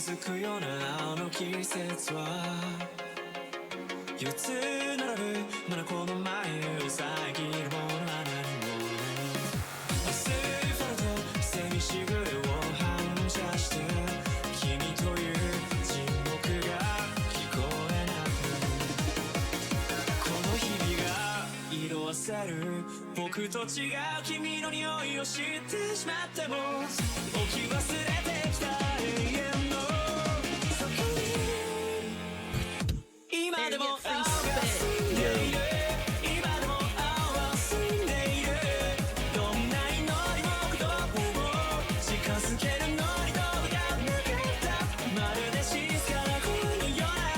づくようなあの季節は4つ並ぶまだこの前を遮るものは何もないアスファルト背にしぐれを反射して君という沈黙が聞こえなくなるこの日々が色あせる僕と違う君の匂いを知ってしまっても置き忘れてきた永遠の底に今でも青が澄んでいる今でも青は澄んでいるどんな祈りも言葉も近づけるのにどこが抜けたまるで静かな恋のような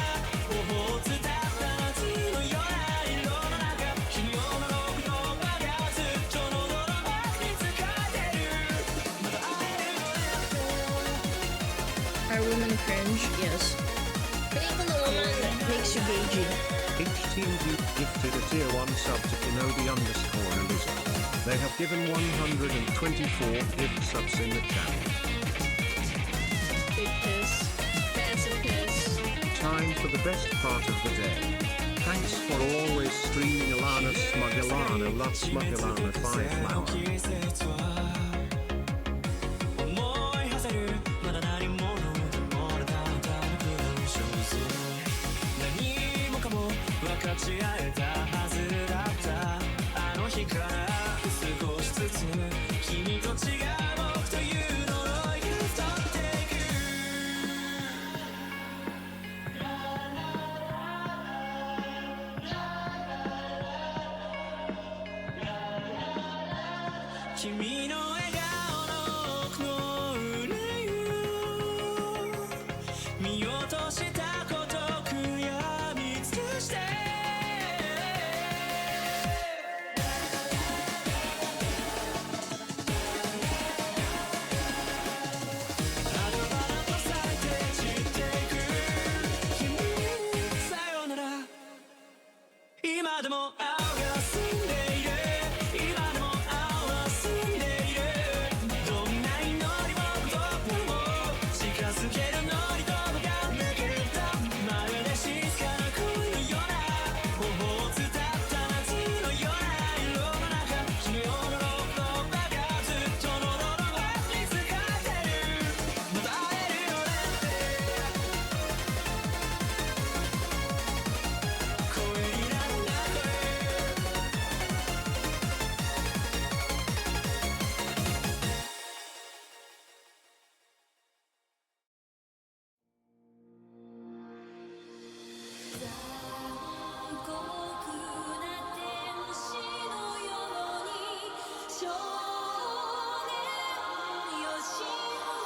頬を伝った夏のような色の中君を呪う言葉がずっと喉の奥に使えてるまだ会えるよねって Are women cringe? Yes. But even the woman that makes you gagey. HTeam gifted a tier 1 sub to Kenobi_Eliza. They have given 124 gift subs in the chat. Big piss. Massive piss. Time for the best part of the day. Thanks for always streaming Alana SmugAlana. Love SmugAlana 5 flower. 季節は思い馳せるまだ何者でもあなたの文章図何もかも分かち合えたはずだったあの日から少しずつ君と違う僕という呪いが太っていく君の笑顔の奥の憂いを見落としたこと悔やみ尽くしてあと花と咲いて散っていく君にさよなら今でも青が澄んでいる今でも青は澄んでいるどんな祈りも言葉も近づけるのにどこが抜けたまるで静かな恋のような頬を伝った夏のような色の中君を呪う言葉がずっと喉の奥に使ってるまた会えるよねって声になるな声残酷な天使のように少年よ神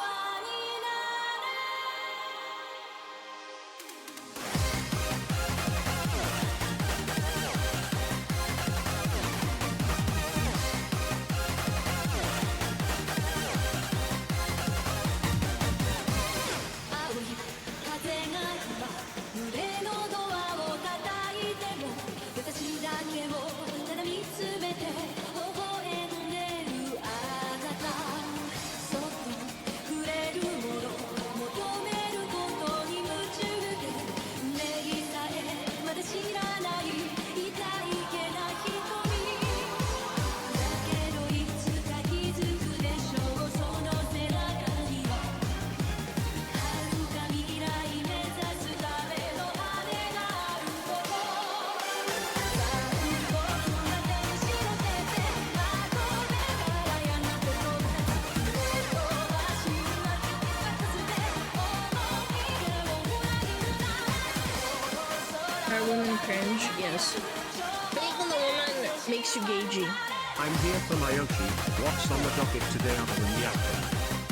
話にな青い風が今胸のドアを叩いても私だけをただ見つめて微笑んでるあなたそっと触れるもの求めることに夢中で運命さえまだ知らない痛いけな瞳だけどいつか気づくでしょうその背中には遥か未来目指すための羽があること残酷な天使の手でまとめたらやなことが目をばしまく爆発で思い出を裏切るな Are women cringe? Yes. But even the woman that makes you gagey. I'm here for Mayoki. What's on the docket today other than yapping?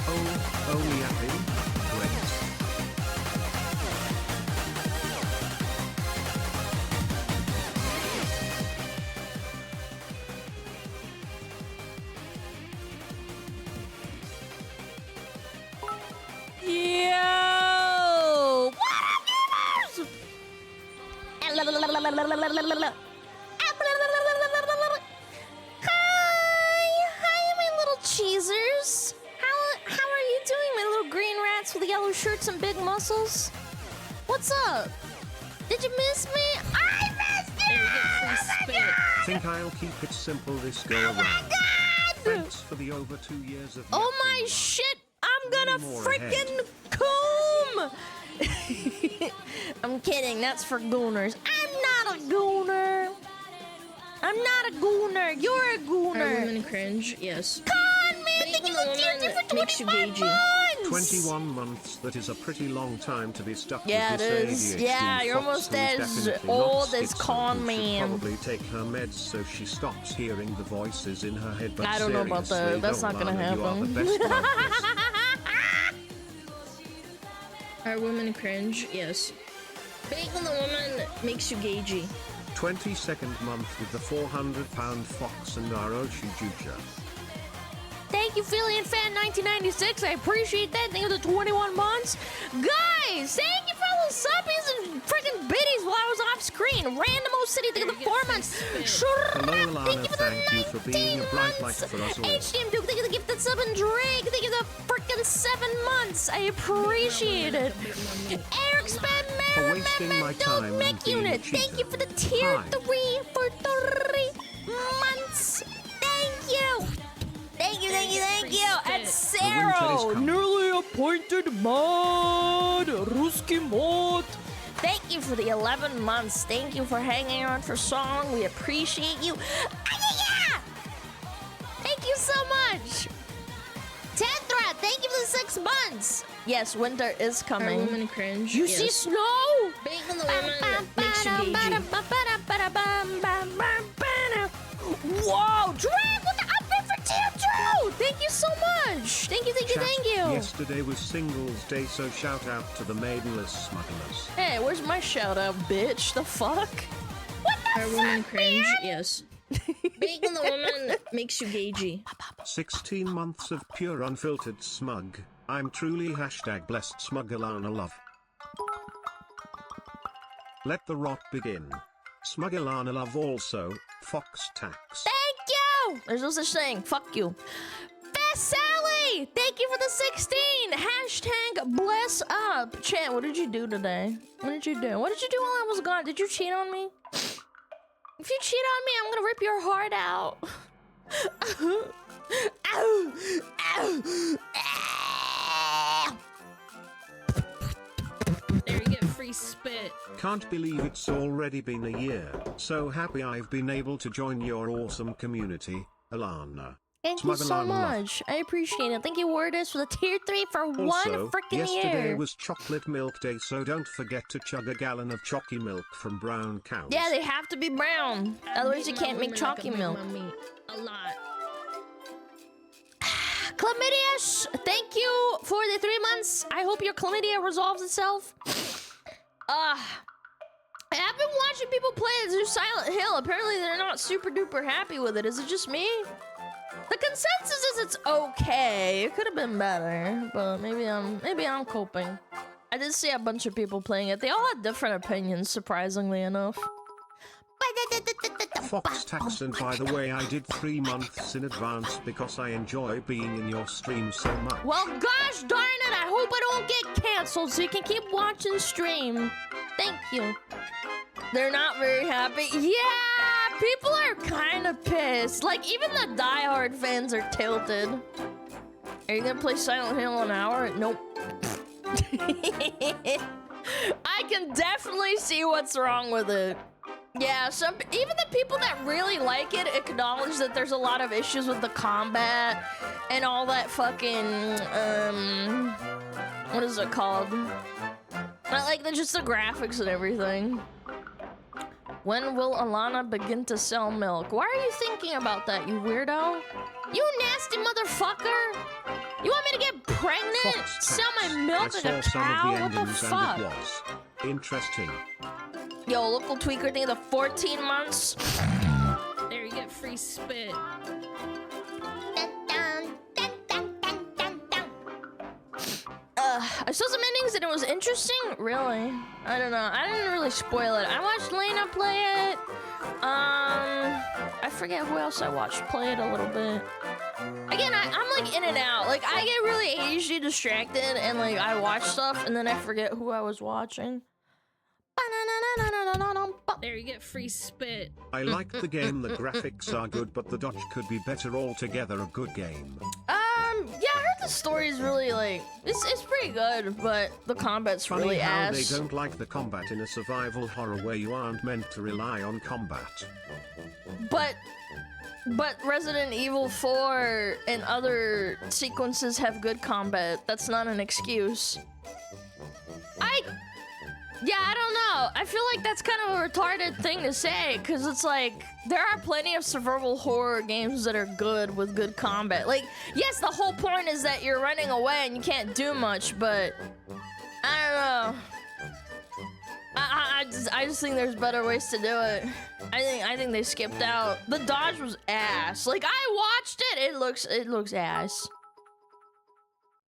Oh, only yapping? Great. Yo! What up, gamers? Hi, my little cheesers. How are you doing, my little green rats with yellow those shirts and big muscles? What's up? Did you miss me? I missed you! There you go, free spit. Think I'll keep it simple this go around. God! Thanks for the over 2 years of Oh my yapping. shit! I'm gonna Many more freaking coom! I'm kidding, that's for gooners. I'm not a gooner! I'm not a gooner, you're a gooner! Are women cringe? Yes. Come on, man! Being Thank you a for woman tier 2 for makes you 25 gagey. months! 21 months, that is a pretty long time to be stuck Yeah, with it this is. ADHD Yeah, you're fox almost who's as definitely old not as schizo, Con who should Man. probably take her meds so she stops hearing the voices in her head. But I don't know about that. seriously, That's not gonna Alana, you are the happen. best about this. Are women cringe? Yes. Being a woman makes you gagey. 22nd month with the 400-pound fox and Naroshi Juja. Thank you, Philly Fan 1996. I appreciate that. Thank you for the 21 months. Guys, thank you for all the subbies and freaking biddies while I was off screen. Random O City, thank you for the 4 months. Hello, Alana. Thank you for the Thank you for being a 19 bright light months. for us all. HDM Duke, thank you for the gifted sub, and Drake, thank you for the freaking 7 months. I appreciate it. Eric Spam For wasting my time and Mech being a Unit, cheater. thank you for the tier Hi. 3 for 3 months. Thank you. Thank you, thank you, thank you. And winter is Sarah, coming. newly appointed mod, Ruski mod. Thank you for the 11 months. Thank you for hanging on for song. We appreciate you. Ah, thank you so much. Tetra, thank you for the 6 months. Yes, winter is Are coming. women cringe? You yes. see snow? Being a woman makes you gagey. Whoa, Drake with the upgrade for tier 2! Thank you so much! Thank you, thank you, Chat, thank you! Yesterday was Singles Day, so shout out to the maidenless smugglers. Hey, where's my shout out, bitch? The fuck? What the Are fuck, women cringe? man? Yes. Being a woman makes you gagey. 16 months of pure unfiltered smug. I'm truly blessed SmugAlana love. Let the rot begin. SmugAlana love also, Fox Tax. Thank you! There's no such thing. Fuck you. Best Sally! Thank you for the 16! Hashtag bless up. Chat, what did you do today? What did you do? What did you do while I was gone? Did you cheat on me? If you cheat on me, I'm gonna rip your heart out. Ow! Ow! Ow! There you get free spit. Can't believe it's already been a year. So happy I've been able to join your awesome community, Alana. Thank you so SmugAlana love. much. I appreciate it. Thank you, Wordus, for the tier 3 for Also, one freaking yesterday year. was chocolate milk day, so don't forget to chug a gallon of chalky milk from brown cows. Yeah, they have to be brown. Otherwise, you can't make chalky milk. A lot. Chlamydius, thank you for the 3 months. I hope your chlamydia resolves itself. I've been watching people play through Silent Hill. Apparently, they're not super duper happy with it. Is it just me? The consensus is it's okay. It could have been better, but maybe I'm coping. I did see a bunch of people playing it. They all had different opinions, surprisingly enough. Fox Tax, and by the way, I did 3 months in advance because I enjoy being in your stream so much. Well, gosh darn it, I hope I don't get canceled so you can keep watching stream. Thank you. They're not very happy. Yeah, people are kind of pissed. Like, even the diehard fans are tilted. Are you gonna play Silent Hill an hour? Nope. I can definitely see what's wrong with it. Yeah, even the people that really like it acknowledge that there's a lot of issues with the combat and all that fucking, what is it called? Not like just the graphics and everything. When will Alana begin to sell milk? Why are you thinking about that, you weirdo? You nasty motherfucker! You want me to get pregnant? Fox Sell my Tax. milk I like saw a some of cow? the What the endings fuck? and it was interesting. Yo, local tweaker thing, the 14 months. There you get free spit. I saw some endings and it was interesting. Really? I don't know. I didn't really spoil it. I watched Lena play it. I forget who else I watched play it a little bit. Again, I'm like in and out. Like I get really ADHD distracted and like I watch stuff and then I forget who I was watching. There, you get free spit. I like the game, the graphics are good, but the dodge could be better altogether. A good game. Yeah, I heard the story's really like it's pretty good, but the combat's Funny really how ass. they don't like the combat in a survival horror where you aren't meant to rely on combat. But Resident Evil 4 and other sequences have good combat. That's not an excuse. Yeah, I don't know. I feel like that's kind of a retarded thing to say, because it's like, there are plenty of survival horror games that are good with good combat. Like, yes, the whole point is that you're running away and you can't do much, but I don't know. I just think there's better ways to do it. I think they skipped out. The dodge was ass. Like, I watched it. It looks ass.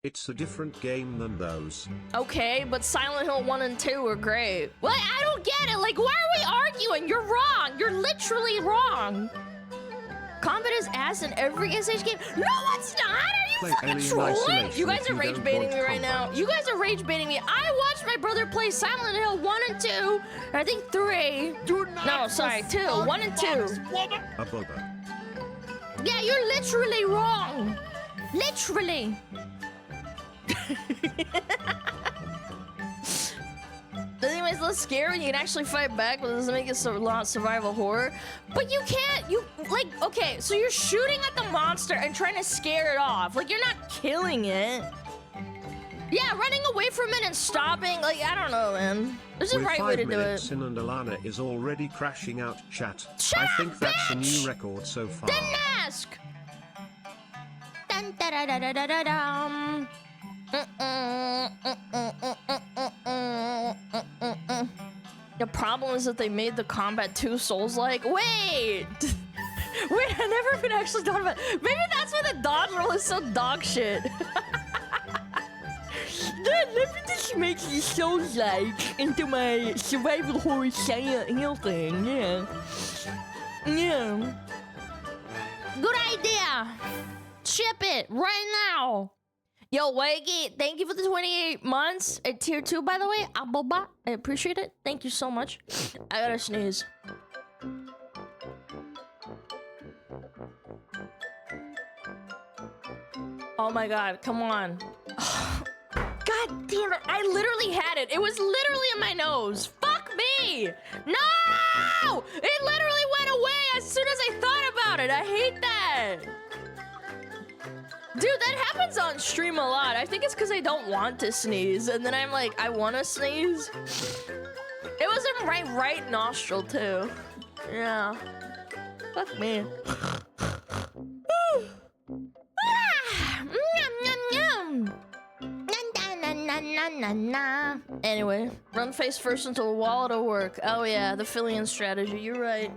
It's a different game than those. Okay, but Silent Hill 1 and 2 were great. Well, I don't get it. Like, why are we arguing? You're wrong. You're literally wrong. Combat is ass in every SH game. No, it's not. Are you fucking trolling? You guys are rage baiting me right now. You guys are rage baiting me. I watched my brother play Silent Hill 1 and 2. And I think 3. No, sorry, 2. 1 and 2. A bugger. Yeah, you're literally wrong. Literally. Doesn't it make it less scary when you can actually fight back, but it doesn't make it a lot survival horror? But you can't, like, okay, so you're shooting at the monster and trying to scare it off. Like, you're not killing it. Yeah, running away from it and stopping, like, I don't know, man. There's a right way to do it. In and Alana is already crashing out, chat. Shut I up, think that's bitch! a new record so far. Didn't ask! Dun, da, da, da, da, da, da, dum. The problem is that they made the combat too Souls-like. Wait! Wait, I never even actually thought about it. Maybe that's why the dodge roll is so dog shit. Let me just make these Souls-like into my survival horror Silent Hill thing, yeah. Yeah. Good idea! Ship it right now! Yo, Wakey, thank you for the 28 months at tier 2, by the way. Aboba, I appreciate it. Thank you so much. I gotta sneeze. Oh my god, come on. God damn it, I literally had it. It was literally in my nose. Fuck me! No! It literally went away as soon as I thought about it. I hate that. Dude, that happens on stream a lot. I think it's because I don't want to sneeze, and then I'm like, I want to sneeze. It was in my right nostril, too. Yeah. Fuck me. Anyway, run face first until the wallet will work. Oh yeah, the Fillion strategy, you're right.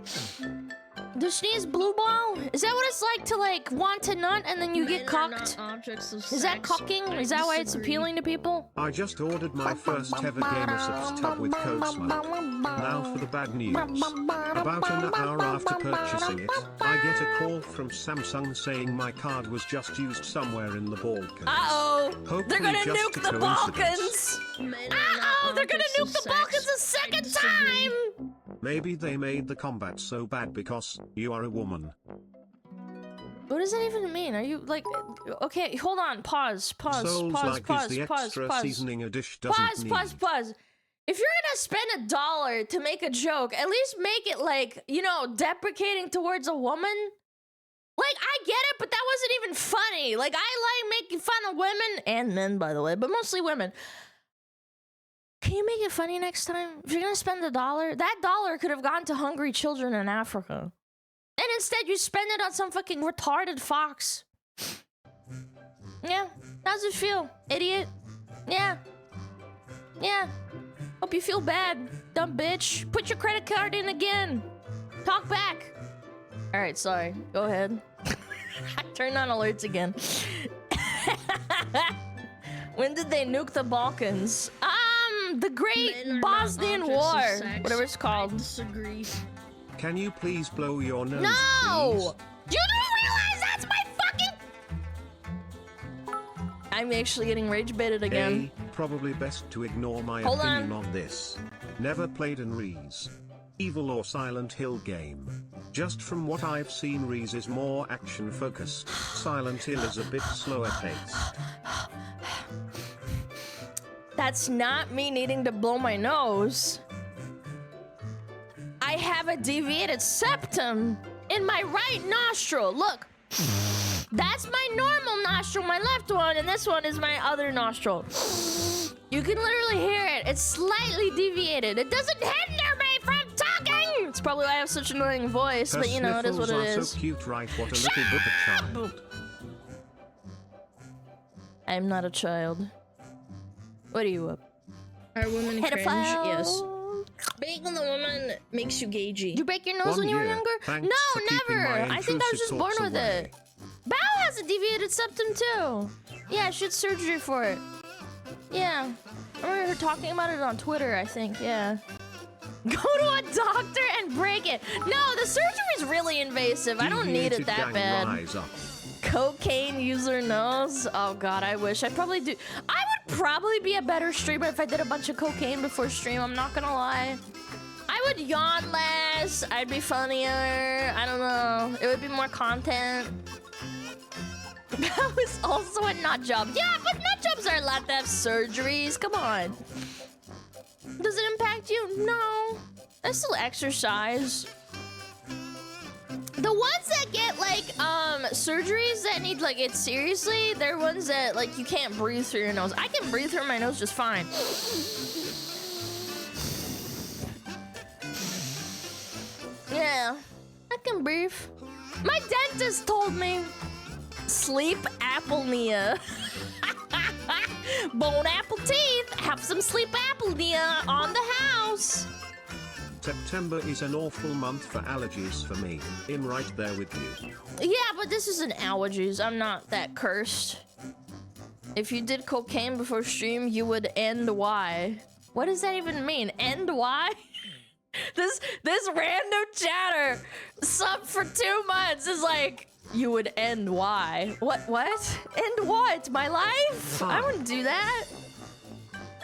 Do sneeze blue ball? Is that what it's like to like want to nut and then you get cocked? Is that cocking? Is that why it's appealing to people? I just ordered my first ever Gamer Subs tub with code SMUG. Now for the bad news. About an hour after purchasing it, I get a call from Samsung saying my card was just used somewhere in the Balkans. Uh-oh! Hopefully They're gonna just nuke a the coincidence. Balkans! Uh-oh! They're gonna nuke the Balkans a second time! Maybe they made the combat so bad because you are a woman. What does that even mean? Are you like... Okay, hold on. Pause. Souls-like is the extra seasoning a dish doesn't need. Pause. If you're gonna spend $1 to make a joke, at least make it like, you know, deprecating towards a woman. Like, I get it, but that wasn't even funny. Like, I like making fun of women and men, by the way, but mostly women. Can you make it funny next time? If you're gonna spend $1, that $1 could have gone to hungry children in Africa. And instead, you spend it on some fucking retarded fox. Yeah, how's it feel, idiot? Yeah. Hope you feel bad, dumb bitch. Put your credit card in again. Talk back. All right, sorry. Go ahead. I turned on alerts again. When did they nuke the Balkans? The Great Bosnian War, whatever it's called. I disagree. Can you please blow your nose, No! please? You don't realize that's my fucking... I'm actually getting rage baited again. Probably best to ignore my Hold opinion on this. Never played an Reese Evil or Silent Hill game. Just from what I've seen, Reese is more action focused. Silent Hill is a bit slower paced. That's not me needing to blow my nose. I have a deviated septum in my right nostril. Look, that's my normal nostril, my left one, and this one is my other nostril. You can literally hear it. It's slightly deviated. It doesn't hinder me from talking. It's probably why I have such an annoying voice, but you know, it is what it is. So cute, right? What a little bit of child. I'm not a child. What are you up? Are women cringe? Yes. Being the woman makes you gagey. Did you break your nose when you were younger? Thanks No, for never. my I think I was just born with away. it. Bao has a deviated septum too. Yeah, she had surgery for it. Yeah. I remember her talking about it on Twitter, I think. Yeah. Go to a doctor and break it. No, the surgery is really invasive. I don't need it that bad. Cocaine user knows. Oh god, I wish. I'd probably do. I would probably be a better streamer if I did a bunch of cocaine before stream. I'm not gonna lie. I would yawn less. I'd be funnier. I don't know. It would be more content. That was also a nut job. Yeah, but nut jobs are allowed to have surgeries. Come on. Does it impact you? No. I still exercise. The ones that get like surgeries that need like it seriously, they're ones that like you can't breathe through your nose. I can breathe through my nose just fine. Yeah, I can breathe. My dentist told me sleep apnea. Bone apple teeth. Have some sleep apnea on the house. September is an awful month for allergies for me. I'm right there with you. Yeah, but this isn't allergies. I'm not that cursed. If you did cocaine before stream, you would end Y. What does that even mean? End Y? This random chatter sub for 2 months is like, you would end Y. What? End what? My life? I wouldn't do that.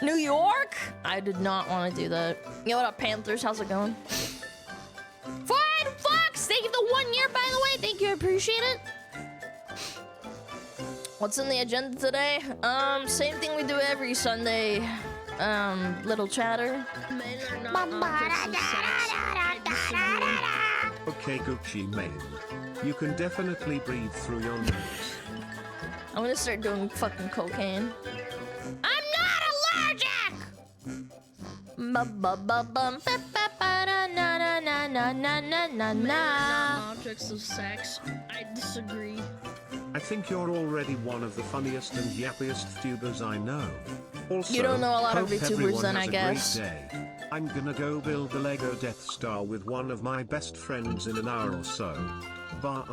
New York? I did not want to do that. Yo, what up, Panthers? How's it going? Fine Fox! Thank you for the 1 year, by the way. Thank you, I appreciate it. What's in the agenda today? Same thing we do every Sunday. Little chatter. Men are not objects of sex. I disagree. Okay, Gucci Mane. You can definitely breathe through your nose. I'm gonna start doing fucking cocaine. I'm not allergic! Men are not objects of sex. I disagree. I think you're already one of the funniest and yappiest tubers I know. Also, You don't know a lot of hope VTubers everyone then, has I a guess. great day. I'm gonna go build the Lego Death Star with one of my best friends in an hour or so. How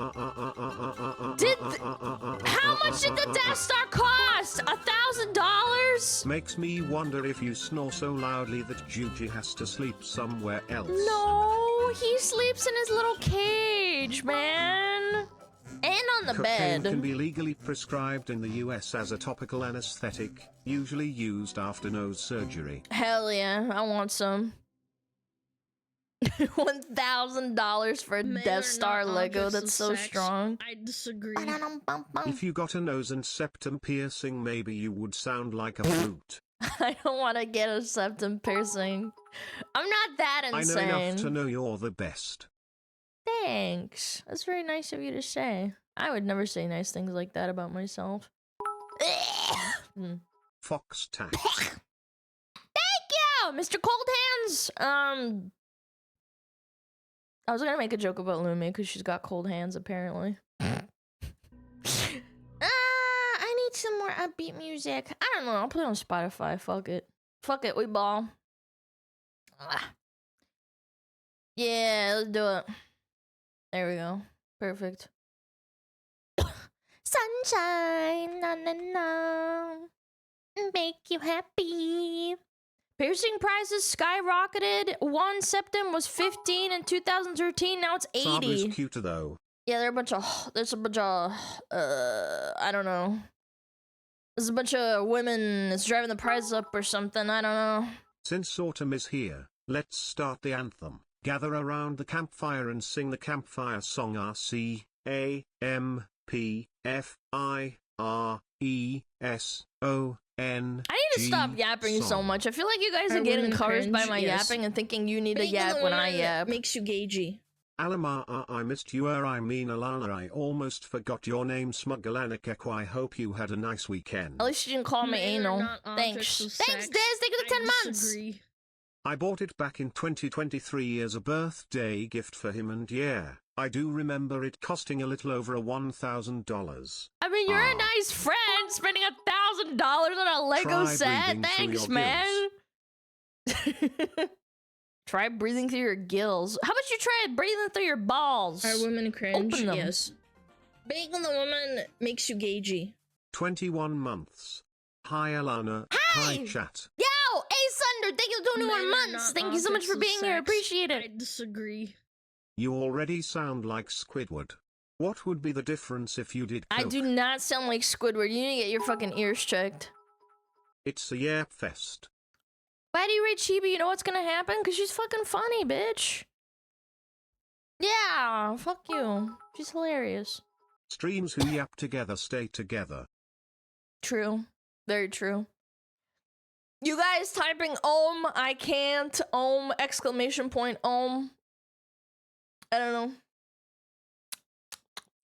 much did the Death Star cost? $1,000? Makes me wonder if you snore so loudly that Juji has to sleep somewhere else. No, he sleeps in his little cage, man. And on the Cocaine bed. can be legally prescribed in the US as a topical anesthetic, usually used after nose surgery. Hell yeah, I want some. $1,000 for a Men Death are Star not Lego. objects That's of so sex. strong. I disagree. If you got a nose and septum piercing, maybe you would sound like a flute. I don't want to get a septum piercing. I'm not that insane. I know enough to know you're the best. Thanks. That's very nice of you to say. I would never say nice things like that about myself. Fox tax. Thank you, Mr. Cold Hands. I was gonna make a joke about Lumi because she's got cold hands, apparently. I need some more upbeat music. I don't know. I'll put it on Spotify. Fuck it. Fuck it. We ball. Yeah, let's do it. There we go. Perfect. Sunshine, na na na, make you happy. Piercing prices skyrocketed. One septum was 15 in 2013. Now it's 80. Sabra's cuter though. Yeah, there's a bunch of, I don't know. There's a bunch of women that's driving the price up or something. I don't know. Since autumn is here, let's start the anthem. Gather around the campfire and sing the campfire song RCAMPFIRESON. I need to stop yapping so much. I feel like you guys are getting encouraged by my yapping and thinking you need to yap when I yap. Makes you gagey. Alama, I missed you. I mean Alana, I almost forgot your name. SmugAlana. I hope you had a nice weekend. At least you didn't call me anal. Thanks. Thanks, Diz. Thank you for the 10 months. I bought it back in 2023 as a birthday gift for him, and yeah, I do remember it costing a little over $1,000. I mean, you're a nice friend, spending $1,000 on a Lego set. Thanks, man. Try breathing through your gills. How about you try breathing through your balls? Are women cringe? Yes. Being on the woman makes you gagey. 21 months. Hi, Alana. Hi. Hi, chat. Yo, Sunder, thank you for 21 months. Thank you so much for being here. Appreciate it. I disagree. You already sound like Squidward. What would be the difference if you did coke? I do not sound like Squidward. You need to get your fucking ears checked. It's a yap fest. Why do you rate Chibi? You know what's gonna happen? Because she's fucking funny, bitch. Yeah, fuck you. She's hilarious. Streams who yap together stay together. True. Very true. You guys typing I can't, exclamation point, I don't know.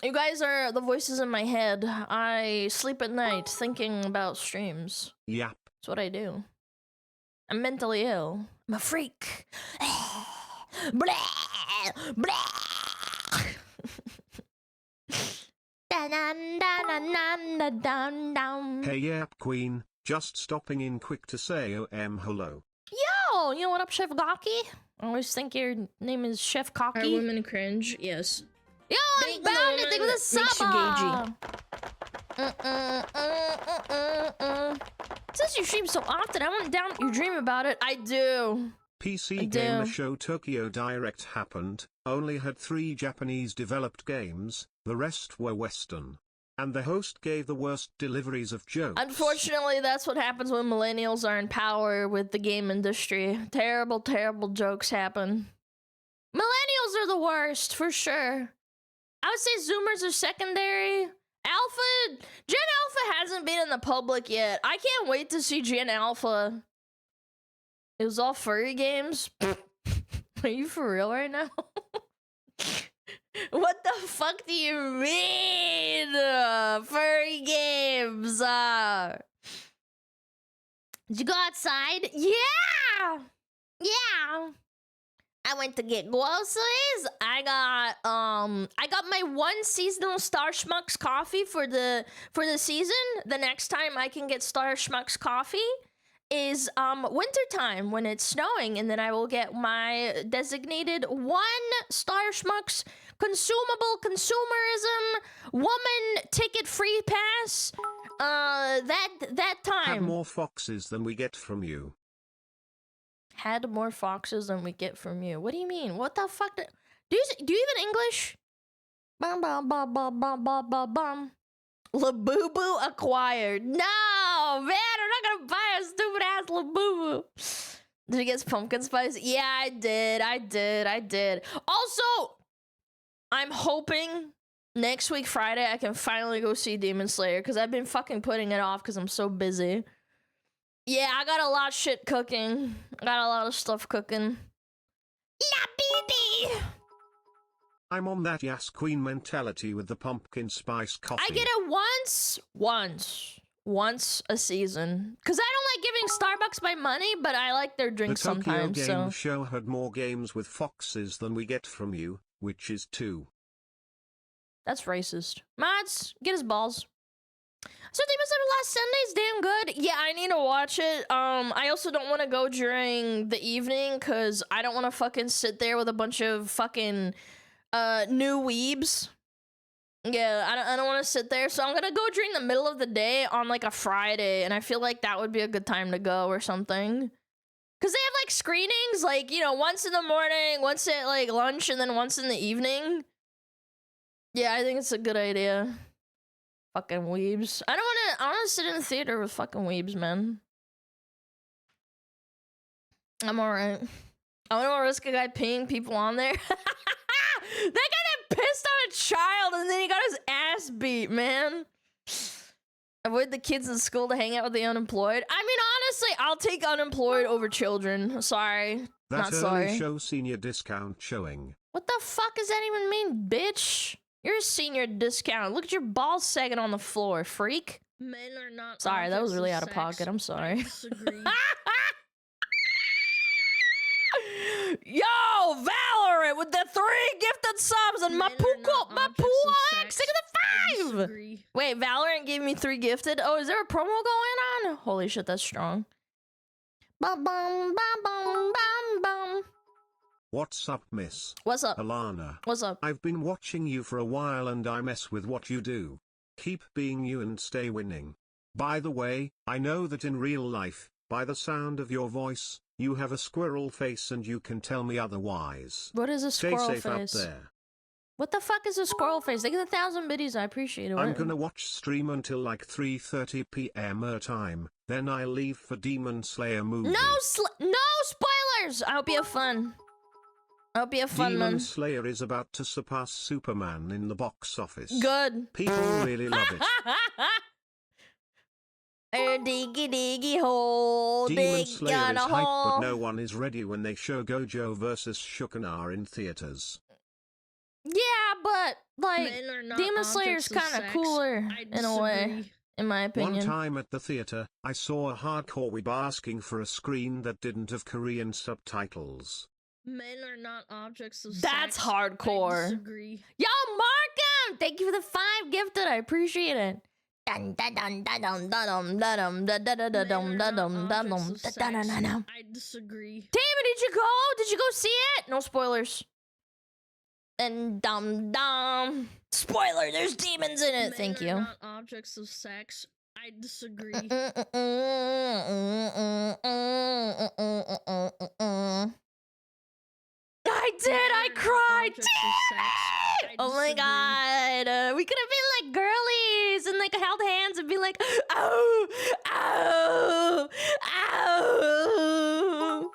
You guys are the voices in my head. I sleep at night thinking about streams. Yap. That's what I do. I'm mentally ill. I'm a freak. Blah, blah. Hey Yap Queen, just stopping in quick to say hello. Yo, you know what up, Chef Gaki? I always think your name is Chef Cocky. Are women cringe? Yes. Yo, I'm bound to think with a saba. Since you stream so often, I went down your dream about it. I do. PC Gamer Show Tokyo Direct happened, only had 3 Japanese developed games, the rest were Western. And the host gave the worst deliveries of jokes. Unfortunately, that's what happens when millennials are in power with the game industry. Terrible, terrible jokes happen. Millennials are the worst, for sure. I would say Zoomers are secondary. Gen Alpha hasn't been in the public yet. I can't wait to see Gen Alpha. It was all furry games? Are you for real right now? What the fuck do you mean? Furry games? Did you go outside? Yeah! Yeah! I went to get groceries. I got my 1 seasonal Star Schmucks coffee for the season. The next time I can get Star Schmucks coffee is wintertime when it's snowing, and then I will get my designated 1 Star Schmucks consumable consumerism woman ticket free pass that time. Have more foxes than we get from you. Had more foxes than we get from you. What do you mean? What the fuck? Do you even English? Bum bum bum bum bum bum bum bum. Labubu acquired. No, man, I'm not gonna buy a stupid ass Labubu. Did you get pumpkin spice? Yeah, I did. Also, I'm hoping next week Friday I can finally go see Demon Slayer, because I've been fucking putting it off because I'm so busy. Yeah, I got a lot of shit cooking. Got a lot of stuff cooking. La baby! I'm on that Yas Queen mentality with the pumpkin spice coffee. I get it once a season. Because I don't like giving Starbucks my money, but I like their drinks sometimes. The Tokyo Game Show had more games with foxes than we get from you, which is 2. That's racist. Mods, get his balls. So the episode of last Sunday's damn good. Yeah, I need to watch it. I also don't want to go during the evening because I don't want to fucking sit there with a bunch of fucking new weebs. Yeah, I don't want to sit there. So I'm gonna go during the middle of the day on like a Friday, and I feel like that would be a good time to go or something. Cause they have like screenings, like, you know, once in the morning, once at like lunch, and then once in the evening. Yeah, I think it's a good idea. Fucking weebs. I don't want wanna sit in the theater with fucking weebs, man. I'm alright. I don't risk a guy peeing people on there. That guy that pissed on a child and then he got his ass beat, man. Avoid the kids in school to hang out with the unemployed. I mean, honestly, I'll take unemployed over children. Sorry. That Not sorry. early show senior discount showing. What the fuck does that even mean, bitch? You're a senior discount. Look at your balls sagging on the floor, freak. Men are not. Sorry, that was really out of of pocket. I'm sorry. I disagree. Yo, Valorant with the 3 gifted subs and my Pula X, take the 5. Wait, Valorant gave me 3 gifted. Oh, is there a promo going on? Holy shit, that's strong. Bum bum bum bum bum bum. What's up, miss? What's up? Alana. What's up? I've been watching you for a while and I mess with what you do. Keep being you and stay winning. By the way, I know that in real life, by the sound of your voice, you have a squirrel face and you can tell me otherwise. What is a squirrel Stay safe face? out there. What the fuck is a squirrel face? They get 1,000 biddies. I appreciate it. I'm gonna watch stream until like 3:30 p.m. her time. Then I'll leave for Demon Slayer movie. No spoilers. I hope you have fun. I hope you have fun, Demon man. Slayer is about to surpass Superman in the box office. Good. People really love it. Diggy diggy hole. Demon Dig Slayer on is a hype, hole. but no one is ready when they show Gojo vs. Shukana in theaters. Yeah, but like Men are not Demon Slayer's objects of kind of sex. cooler I in a way, disagree. in my opinion. One time at the theater, I saw a hardcore weeb asking for a screen that didn't have Korean subtitles. Men are not objects of That's sex. hardcore. I disagree. Yo, Markham! Thank you for the 5 gifted. I appreciate it. Dun dun dun dun dun dun dun dun dun dun dun dun dun dun dun dun dun. I disagree. Damn it, did you go? Did you go see it? No spoilers. And dum. Spoiler, there's demons in it. Thank Men you. are not objects of sex. I disagree. I did. I cried. Objects of sex. I Oh my disagree. god. We could have been like girlies and like held hands and be like, oh, oh, oh.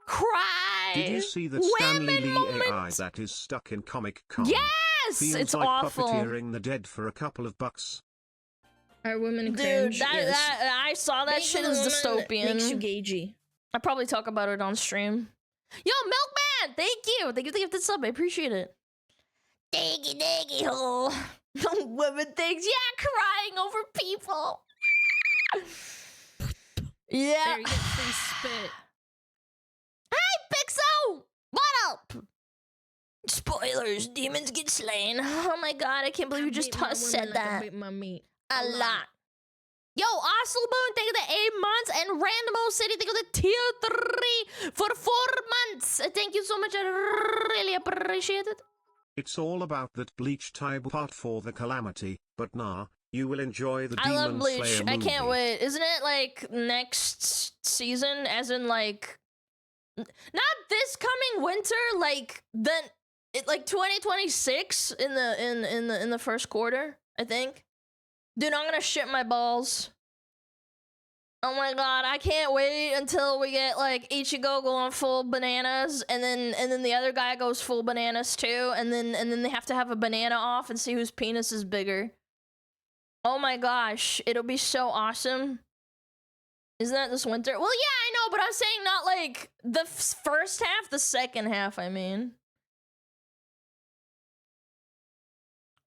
Cry. Did you see that Women Stanley Lee AI moments. that is stuck in Comic Con? Yes, Feels it's like awful. puppeteering the dead for a couple of bucks. Are women Dude, cringe? that, Yes. that I saw that Being shit a is woman dystopian. Makes you gagey. I probably talk about it on stream. Yo, Milkman, thank you. Thank you for the gifted sub. I appreciate it. Diggy diggy hole. Women things, yeah, crying over people. Yeah. There, you get free spit. Hi, Pixo. What up? Spoilers. Demons get slain. Oh my god, I can't believe you just said that. Beat my meat. A lot. Yo, Osselboon, thank you for the 8 months, and Randomo City, thank you for the tier 3 for 4 months. Thank you so much, I really appreciate it. It's all about that Bleach type part for the calamity, but nah, you will enjoy the I Demon love Bleach. Slayer I movie. can't wait. Isn't it like next season? As in like, not this coming winter. Like then, like 2026 in the first quarter. I think. Dude, I'm gonna shit my balls. Oh my god, I can't wait until we get like Ichigo going full bananas, and then the other guy goes full bananas too, and then they have to have a banana off and see whose penis is bigger. Oh my gosh, it'll be so awesome. Isn't that this winter? Well, yeah, I know, but I'm saying not like the first half, the second half, I mean.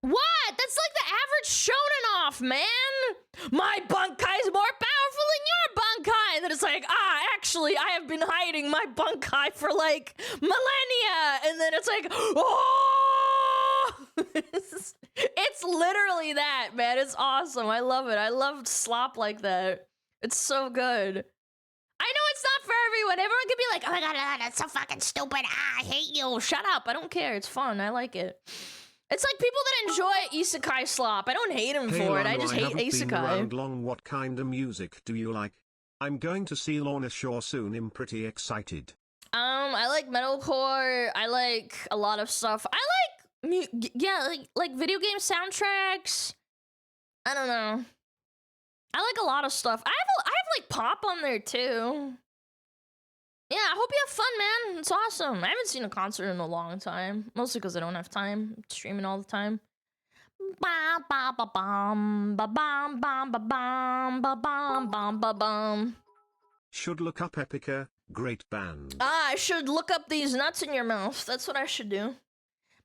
What? That's like the average shonen off, man. My bunkai is more powerful than your bunkai. And then it's like, actually, I have been hiding my bunkai for like millennia. And then it's like, oh! It's literally that, man. It's awesome. I love it. I love slop like that. It's so good. I know it's not for everyone. Everyone can be like, oh my god, that's so fucking stupid. I hate you. Shut up. I don't care. It's fun. I like it. It's like people that enjoy isekai slop. I don't hate him for it. I just hate haven't been isekai. around long. What kind of music do you like? I'm going to see Lorna Shore soon. I'm pretty excited. I like metalcore. I like a lot of stuff. I like, yeah, like video game soundtracks. I don't know. I like a lot of stuff. I have like pop on there too. Yeah, I hope you have fun, man. It's awesome. I haven't seen a concert in a long time, mostly because I don't have time. I'm streaming all the time. Ba ba ba bum ba bum bum ba bum ba bum bum ba bum. Should look up Epica, great band. Ah, I should look up these nuts in your mouth. That's what I should do.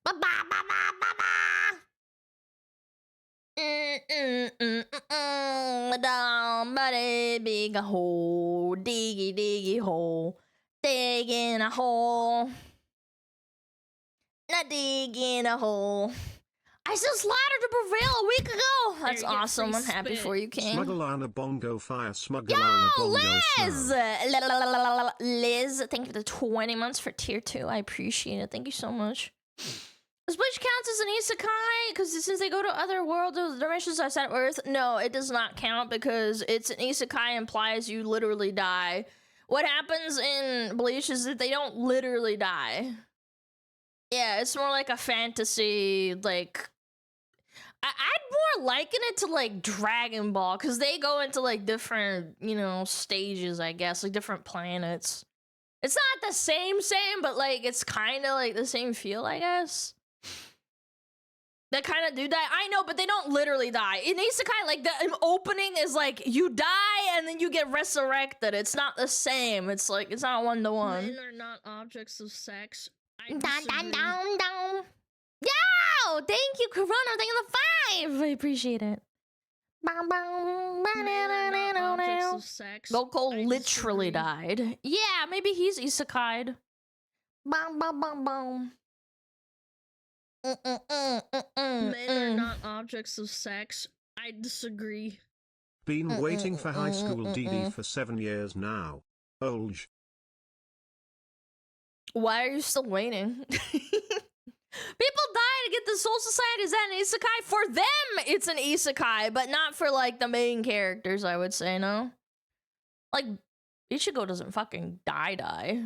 Ba ba ba ba ba ba. Down by the big hole, diggy diggy hole, digging a hole, not digging a hole. I saw Slaughter to Prevail a week ago. That's awesome. I'm happy for you, King. SmugAlana bongo fire, SmugAlana bongo Liz! Liz, thank you for the 20 months for tier 2. I appreciate it. Thank you so much. Does Bleach counts as an isekai? Because since they go to other worlds or dimensions outside of Earth, no, it does not count because it's an isekai implies you literally die. What happens in Bleach is that they don't literally die. Yeah, it's more like a fantasy, like... I'd more liken it to, like, Dragon Ball, because they go into, like, different, you know, stages, I guess, like, different planets. It's not the same, but, like, it's kind of, like, the same feel, I guess. They kind of do die. I know, but they don't literally die. In isekai, like, the opening is, like, you die and then you get resurrected. It's not the same. It's, like, it's not one-to-one. Men are not objects of sex. Down. Yo! Thank you, Corona. Thank you for the 5. I appreciate it. Objects of sex. Goko literally died. Yeah, maybe he's isekai'd. Men are not objects of sex. I disagree. Been waiting for high school DD for 7 years now. Olge. Why are you still waiting? People die to get the Soul Society. Is that an isekai? For them, it's an isekai, but not for, like, the main characters, I would say, no? Like, Ichigo doesn't fucking die.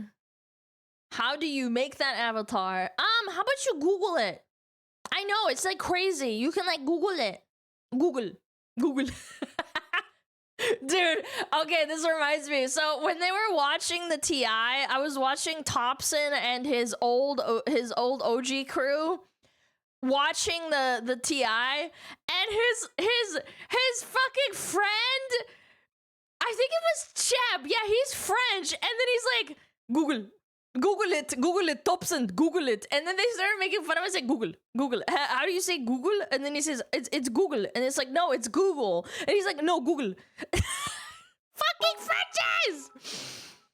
How do you make that avatar? How about you Google it? I know, it's, like, crazy. You can, like, Google it. Google. Dude, okay, this reminds me. So when they were watching the TI, I was watching Thompson and his old OG crew watching the TI, and his fucking friend, I think it was Cheb. Yeah, he's French, and then he's like, Google it, Thompson, Google it. And then they started making fun of us, like, Google. How do you say Google? And then he says, it's Google. And it's like, no, it's Google. And he's like, no, Google. Fucking Frenchies!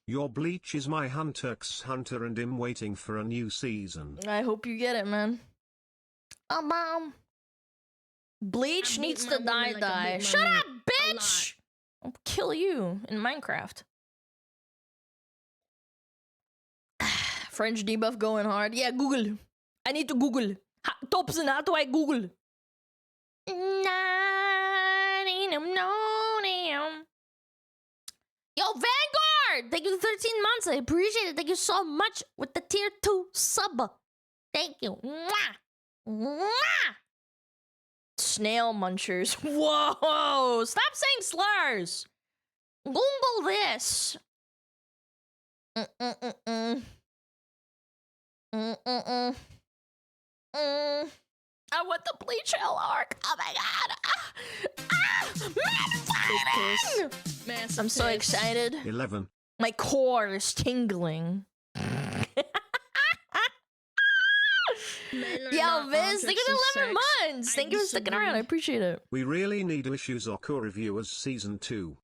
Your Bleach is my Hunter's Hunter and I'm waiting for a new season. I hope you get it, man. Bleach needs to die. Like Shut up, bitch! I'll kill you in Minecraft. French debuff going hard. Yeah, Google. I need to Google. Thompson, how do I Google? Yo, Vanguard! Thank you for 13 months. I appreciate it. Thank you so much with the tier 2 sub. Thank you. Mwah! Mwah! Snail munchers. Whoa! Stop saying slurs. Google this. I want the Bleach Hell arc. Oh my god. Man, I'm so excited. 11. My core is tingling. Yo, Viz, thank you for 11 months. Thank you for sticking around. I appreciate it. We really need to issue Zoku Reviewers Season 2.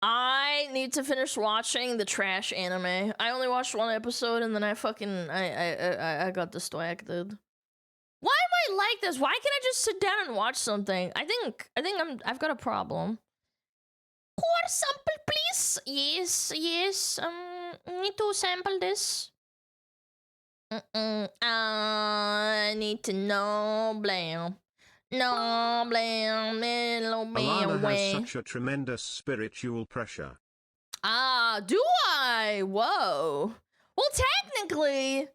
I need to finish watching the trash anime. I only watched one episode and then I got distracted. Why am I like this? Why can't I just sit down and watch something? I've got a problem. Core sample, please. Yes. Need to sample this. I need to know, blam. No, blam, Alana has such a tremendous spiritual pressure. Ah, do I? Whoa. Well, technically,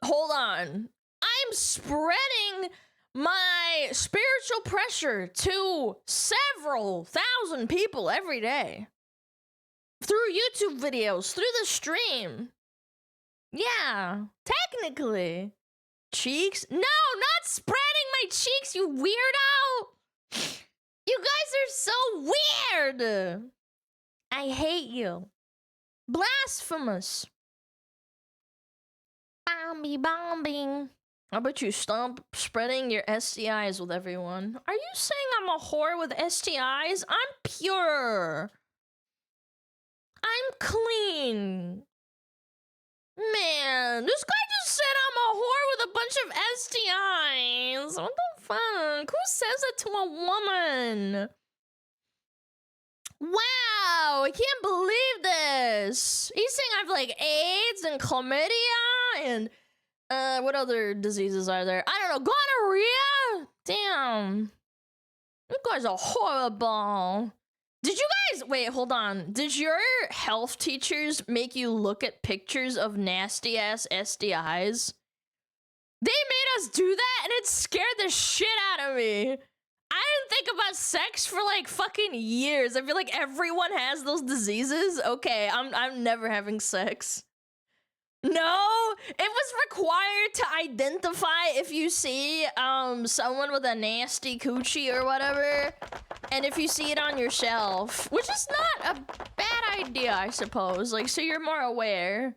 hold on. I'm spreading my spiritual pressure to several thousand people every day. Through YouTube videos, through the stream. Yeah, technically. Cheeks? No, not spreading my cheeks, you weirdo! You guys are so weird! I hate you. Blasphemous. Bombing. How about you stop spreading your STIs with everyone? Are you saying I'm a whore with STIs? I'm pure. I'm clean. Man, this guy just said I'm a whore with a bunch of STIs. What the fuck? Who says it to a woman? Wow, I can't believe this. He's saying I have like AIDS and chlamydia and what other diseases are there? I don't know, gonorrhea? Damn. You guys are horrible. Did you guys, wait, hold on. Did your health teachers make you look at pictures of nasty ass STIs? They made us do that and it scared the shit out of me. I didn't think about sex for like fucking years. I feel like everyone has those diseases. Okay, I'm never having sex. No, it was required to identify if you see someone with a nasty coochie or whatever, and if you see it on your shelf, which is not a bad idea, I suppose. Like, so you're more aware.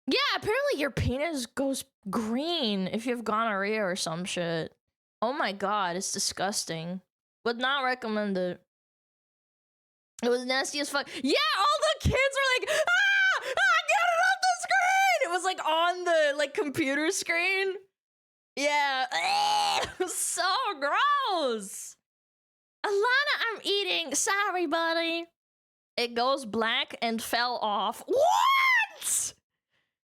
Yeah, apparently your penis goes green if you have gonorrhea or some shit. Oh my god, it's disgusting. Would not recommend it. It was nasty as fuck. Yeah, all the kids were like, ah, get it off the screen. It was like on the like computer screen. Yeah, it was so gross. Alana, I'm eating. Sorry, buddy. It goes black and fell off. What?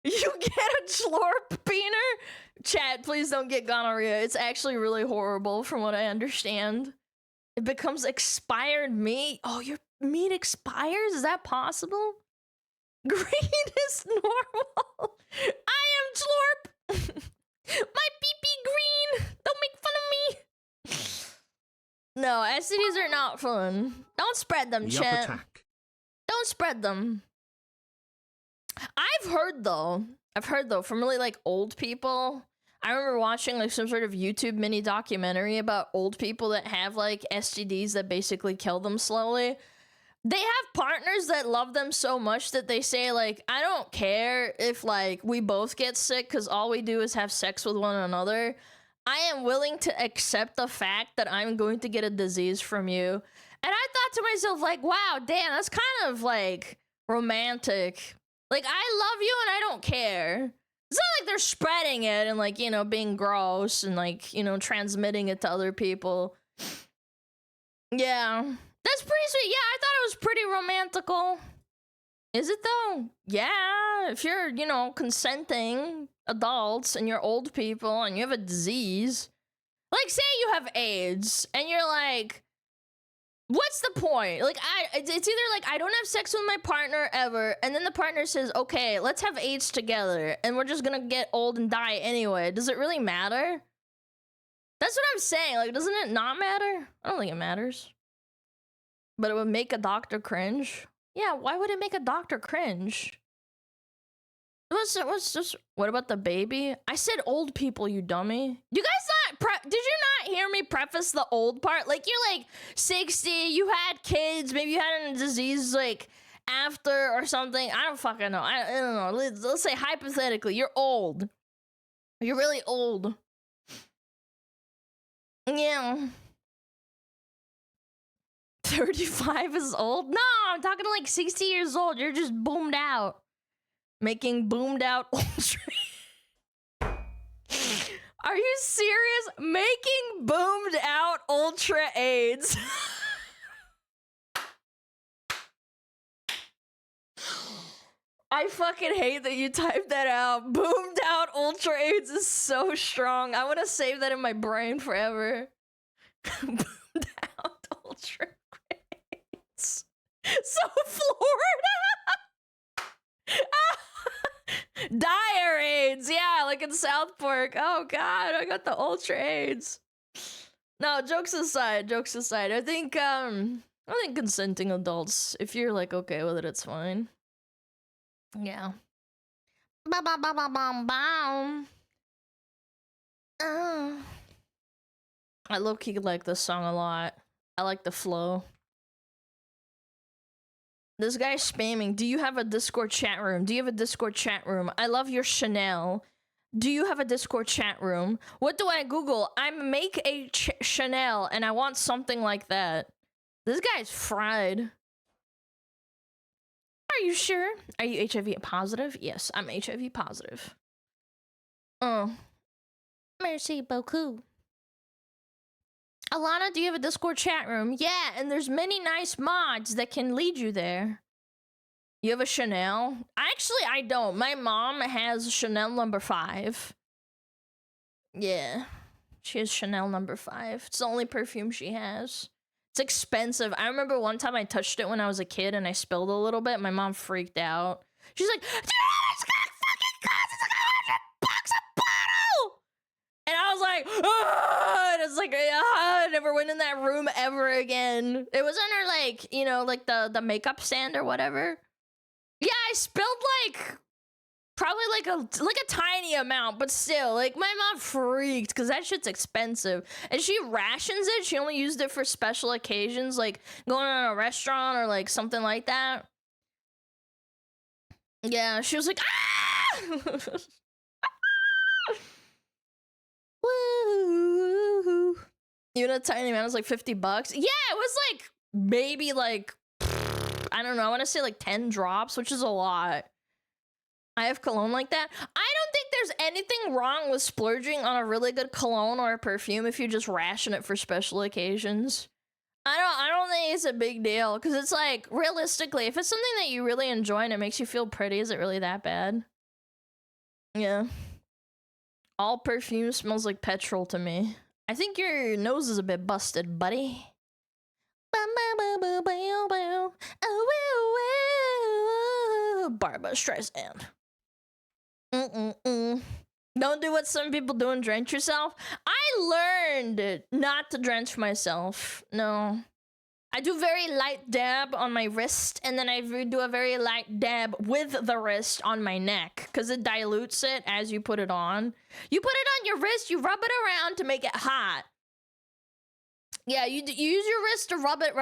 You get a Chlorp beaner? Chat, please don't get gonorrhea. It's actually really horrible from what I understand. It becomes expired meat. Oh, your meat expires? Is that possible? Green is normal. I am Chlorp. My pee-pee green. Don't make fun of me. No, STDs are not fun. Don't spread them, chat. Don't spread them. I've heard though from really like old people. I remember watching like some sort of YouTube mini documentary about old people that have like STDs that basically kill them slowly. They have partners that love them so much that they say like, I don't care if like we both get sick because all we do is have sex with one another. I am willing to accept the fact that I'm going to get a disease from you. And I thought to myself like, wow, damn, that's kind of like romantic. Like, I love you and I don't care. It's not like they're spreading it and like, you know, being gross and like, you know, transmitting it to other people. Yeah, that's pretty sweet. Yeah, I thought it was pretty romantical. Is it though? Yeah, if you're, you know, consenting adults and you're old people and you have a disease. Like, say you have AIDS and you're like, what's the point? Like, it's either like I don't have sex with my partner ever, and then the partner says, okay, let's have AIDS together, and we're just gonna get old and die anyway. Does it really matter? That's what I'm saying. Like, doesn't it not matter? I don't think it matters. But it would make a doctor cringe. Yeah, why would it make a doctor cringe? What about the baby? I said old people, you dummy. You guys not, did you not hear me preface the old part? Like, you're like 60, you had kids, maybe you had a disease like after or something. I don't fucking know. I don't know. Let's say hypothetically, you're old. You're really old. Yeah. 35 is old? No, I'm talking to like 60 years old. You're just boomed out. Making boomed out ultra. Are you serious? Making boomed out ultra AIDS. I fucking hate that you typed that out. Boomed out ultra AIDS is so strong. I want to save that in my brain forever. Boomed out ultra AIDS. So Florida. Dire AIDS, yeah, like in South Park. Oh god, I got the ultra AIDS. No, jokes aside, I think consenting adults, if you're like okay with it, it's fine. Yeah. Ba ba ba ba bum bum. I low-key like this song a lot. I like the flow. This guy's spamming. Do you have a Discord chat room? Do you have a Discord chat room? I love your Chanel. Do you have a Discord chat room? What do I Google? I make a Chanel and I want something like that. This guy's fried. Are you sure? Are you HIV positive? Yes, I'm HIV positive. Merci beaucoup. Alana, do you have a Discord chat room? Yeah, and there's many nice mods that can lead you there. You have a Chanel? Actually, I don't. My mom has Chanel number 5. Yeah, she has Chanel number 5. It's the only perfume she has. It's expensive. I remember one time I touched it when I was a kid and I spilled a little bit. My mom freaked out. She's like, dude, it's gonna fucking cost. It's like $100 a bottle. And I was like, oh, and it's like, I never went in that room ever again. It was under like, you know, like the makeup stand or whatever. Yeah, I spilled like probably like a tiny amount, but still, like my mom freaked because that shit's expensive, and she rations it. She only used it for special occasions, like going to a restaurant or like something like that. Yeah, she was like, ah! Woo! Even a tiny amount was like $50. Yeah, it was like maybe like I don't know. I want to say like 10 drops, which is a lot. I have cologne like that. I don't think there's anything wrong with splurging on a really good cologne or a perfume if you just ration it for special occasions. I don't think it's a big deal, because it's like, realistically, if it's something that you really enjoy and it makes you feel pretty, is it really that bad? Yeah. All perfume smells like petrol to me. I think your nose is a bit busted, buddy. Barbara Streisand. Don't do what some people do and drench yourself. I learned not to drench myself. No. I do very light dab on my wrist, and then I do a very light dab with the wrist on my neck, because it dilutes it as you put it on. You put it on your wrist, you rub it around to make it hot. Yeah, you use your wrist to rub it,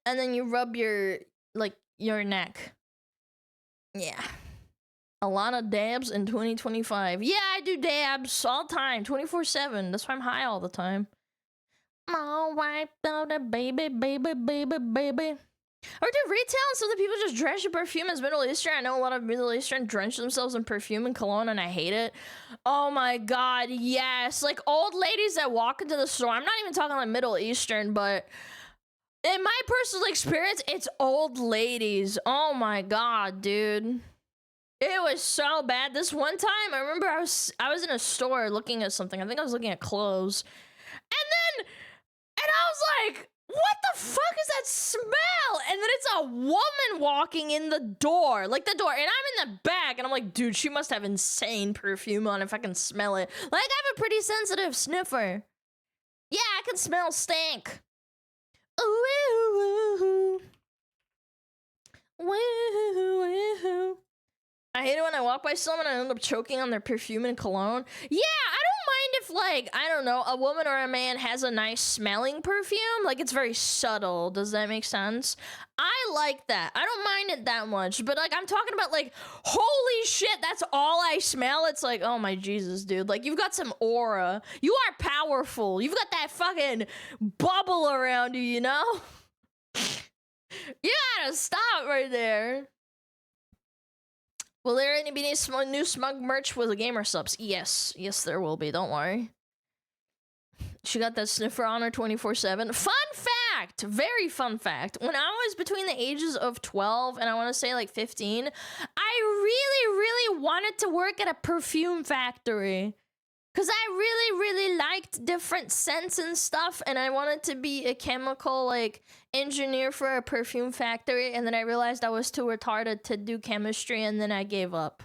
and then you rub your, like, your neck. Yeah. Alana dabs in 2025. Yeah, I do dabs all the time, 24/7. That's why I'm high all the time. All right, baby. Or do retail and some of the people just drench in perfume as Middle Eastern? I know a lot of Middle Eastern drench themselves in perfume and cologne, and I hate it. Oh my god, yes. Like old ladies that walk into the store. I'm not even talking like Middle Eastern, but in my personal experience, it's old ladies. Oh my god, dude. It was so bad. This one time, I remember I was in a store looking at something. I think I was looking at clothes. And I was like, what the fuck is that smell? And then it's a woman walking in the door, like the door, and I'm in the back, and I'm like, dude, she must have insane perfume on if I can smell it. Like, I have a pretty sensitive sniffer. Yeah, I can smell stink. Ooh, woo. I hate it when I walk by someone and I end up choking on their perfume and cologne. Yeah, I don't mind if, like, I don't know, a woman or a man has a nice smelling perfume. Like, it's very subtle. Does that make sense? I like that. I don't mind it that much. But, like, I'm talking about, like, holy shit, that's all I smell. It's like, oh my Jesus, dude. Like, you've got some aura. You are powerful. You've got that fucking bubble around you, you know? You gotta stop right there. Will there be any new Smug merch with the gamer subs? Yes, there will be. Don't worry. She got that sniffer on her 24/7. Fun fact, very fun fact. When I was between the ages of 12 and I want to say like 15, I really wanted to work at a perfume factory. Because I really liked different scents and stuff, and I wanted to be a chemical, like, engineer for a perfume factory, and then I realized I was too retarded to do chemistry, and then I gave up.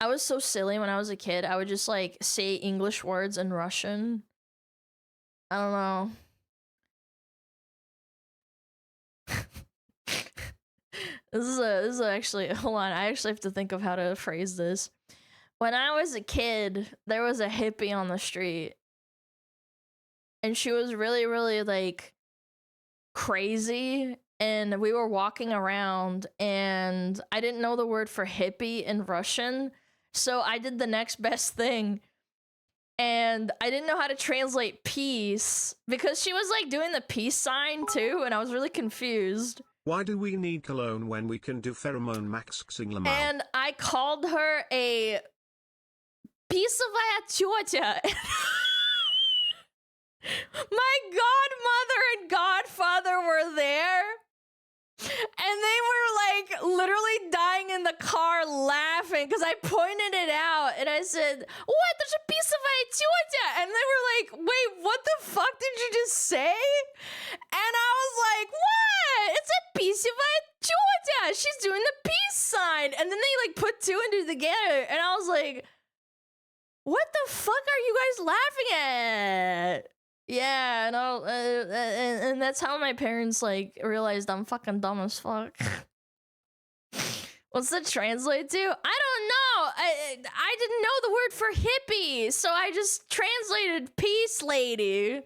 I was so silly when I was a kid. I would just like say English words in Russian. I don't know. This is actually, hold on, I actually have to think of how to phrase this. When I was a kid, there was a hippie on the street. And she was really, really like crazy. And we were walking around and I didn't know the word for hippie in Russian. So I did the next best thing. And I didn't know how to translate peace because she was like doing the peace sign too. And I was really confused. Why do we need cologne when we can do pheromone maxing lamau? And I called her a писовая тетя. My godmother and godfather were there. And they were like literally dying in the car laughing because I pointed it out and I said, what? There's a piece of my teta. And they were like, wait, what the fuck did you just say? And I was like, what? It's a piece of my teta. She's doing the peace sign. And then they like put two and two together. And I was like, what the fuck are you guys laughing at? Yeah, and that's how my parents like realized I'm fucking dumb as fuck. What's the translate to? I don't know. I didn't know the word for hippie, so I just translated peace lady.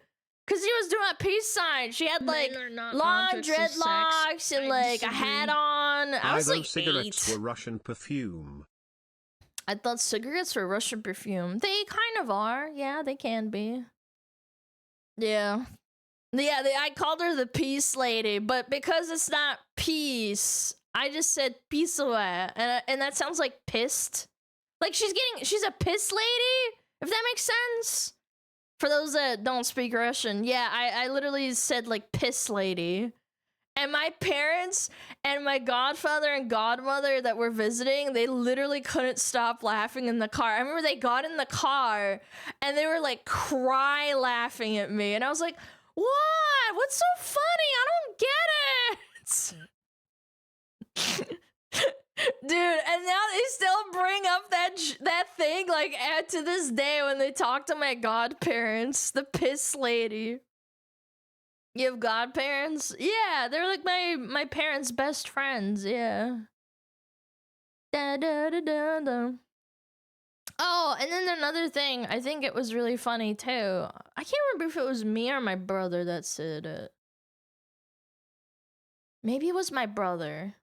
Cause she was doing a peace sign. She had like long dreadlocks and like a hat on. I was like cigarettes 8. were Russian perfume. I thought cigarettes were Russian perfume. They kind of are. Yeah, they can be. Yeah. Yeah, I called her the peace lady, but because it's not peace, I just said pisova, and that sounds like pissed. Like she's a piss lady, if that makes sense. For those that don't speak Russian, yeah, I literally said like piss lady. And my parents and my godfather and godmother that were visiting, they literally couldn't stop laughing in the car. I remember they got in the car and they were like cry laughing at me. And I was like, what? What's so funny? I don't get it. Dude, and now they still bring up that thing like to this day when they talk to my godparents, the piss lady. You have godparents? Yeah, they're like my parents' best friends, yeah. Da, da, da, da, da. Oh, and then another thing, I think it was really funny too. I can't remember if it was me or my brother that said it. Maybe it was my brother.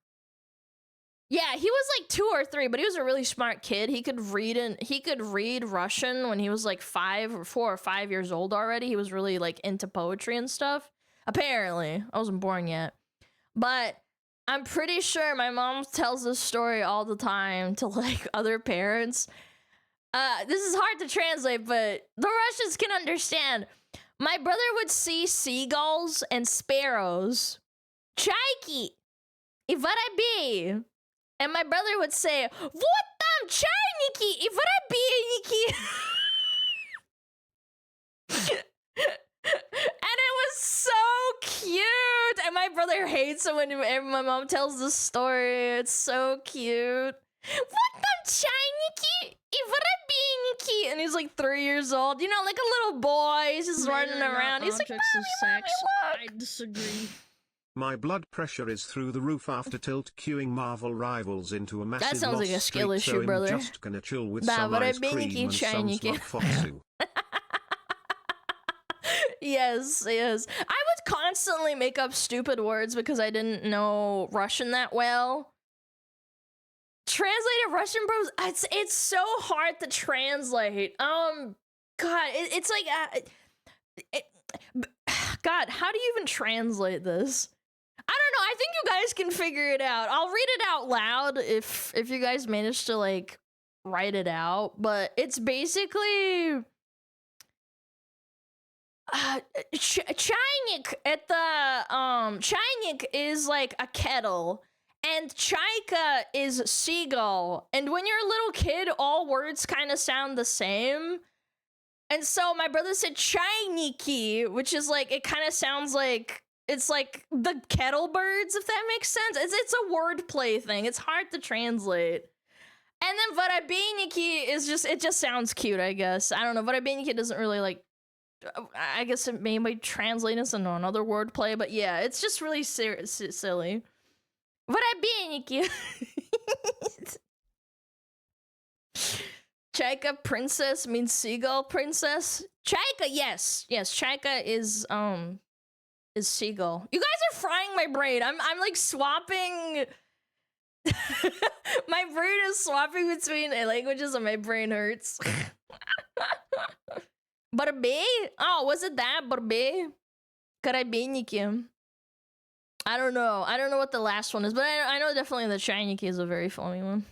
Yeah, he was like 2 or 3, but he was a really smart kid. He could read Russian when he was like 4 or 5 years old already. He was really like into poetry and stuff. Apparently, I wasn't born yet. But I'm pretty sure my mom tells this story all the time to like other parents. This is hard to translate, but the Russians can understand. My brother would see seagulls and sparrows. Чайки! И воробей! And my brother would say, "Вот там чайники и воробейники." And it was so cute. And my brother hates it when my mom tells the story. It's so cute. Вот там чайники и воробейники. And he's like 3 years old. You know, like a little boy. He's just running around. He's like, objects of sex. look. I disagree. My blood pressure is through the roof after tilt queuing Marvel Rivals into a massive That sounds like a lost skill streak, issue, so I'm brother. just gonna chill with Да, some ice cream воробейники и and some чайники. smug. Yes. I would constantly make up stupid words because I didn't know Russian that well. Translated Russian, bros. It's so hard to translate. God, it's like, God, how do you even translate this? I don't know. I think you guys can figure it out. I'll read it out loud if you guys manage to like write it out. But it's basically чайник. Чайник is like a kettle, and чайка is seagull. And when you're a little kid, all words kind of sound the same. And so my brother said чайники, which is like, it kind of sounds like it's like the kettle birds, if that makes sense. It's a wordplay thing. It's hard to translate. And then Varabiniki is just, it just sounds cute, I guess. I don't know, Varabiniki doesn't really like, I guess it may translate into another wordplay, but yeah, it's just really silly. Varabiniki. Chaika princess means seagull princess. Chaika, yes, Chaika is seagull. You guys are frying my brain. I'm like swapping. My brain is swapping between languages and my brain hurts. Barbe? Oh, was it that? Barbe? Karabiniki. I don't know. I don't know what the last one is, but I know definitely the Chiniki is a very funny one.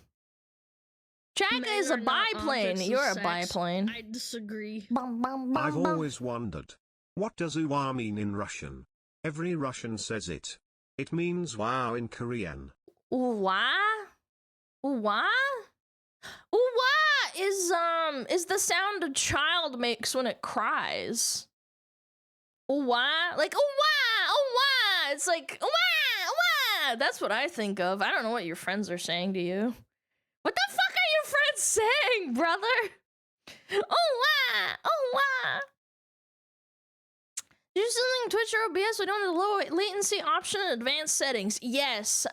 Chaka is a biplane. You're a biplane. I disagree. I've always wondered, what does uwa mean in Russian? Every Russian says it. It means wow in Korean. Uwa? Uwa? Uwa is the sound a child makes when it cries. Uwa? Like uwa! Uwa! It's like uwa! Uwa! That's what I think of. I don't know what your friends are saying to you. What the fuck are your friends saying, brother? Oh wow! Oh wow! Do something Twitch or OBS. We don't have the low latency option in advanced settings. Yes.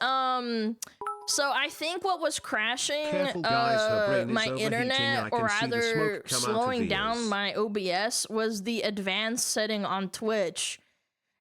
So I think what was crashing my internet, or rather slowing down my OBS, was the advanced setting on Twitch.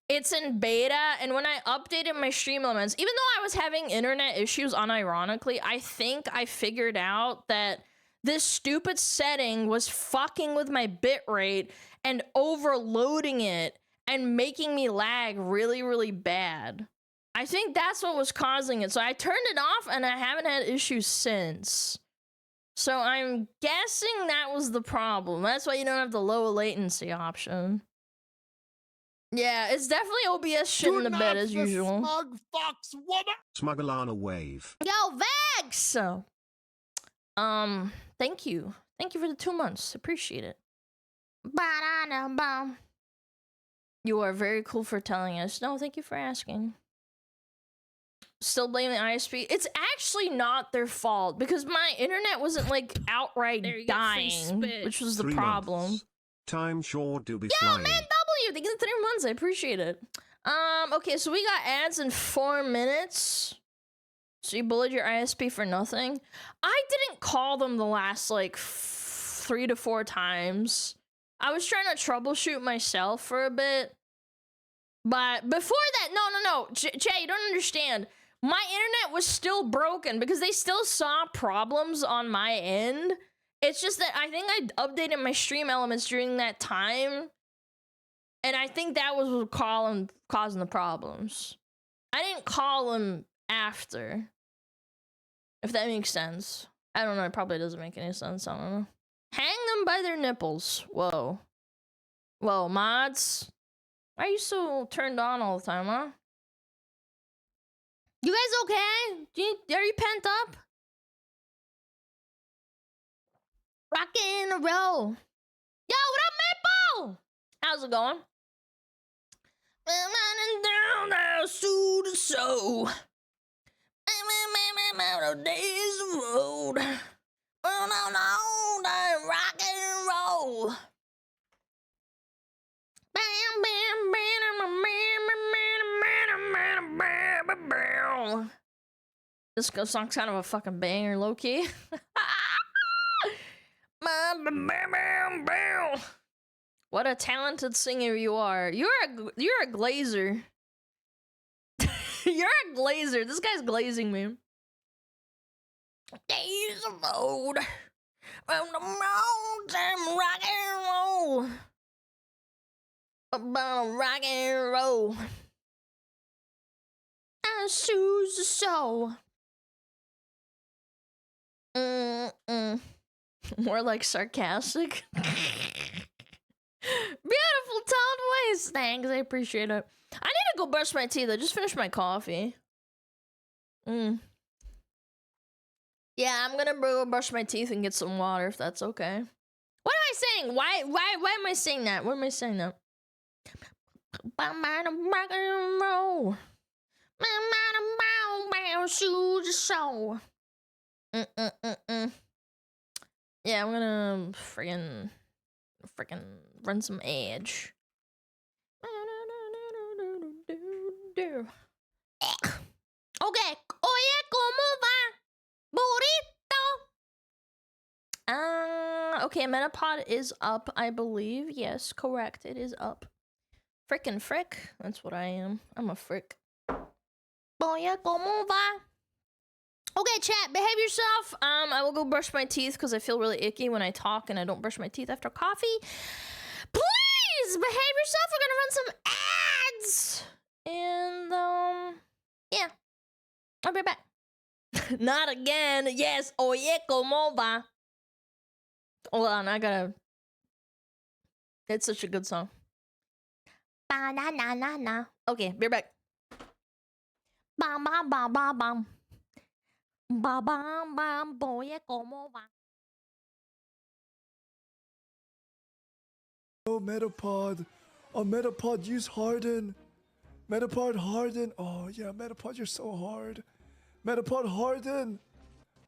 It's in beta, and when I updated my stream elements, even though I was having internet issues unironically, I think I figured out that this stupid setting was fucking with my bitrate and overloading it and making me lag really, really bad. I think that's what was causing it. So I turned it off and I haven't had issues since. So I'm guessing that was the problem. That's why you don't have the low latency option. Yeah, it's definitely OBS shit in the bed as usual. Smug fox woman. SmugAlana wave. Yo, Vex! Thank you. Thank you for the 2 months. Appreciate it. You are very cool for telling us. No, thank you for asking. Still blaming the ISP. It's actually not their fault because my internet wasn't like outright dying, which was the problem. Months. Time sure do be Yo, flying. man, W, thank you for 3 months. I appreciate it. Okay, so we got ads in 4 minutes. So you bullied your ISP for nothing. I didn't call them the last like 3 to 4 times. I was trying to troubleshoot myself for a bit. But before that, no. Jay, you don't understand. My internet was still broken because they still saw problems on my end. It's just that I think I updated my stream elements during that time. And I think that was what causing the problems. I didn't call them after. If that makes sense. I don't know, it probably doesn't make any sense, I don't know. Hang them by their nipples. Whoa. Whoa, mods. Why are you so turned on all the time, huh? You guys okay? Are you pent up? Rockin' a roll. Yo, what up, Maple? How's it going? I'm running down the suit of soul. I'm out of days of road. On the rock and roll. Bam, bam, bam, bam, bam, bam. This song's kind of a fucking banger, low key. What a talented singer you are. You're a glazer. You're a glazer. This guy's glazing me. Days of old, from the mountain rock and roll, about rock and roll. I choose the soul. More like sarcastic. Beautiful tone voice. Thanks, I appreciate it. I need to go brush my teeth. I just finished my coffee. Yeah, I'm gonna go brush my teeth and get some water if that's okay. What am I saying? Why am I saying that? What am I saying that? Shoes show. Yeah, I'm gonna friggin' run some edge. Okay. Oye, ¿cómo va? Burrito. Okay, Metapod is up, I believe. Yes, correct. It is up. Frickin' frick. That's what I am. I'm a frick. Oye, ¿cómo va? Okay, chat, behave yourself. I will go brush my teeth because I feel really icky when I talk and I don't brush my teeth after coffee. Please behave yourself. We're gonna run some ads. And yeah. I'll be back. Not again. Yes. Oye, ¿cómo va? Hold on, I gotta. It's such a good song. Ba na na na na. Okay, be back. Bam bam bam bam bam. Ba bam bam. Oye, ¿cómo va? Oh, Metapod. Oh, Metapod, use Harden. Metapod, Harden. Oh, yeah, Metapod, you're so hard. Metapod, Harden.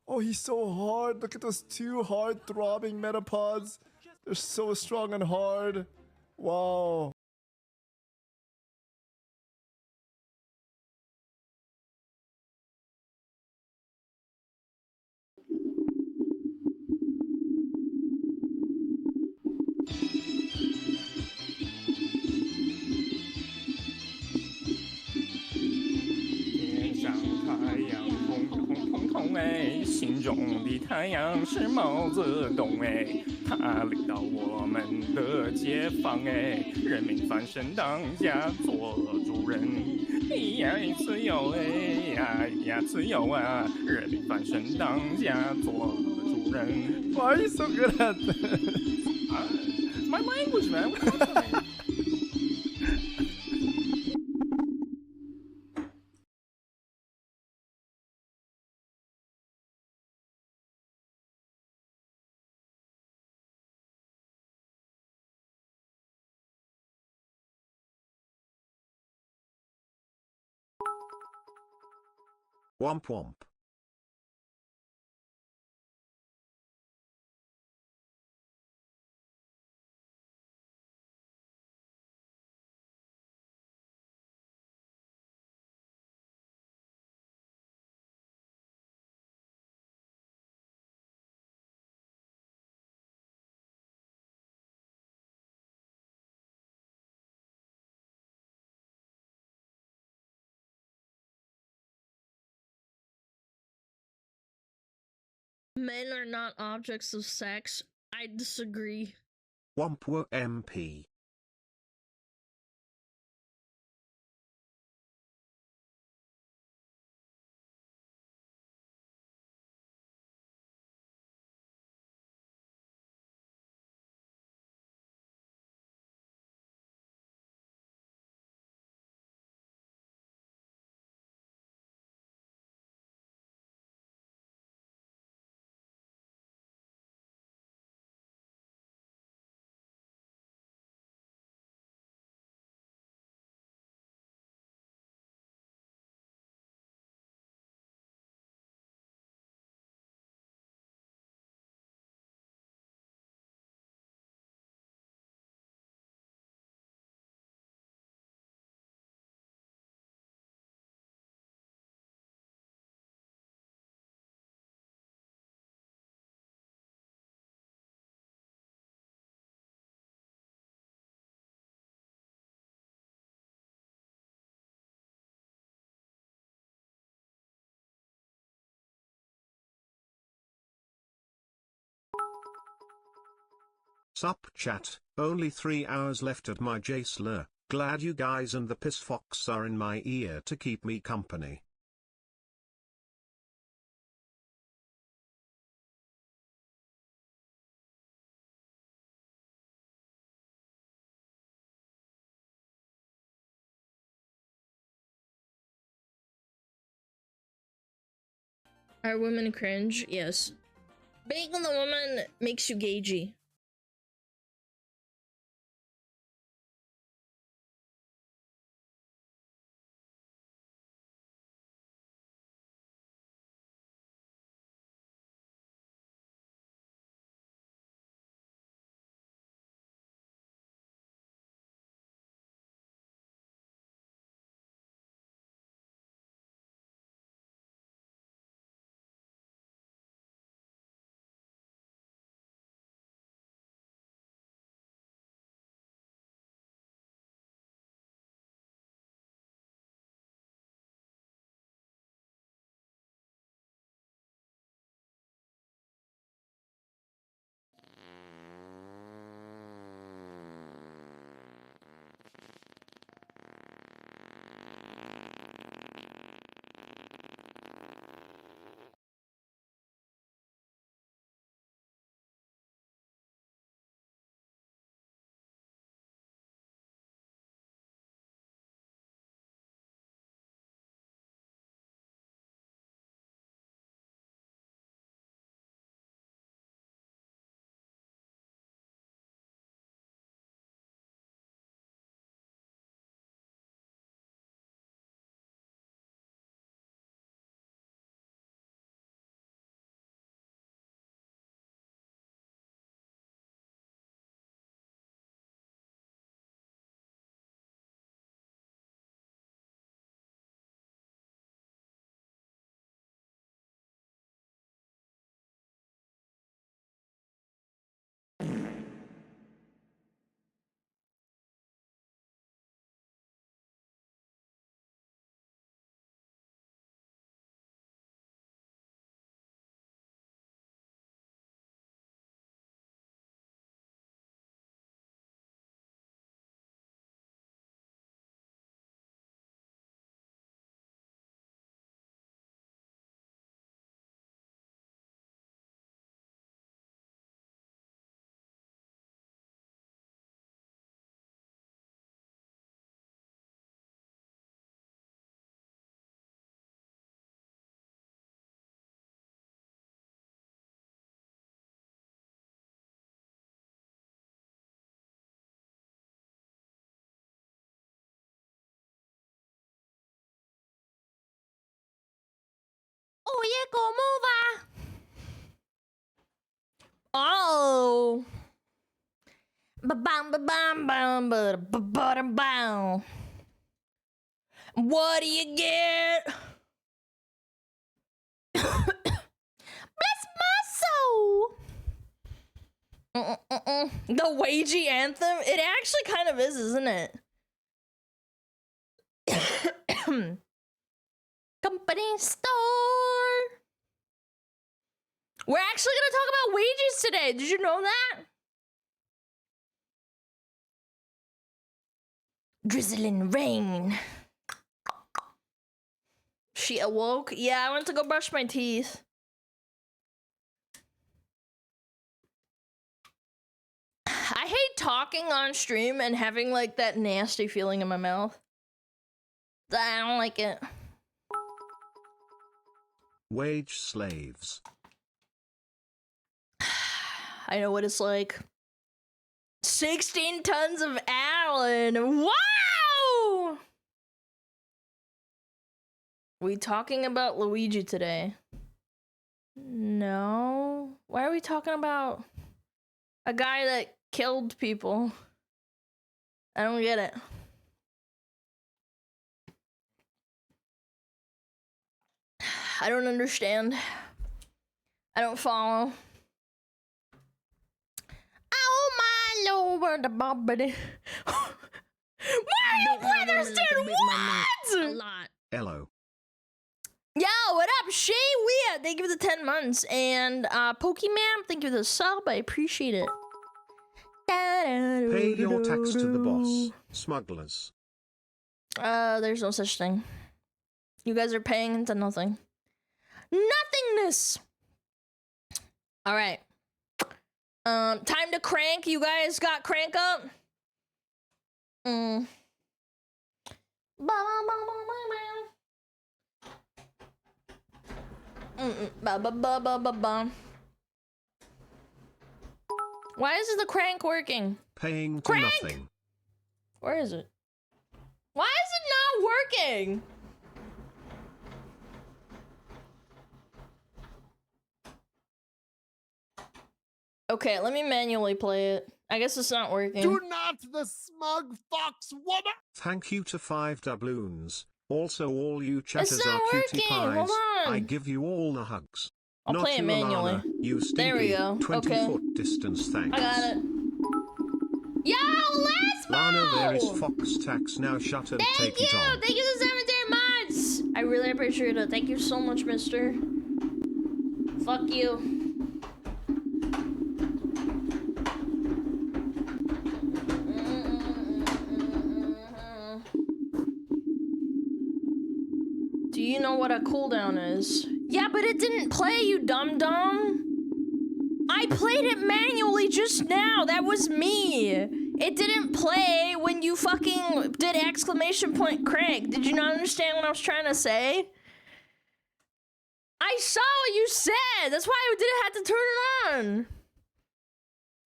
Oh, he's so hard. Look at those two hard throbbing Metapods. They're so strong and hard. Wow. Why are you so good at this? It's my language, man. What are you doing? Womp womp. Men are not objects of sex. I disagree. Womp wo MP. Sup chat, only 3 hours left at my JSLR, glad you guys and the piss fox are in my ear to keep me company. Are women cringe? Yes. Being the woman makes you gagey. Oye, ¿cómo va? Oh. Ba-bam, ba-bam, bam, ba-bam, bam. What do you get? Bless my soul. The Wagey anthem? It actually kind of is, isn't it? Company store. We're actually gonna talk about wages today. Did you know that? Drizzling rain. She awoke? Yeah, I went to go brush my teeth. I hate talking on stream and having like that nasty feeling in my mouth. I don't like it. Wage slaves. I know what it's like. 16 tons of Alan. Wow! We talking about Luigi today? No. Why are we talking about a guy that killed people? I don't get it. I don't understand. I don't follow. Oh my lord, the bobbity. Mario Brothers did what? A lot. Hello. Yo, what up, Shay Weird? Thank you for the 10 months. And Pokemon, thank you for the sub. I appreciate it. Pay your tax to the boss, smugglers. There's no such thing. You guys are paying into nothing. Nothingness. All right. Time to crank. You guys got crank up? Why isn't the crank working? Paying to Crank! nothing. Where is it? Why is it not working? Okay, let me manually play it. I guess it's not working. Do not the smug fox woman! Thank you to 5 doubloons. Also all you chatters not are cutie working. pies. Hold on. I give you all the hugs. I'll Not play it you, manually. Alana, you stinky There we go. 20-foot distance, thanks. I got it. Yo, let's go! Lana, there is Fox tax now. Shut and take it on. Thank you for 17 months! I really appreciate it. Thank you so much, mister. Fuck you. Do you know what a cooldown is? Yeah, but it didn't play, you dum-dum. I played it manually just now. That was me. It didn't play when you fucking did exclamation point Craig. Did you not understand what I was trying to say? I saw what you said. That's why I didn't have to turn it on.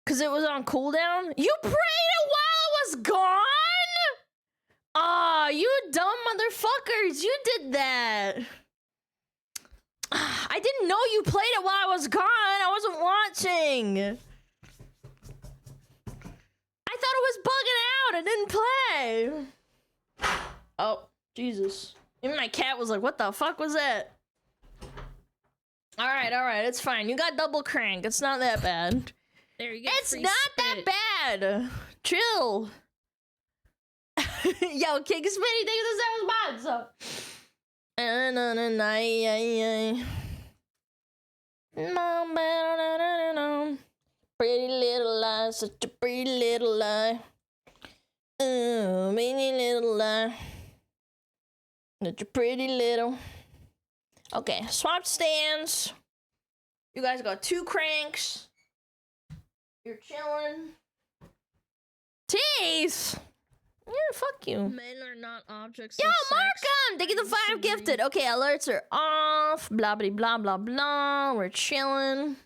Cause it was on cooldown. You prayed it while it was gone? Aw, you dumb motherfuckers. You did that. I didn't know you played it while I was gone. I wasn't watching. I thought it was bugging out. It didn't play. Oh, Jesus. Even my cat was like, what the fuck was that? All right. It's fine. You got double crank. It's not that bad. There you go. It's not that bad. Chill. Yo, King Smitty, thank you for the 7 spots. Pretty little lie, such a pretty little lie. Pretty little lie. Such a pretty little. Okay, swap stands. You guys got 2 cranks. You're chilling. Teeth! Yeah, fuck you. Men are not objects. Yo, of sex. Markham! Thank you the 5 gifted. Okay, alerts are off. Blah, blah, blah, blah, blah. We're chilling.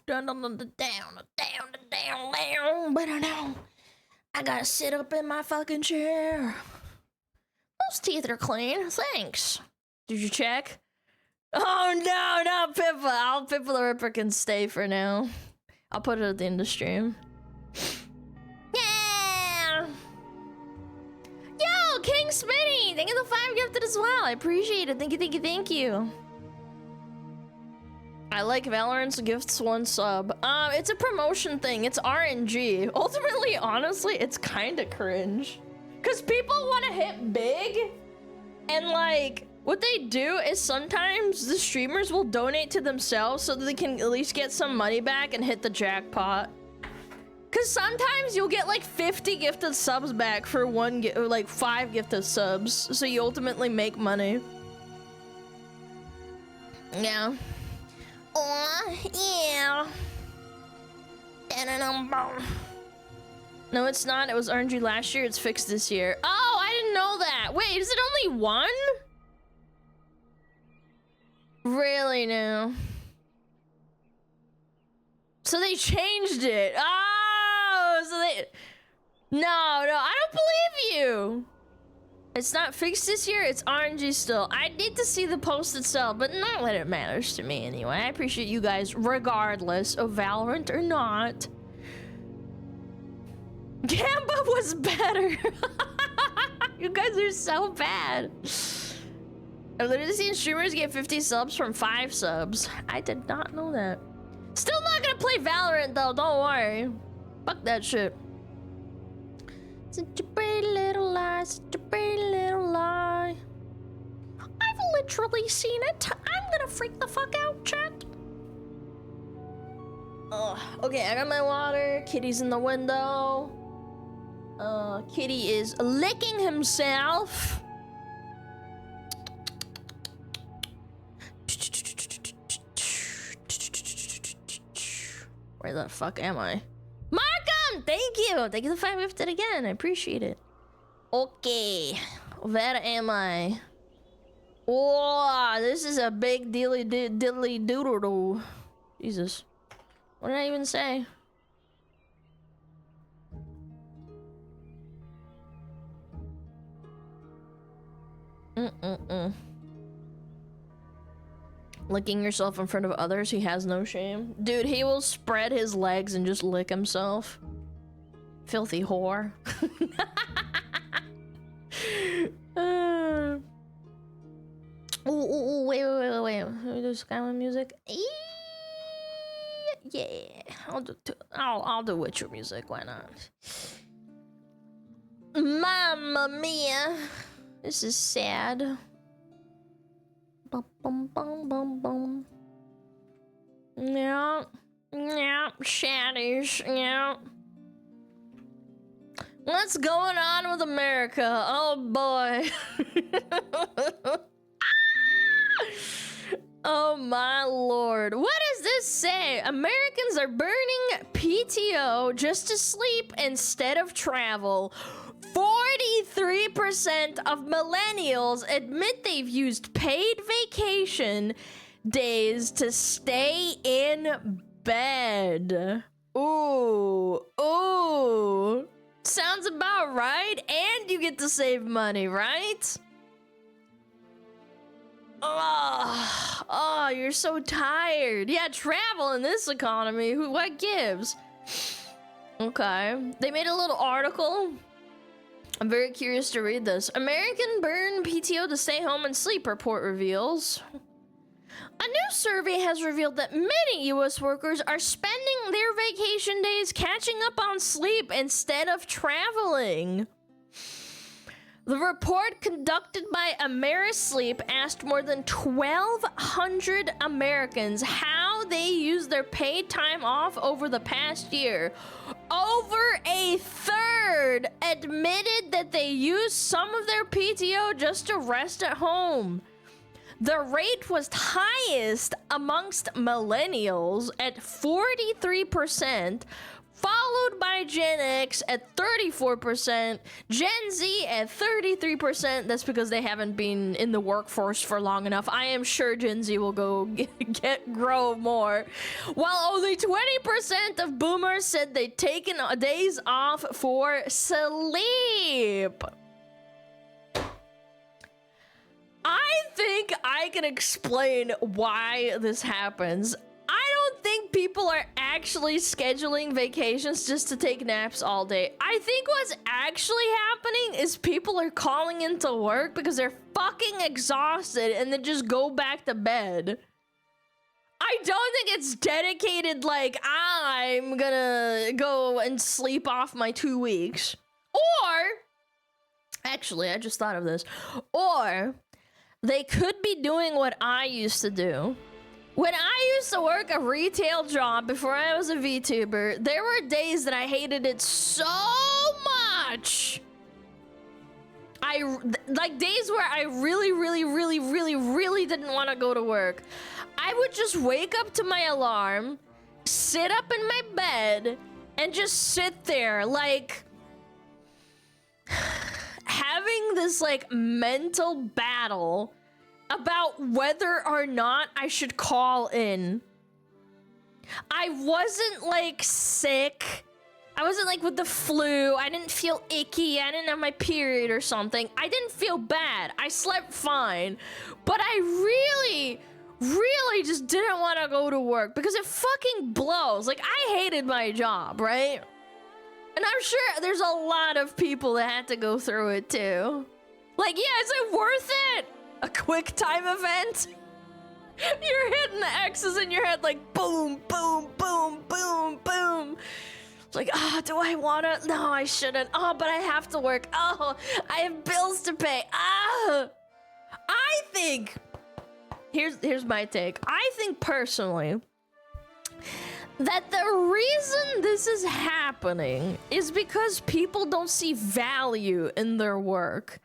Down. But I know I gotta sit up in my fucking chair. those teeth are clean. Thanks. Did you check? Oh no, not Pippa. I'll Pippa the Ripper can stay for now. I'll put it at the end of stream. Yeah! Yo, King Smitty! Thank you for the 5 gifted as well. I appreciate it. Thank you, thank you, thank you. I like Valorant's gifts 1 sub. It's a promotion thing. It's RNG. Ultimately, honestly, it's kind of cringe. Because people want to hit big. And like, what they do is sometimes the streamers will donate to themselves so that they can at least get some money back and hit the jackpot. Because sometimes you'll get like 50 gifted subs back for or like 5 gifted subs. So you ultimately make money. Yeah. Oh, yeah. No, it's not. It was RNG last year. It's fixed this year. Oh, I didn't know that. Wait, is it only 1? Really now? So they changed it. Oh, so they... No, I don't believe you. It's not fixed this year. It's RNG still. I need to see the post itself, but not when it matters to me anyway. I appreciate you guys regardless of Valorant or not. Gamba was better. You guys are so bad. I've literally seen streamers get 50 subs from 5 subs. I did not know that. Still not gonna play Valorant though, don't worry. Fuck that shit. Such a pretty little lie, such a pretty little lie. I've literally seen it. I'm gonna freak the fuck out, chat. Okay, I got my water. Kitty's in the window. Kitty is licking himself. Where the fuck am I? Markham! Thank you! Thank you for the 5 gifted again. I appreciate it. Okay. Where am I? Oh, this is a big diddly doodle. Jesus. What did I even say? Licking yourself in front of others, he has no shame. Dude, he will spread his legs and just lick himself. Filthy whore. Wait. Let me do Skyline music. Yeah, I'll do Witcher music, why not? Mamma mia. This is sad. Bum, bum, bum, bum, bum. Yeah, shaddies, yeah. What's going on with America? Oh boy. Oh my lord. What does this say? Americans are burning PTO just to sleep instead of travel. 43% of millennials admit they've used paid vacation days to stay in bed. Ooh. Sounds about right. And you get to save money, right? Oh, you're so tired. Yeah, travel in this economy. What gives? Okay. They made a little article. I'm very curious to read this. American burn PTO to stay home and sleep, report reveals. A new survey has revealed that many U.S. workers are spending their vacation days catching up on sleep instead of traveling. The report conducted by AmeriSleep asked more than 1,200 Americans how they used their paid time off over the past year. Over a third admitted that they used some of their PTO just to rest at home. The rate was highest amongst millennials at 43%, followed by Gen X at 34%, Gen Z at 33%. That's because they haven't been in the workforce for long enough. I am sure Gen Z will go grow more. While only 20% of boomers said they'd taken days off for sleep. I think I can explain why this happens. I don't think people are actually scheduling vacations just to take naps all day. I think what's actually happening is people are calling into work because they're fucking exhausted and then just go back to bed. I don't think it's dedicated like, I'm gonna go and sleep off my 2 weeks. Or, actually, I just thought of this. Or, they could be doing what I used to do. When I used to work a retail job before I was a VTuber, there were days that I hated it so much. Like days where I really didn't want to go to work. I would just wake up to my alarm, sit up in my bed, and just sit there like having this like mental battle about whether or not I should call in. I wasn't like sick. I wasn't like with the flu. I didn't feel icky. I didn't have my period or something. I didn't feel bad. I slept fine. But I really just didn't want to go to work because it fucking blows. Like, I hated my job, right? And I'm sure there's a lot of people that had to go through it too. Like, yeah, is it worth it? A quick time event? You're hitting the X's in your head like boom, boom, boom, boom, boom. It's like, oh, do I wanna? No, I shouldn't. Oh, but I have to work. Oh, I have bills to pay. Ah, I think, here's my take. I think personally that the reason this is happening is because people don't see value in their work.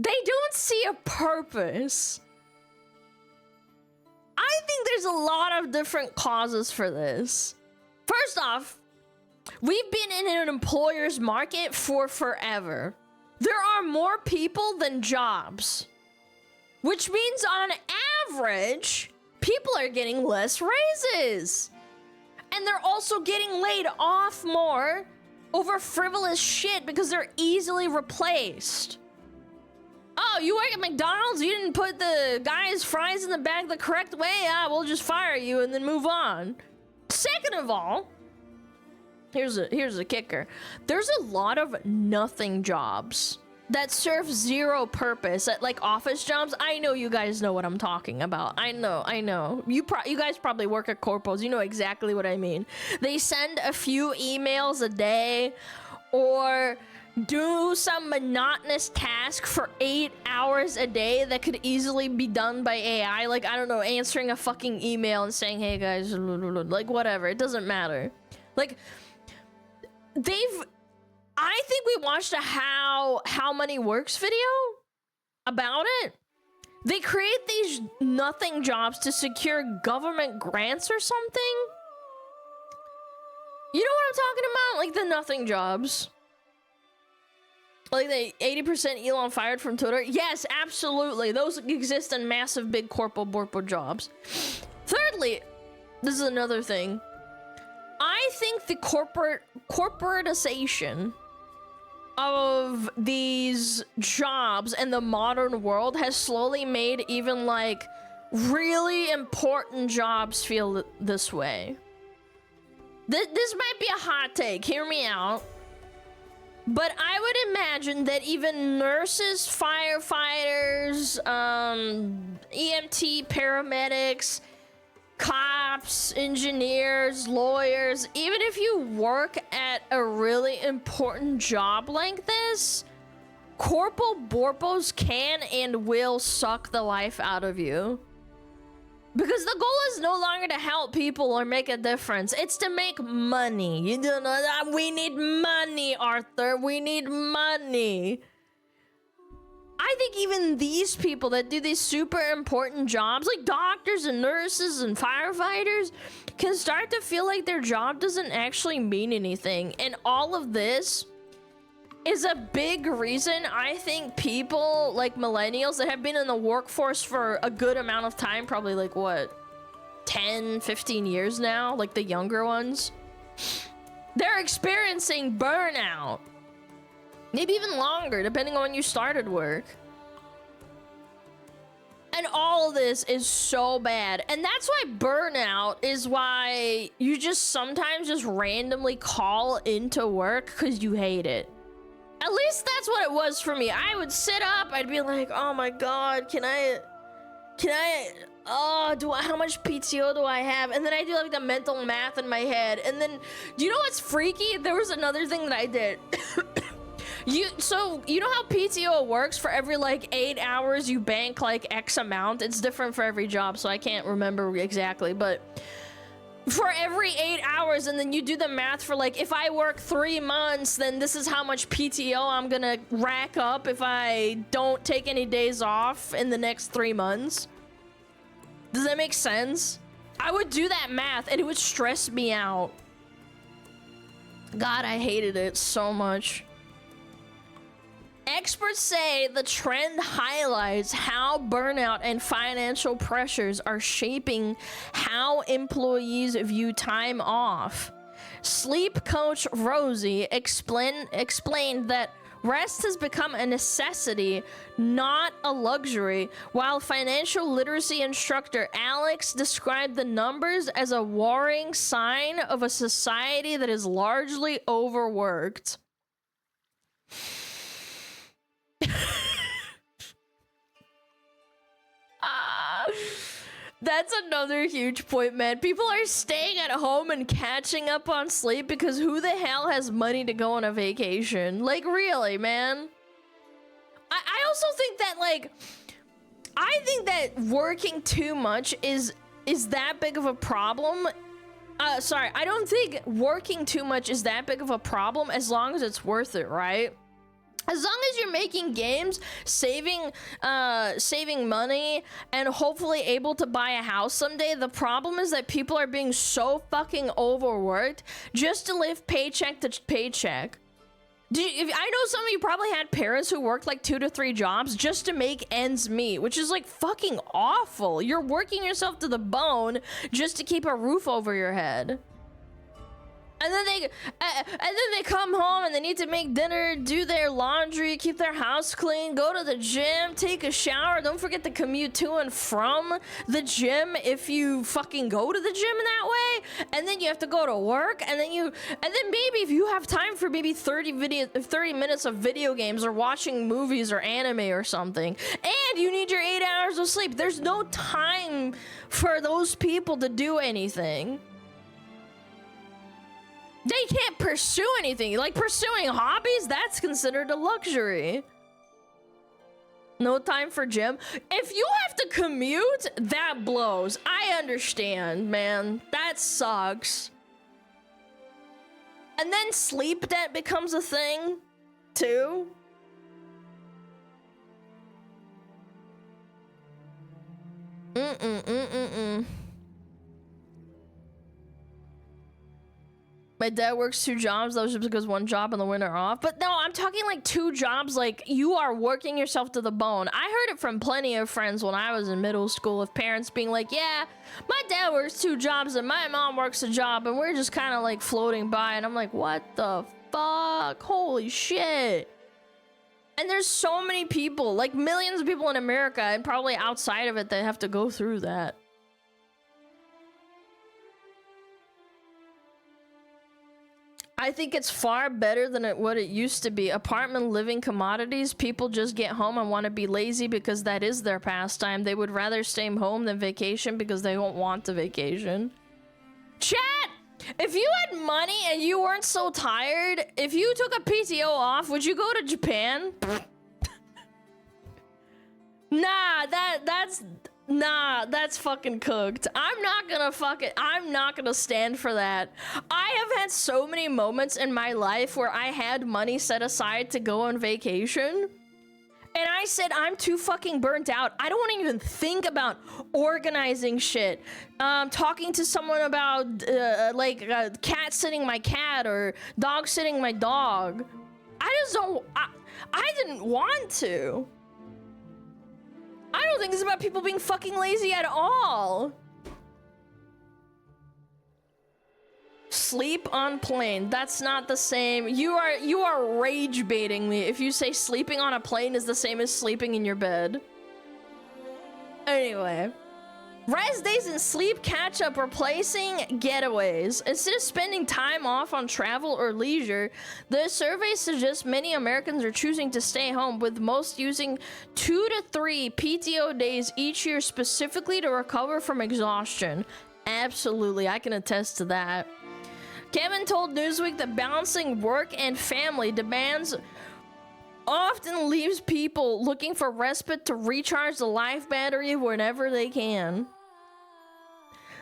They don't see a purpose. I think there's a lot of different causes for this. First off, we've been in an employer's market for forever. There are more people than jobs, which means on average, people are getting less raises. And they're also getting laid off more over frivolous shit because they're easily replaced. Oh, you work at McDonald's? You didn't put the guy's fries in the bag the correct way? We'll just fire you and then move on. Second of all, here's a kicker. There's a lot of nothing jobs that serve zero purpose, like office jobs. I know you guys know what I'm talking about. I know. You guys probably work at corpos. You know exactly what I mean. They send a few emails a day or do some monotonous task for 8 hours a day that could easily be done by AI. Like, I don't know, answering a fucking email and saying, hey guys, like whatever, it doesn't matter. Like, I think we watched a How Money Works video about it. They create these nothing jobs to secure government grants or something. You know what I'm talking about? Like the nothing jobs. Like the 80% Elon fired from Twitter? Yes, absolutely. Those exist in massive big corpo jobs. Thirdly, this is another thing. I think the corporatization of these jobs in the modern world has slowly made even like really important jobs feel this way. This might be a hot take, hear me out. But I would imagine that even nurses, firefighters, EMT, paramedics, cops, engineers, lawyers, even if you work at a really important job like this, corpo borpos can and will suck the life out of you. Because the goal is no longer to help people or make a difference. It's to make money. You know, we need money, Arthur. We need money. I think even these people that do these super important jobs, like doctors and nurses and firefighters, can start to feel like their job doesn't actually mean anything. And all of this is a big reason I think people like millennials that have been in the workforce for a good amount of time, probably like what, 10, 15 years now, like the younger ones, they're experiencing burnout. Maybe even longer, depending on when you started work. And all of this is so bad. And that's why burnout is why you just sometimes just randomly call into work because you hate it. At least that's what it was for me. I would sit up, I'd be like, oh my God, how much PTO do I have? And then I do like the mental math in my head. And then, do you know what's freaky? There was another thing that I did. You know how PTO works? For every like 8 hours you bank like X amount. It's different for every job, so I can't remember exactly, but for every 8 hours, and then you do the math for like, if I work 3 months, then this is how much PTO I'm gonna rack up if I don't take any days off in the next 3 months. Does that make sense? I would do that math and it would stress me out. God, I hated it so much. Experts say the trend highlights how burnout and financial pressures are shaping how employees view time off. Sleep coach Rosie explained that rest has become a necessity, not a luxury, while financial literacy instructor Alex described the numbers as a worrying sign of a society that is largely overworked. That's another huge point, man. People are staying at home and catching up on sleep because who the hell has money to go on a vacation? Like, really, man? I also think that, like, I think that working too much is that big of a problem. Sorry, I don't think working too much is that big of a problem as long as it's worth it, right? As long as you're making games, saving money, and hopefully able to buy a house someday, the problem is that people are being so fucking overworked just to live paycheck to paycheck. I know some of you probably had parents who worked like 2 to 3 jobs just to make ends meet, which is like fucking awful. You're working yourself to the bone just to keep a roof over your head. And then they come home and they need to make dinner, do their laundry, keep their house clean, go to the gym, take a shower. Don't forget to commute to and from the gym if you fucking go to the gym in that way. And then you have to go to work, and then maybe if you have time for maybe 30 minutes of video games or watching movies or anime or something, and you need your 8 hours of sleep. There's no time for those people to do anything. They can't pursue anything. Like pursuing hobbies, that's considered a luxury. No time for gym. If you have to commute, that blows. I understand, man. That sucks. And then sleep debt becomes a thing, too. My dad works 2 jobs. That was just because 1 job in the winter off. But no, I'm talking like 2 jobs. Like you are working yourself to the bone. I heard it from plenty of friends when I was in middle school of parents being like, yeah, my dad works 2 jobs and my mom works a job and we're just kind of like floating by. And I'm like, what the fuck? Holy shit. And there's so many people, like millions of people in America and probably outside of it that have to go through that. I think it's far better than what it used to be. Apartment living commodities, people just get home and want to be lazy because that is their pastime. They would rather stay home than vacation because they don't want the vacation. Chat! If you had money and you weren't so tired, if you took a PTO off, would you go to Japan? Nah, that's fucking cooked. I'm not gonna stand for that. I have had so many moments in my life where I had money set aside to go on vacation. And I said, I'm too fucking burnt out. I don't want to even think about organizing shit. Talking to someone about, cat sitting my cat or dog sitting my dog. I didn't want to. I don't think it's about people being fucking lazy at all. Sleep on plane. That's not the same. You are rage baiting me if you say sleeping on a plane is the same as sleeping in your bed. Anyway. Rest days and sleep catch-up replacing getaways. Instead of spending time off on travel or leisure, the survey suggests many Americans are choosing to stay home, with most using 2 to 3 PTO days each year specifically to recover from exhaustion. Absolutely, I can attest to that. Kevin told Newsweek that balancing work and family demands often leaves people looking for respite to recharge the life battery whenever they can.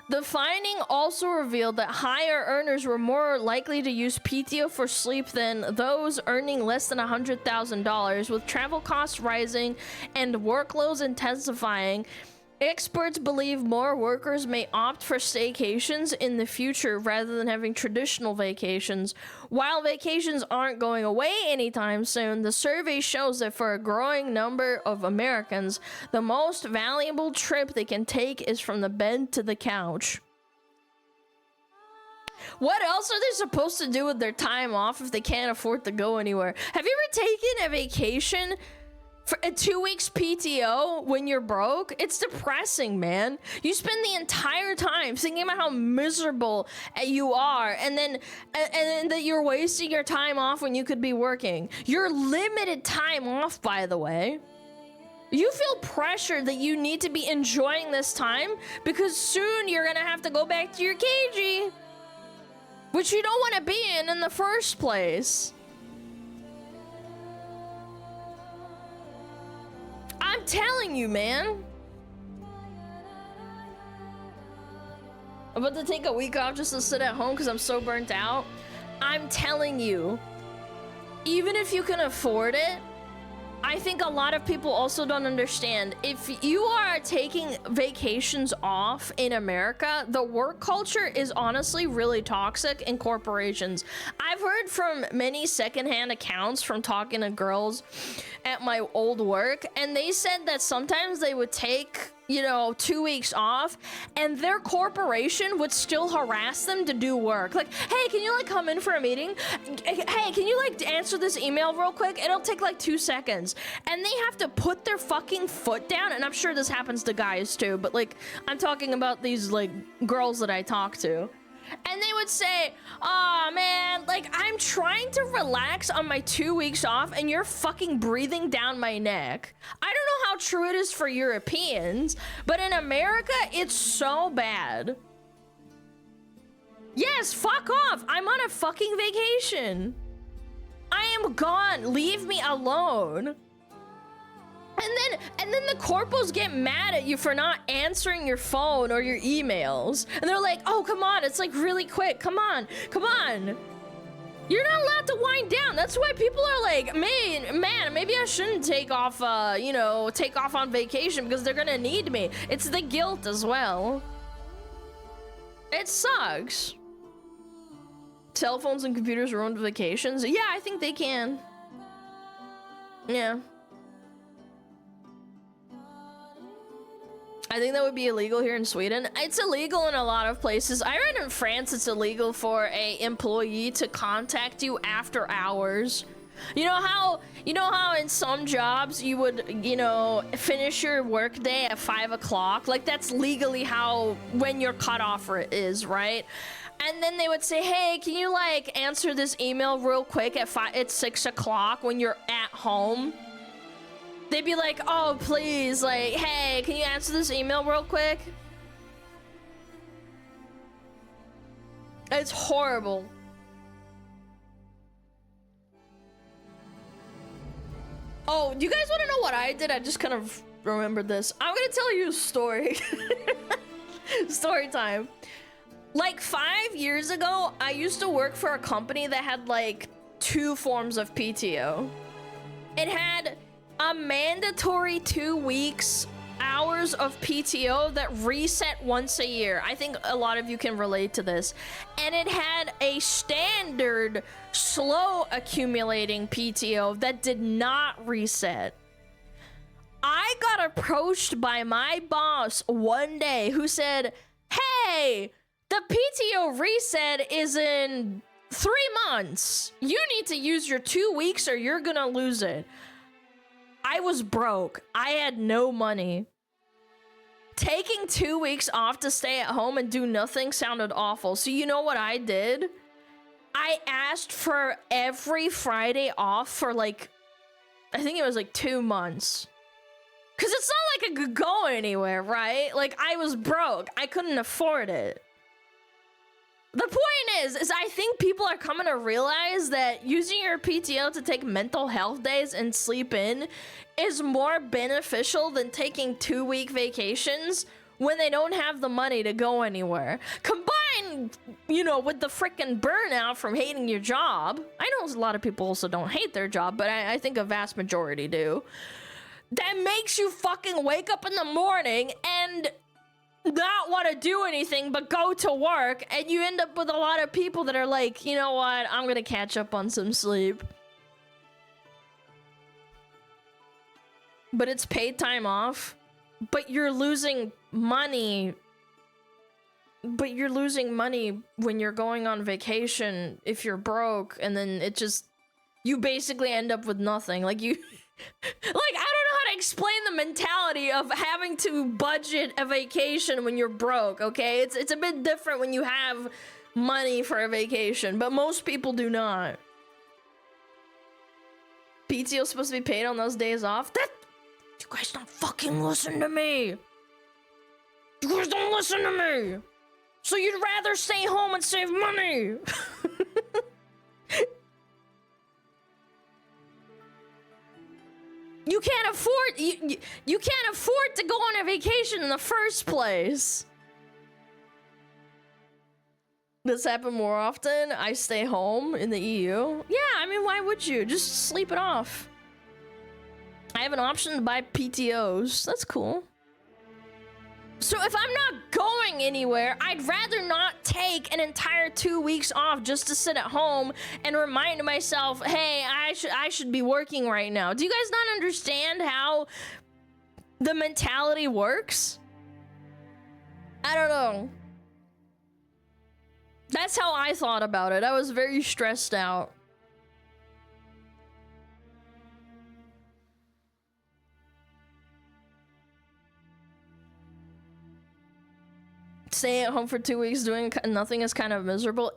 The finding also revealed that higher earners were more likely to use PTO for sleep than those earning less than $100,000, with travel costs rising and workloads intensifying. Experts believe more workers may opt for staycations in the future rather than having traditional vacations. While vacations aren't going away anytime soon, the survey shows that for a growing number of Americans, the most valuable trip they can take is from the bed to the couch. What else are they supposed to do with their time off if they can't afford to go anywhere? Have you ever taken a vacation for a 2 weeks PTO when you're broke? It's depressing, man. You spend the entire time thinking about how miserable you are, and then that you're wasting your time off when you could be working. Your limited time off, by the way. You feel pressure that you need to be enjoying this time because soon you're gonna have to go back to your cagey, which you don't want to be in the first place. I'm telling you, man. I'm about to take a week off just to sit at home because I'm so burnt out. I'm telling you, even if you can afford it, I think a lot of people also don't understand. If you are taking vacations off in America, the work culture is honestly really toxic in corporations. I've heard from many secondhand accounts from talking to girls at my old work, and they said that sometimes they would take, 2 weeks off, and their corporation would still harass them to do work. Like, hey, can you come in for a meeting? Hey, can you answer this email real quick? It'll take 2 seconds. And they have to put their fucking foot down, and I'm sure this happens to guys too, but I'm talking about these girls that I talk to. And they would say, oh man, I'm trying to relax on my 2 weeks off and you're fucking breathing down my neck. I don't know how true it is for Europeans, but in America, it's so bad. Yes, fuck off. I'm on a fucking vacation. I am gone. Leave me alone. And then the corpos get mad at you for not answering your phone or your emails. And they're like, oh, come on. It's really quick. Come on. Come on. You're not allowed to wind down. That's why people are like, man, maybe I shouldn't take off, take off on vacation because they're going to need me. It's the guilt as well. It sucks. Cell phones and computers ruined vacations? Yeah, I think they can. Yeah. I think that would be illegal here in Sweden. It's illegal in a lot of places. I read in France it's illegal for a employee to contact you after hours. You know how in some jobs you would, finish your work day at 5 o'clock? That's legally when your cutoff is, right? And then they would say, hey, can you answer this email real quick at 6 o'clock when you're at home? They'd be like, oh, please, hey, can you answer this email real quick? It's horrible. Oh, do you guys want to know what I did? I just kind of remembered this. I'm gonna tell you a story. Story time. 5 years ago, I used to work for a company that had 2 forms of PTO. It had a mandatory 2 weeks hours of PTO that reset once a year. I think a lot of you can relate to this. And it had a standard slow accumulating PTO that did not reset. I got approached by my boss one day who said, hey, the PTO reset is in 3 months. You need to use your 2 weeks or you're gonna lose it. I was broke. I had no money. taking 2 weeks off to stay at home and do nothing sounded awful. So you know what I did? I asked for every Friday off for like, I think it was like 2 months. Cause it's not like I could go anywhere, right? Like I was broke. I couldn't afford it. The point is I think people are coming to realize that using your PTO to take mental health days and sleep in is more beneficial than taking 2-week vacations when they don't have the money to go anywhere. Combined, you know, with the freaking burnout from hating your job. I know a lot of people also don't hate their job, but I think a vast majority do. That makes you fucking wake up in the morning and not want to do anything but go to work, and you end up with a lot of people that are like, you know what, I'm gonna catch up on some sleep. But it's paid time off, but you're losing money. But you're losing money when you're going on vacation if you're broke, and then it just, you basically end up with nothing. Like you like, I don't know how to explain the mentality of having to budget a vacation when you're broke, okay? It's a bit different when you have money for a vacation, but most people do not. PTO is supposed to be paid on those days off? That, you guys don't fucking listen to me. You guys don't listen to me. So you'd rather stay home and save money. You can't afford, you can't afford to go on a vacation in the first place. This happen more often? I stay home in the EU? Yeah, I mean, why would you? Just sleep it off. I have an option to buy PTOs. That's cool. So if I'm not going anywhere, I'd rather not take an entire 2 weeks off just to sit at home and remind myself, hey, I should be working right now. Do you guys not understand how the mentality works? I don't know. That's how I thought about it. I was very stressed out. Staying at home for 2 weeks doing nothing is kind of miserable.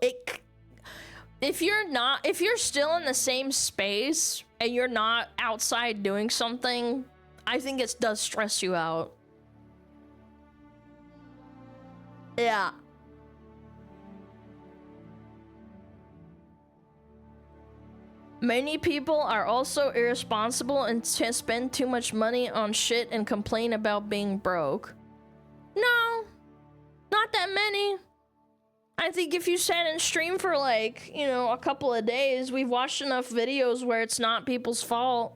If you're still in the same space and you're not outside doing something, I think it does stress you out. Yeah. Many people are also irresponsible and spend too much money on shit and complain about being broke. No. Not that many. I think if you sat and stream for like, you know, a couple of days, we've watched enough videos where it's not people's fault.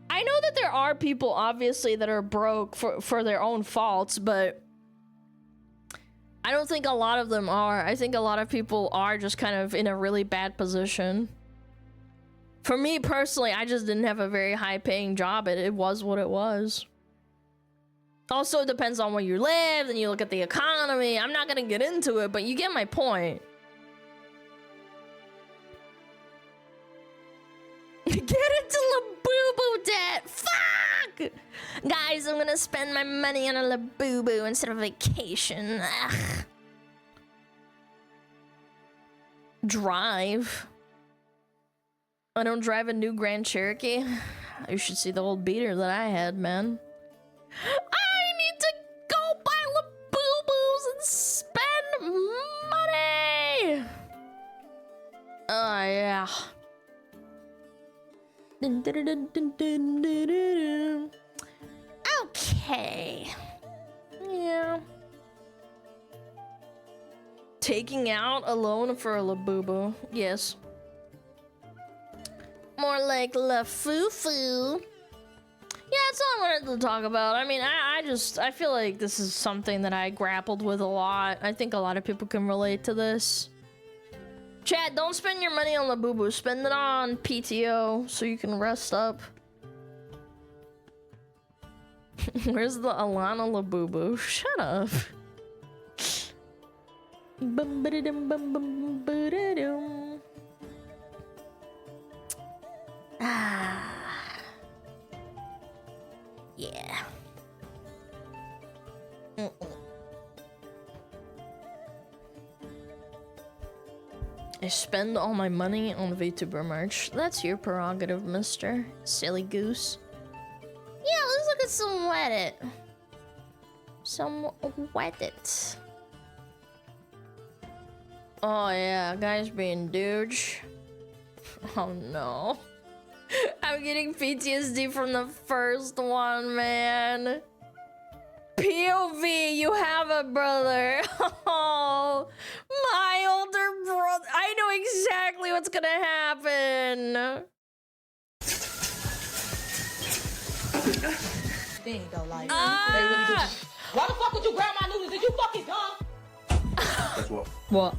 I know that there are people, obviously, that are broke for their own faults, but I don't think a lot of them are. I think a lot of people are just kind of in a really bad position. For me, personally, I just didn't have a very high-paying job. It was what it was. Also, it depends on where you live, and you look at the economy. I'm not gonna get into it, but you get my point. Get into Labubu debt! Fuck! Guys, I'm gonna spend my money on a Labubu instead of vacation. Ugh. Drive. I don't drive a new Grand Cherokee. You should see the old beater that I had, man. I need to go buy Labubus and spend money! Oh, yeah. Okay. Yeah. Taking out a loan for a Labubu. Yes. More like La Foo-Foo. Yeah, that's all I wanted to talk about. I mean, I feel like this is something that I grappled with a lot. I think a lot of people can relate to this. Chat, don't spend your money on Labubu. Spend it on PTO so you can rest up. Where's the Alana Labubu? Shut up. Ah. Yeah. I spend all my money on VTuber merch. That's your prerogative, mister. Silly goose. Yeah, let's look at some Reddit. Some Reddit. Oh yeah, guys being douche. Oh no. I'm getting PTSD from the first one, man. POV, you have a brother. Oh, my older brother. I know exactly what's gonna happen. Thing though, like Ah! why the fuck would you grab my noodles? Did you fucking dumb? That's what. What?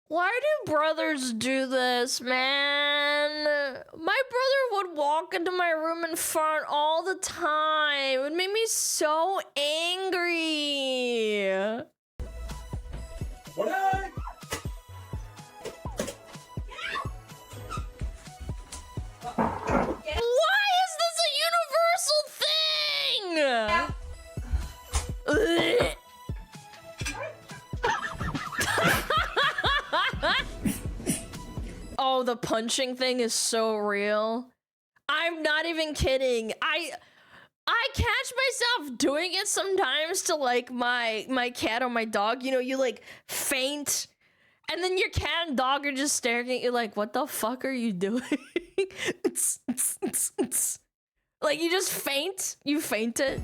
Why do brothers do this, man? My brother would walk into my room and fart all the time. It would make me so angry. What up? Why is this a universal thing? Ugh. Oh, the punching thing is so real. I'm not even kidding. I catch myself doing it sometimes to like my cat or my dog. You know, you like faint, and then your cat and dog are just staring at you like, what the fuck are you doing? Like you just faint. You fainted.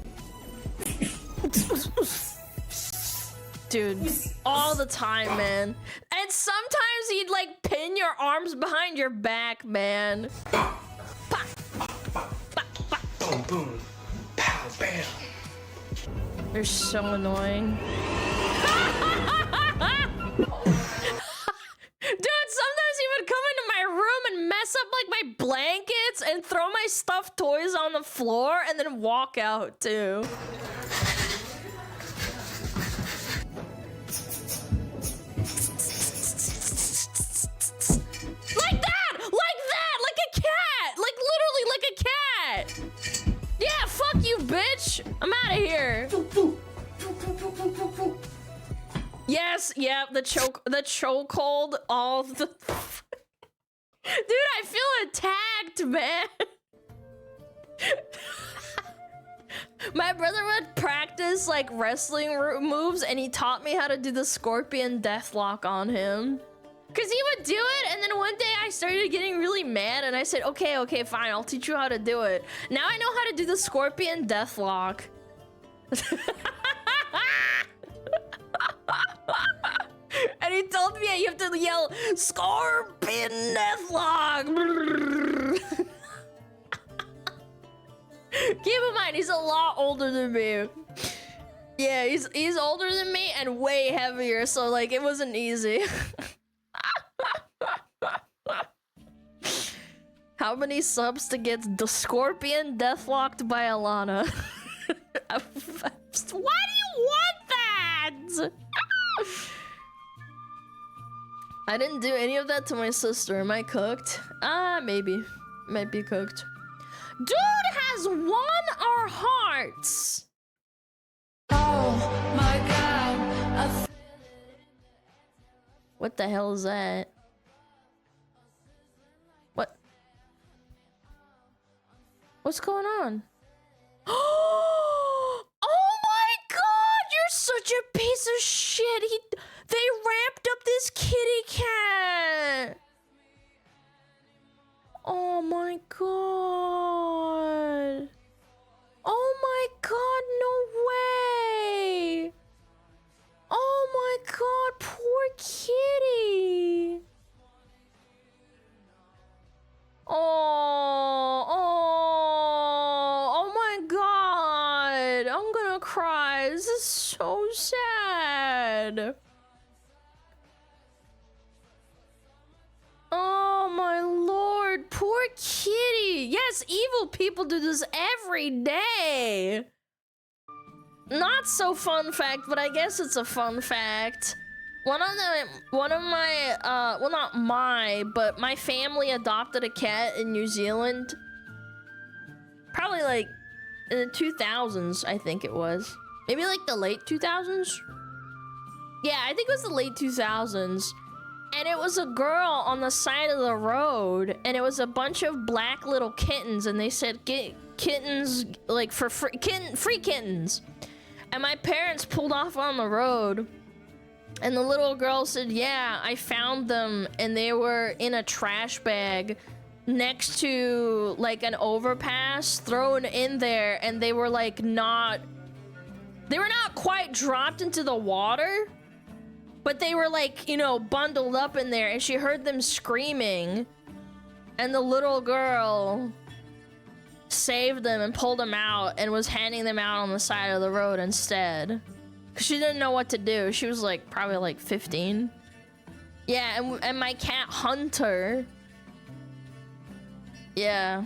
Dude, all the time, man. And sometimes he'd like pin your arms behind your back, man. Pop, pop, pop. Boom, boom. Pow, bam. They're so annoying. Dude, sometimes he would come into my room and mess up like my blankets and throw my stuffed toys on the floor and then walk out too. Like that! Like that! Like a cat! Like literally like a cat! Yeah, fuck you, bitch! I'm out of here. Yes, yeah, the chokehold, all the... Dude, I feel attacked, man. My brother would practice like wrestling moves and he taught me how to do the scorpion deathlock on him. Cause he would do it, and then one day I started getting really mad, and I said, "Okay, fine, I'll teach you how to do it." Now I know how to do the scorpion deathlock. And he told me you have to yell, "Scorpion deathlock." Keep in mind, he's a lot older than me. Yeah, he's older than me and way heavier, so like it wasn't easy. How many subs to get the scorpion deathlocked by Alana? Why do you want that? I didn't do any of that to my sister. Am I cooked? Maybe. Might be cooked. Dude has won our hearts. Oh my god. What the hell is that? What? What's going on? Oh my god, you're such a piece of shit. They ramped up this kitty cat. Oh my god. Oh my god, no way. Oh my god, poor kitty. Oh my god. I'm gonna cry. This is so sad. Oh my lord, poor kitty. Yes, evil people do this every day. Not so fun fact, but I guess it's a fun fact. One of my, well, not my, but my family adopted a cat in New Zealand. Probably like in the 2000s, I think it was. Maybe like the late 2000s? Yeah, I think it was the late 2000s. And it was a girl on the side of the road, and it was a bunch of black little kittens, and they said, get kittens, like, for free kittens. And my parents pulled off on the road, and the little girl said, yeah, I found them, and they were in a trash bag next to, like, an overpass, thrown in there, and they were, like, not quite dropped into the water, but they were, like, you know, bundled up in there, and she heard them screaming, and the little girl saved them and pulled them out and was handing them out on the side of the road instead. 'Cause she didn't know what to do. She was, like, probably, like, 15. Yeah, and my cat Hunter. Yeah.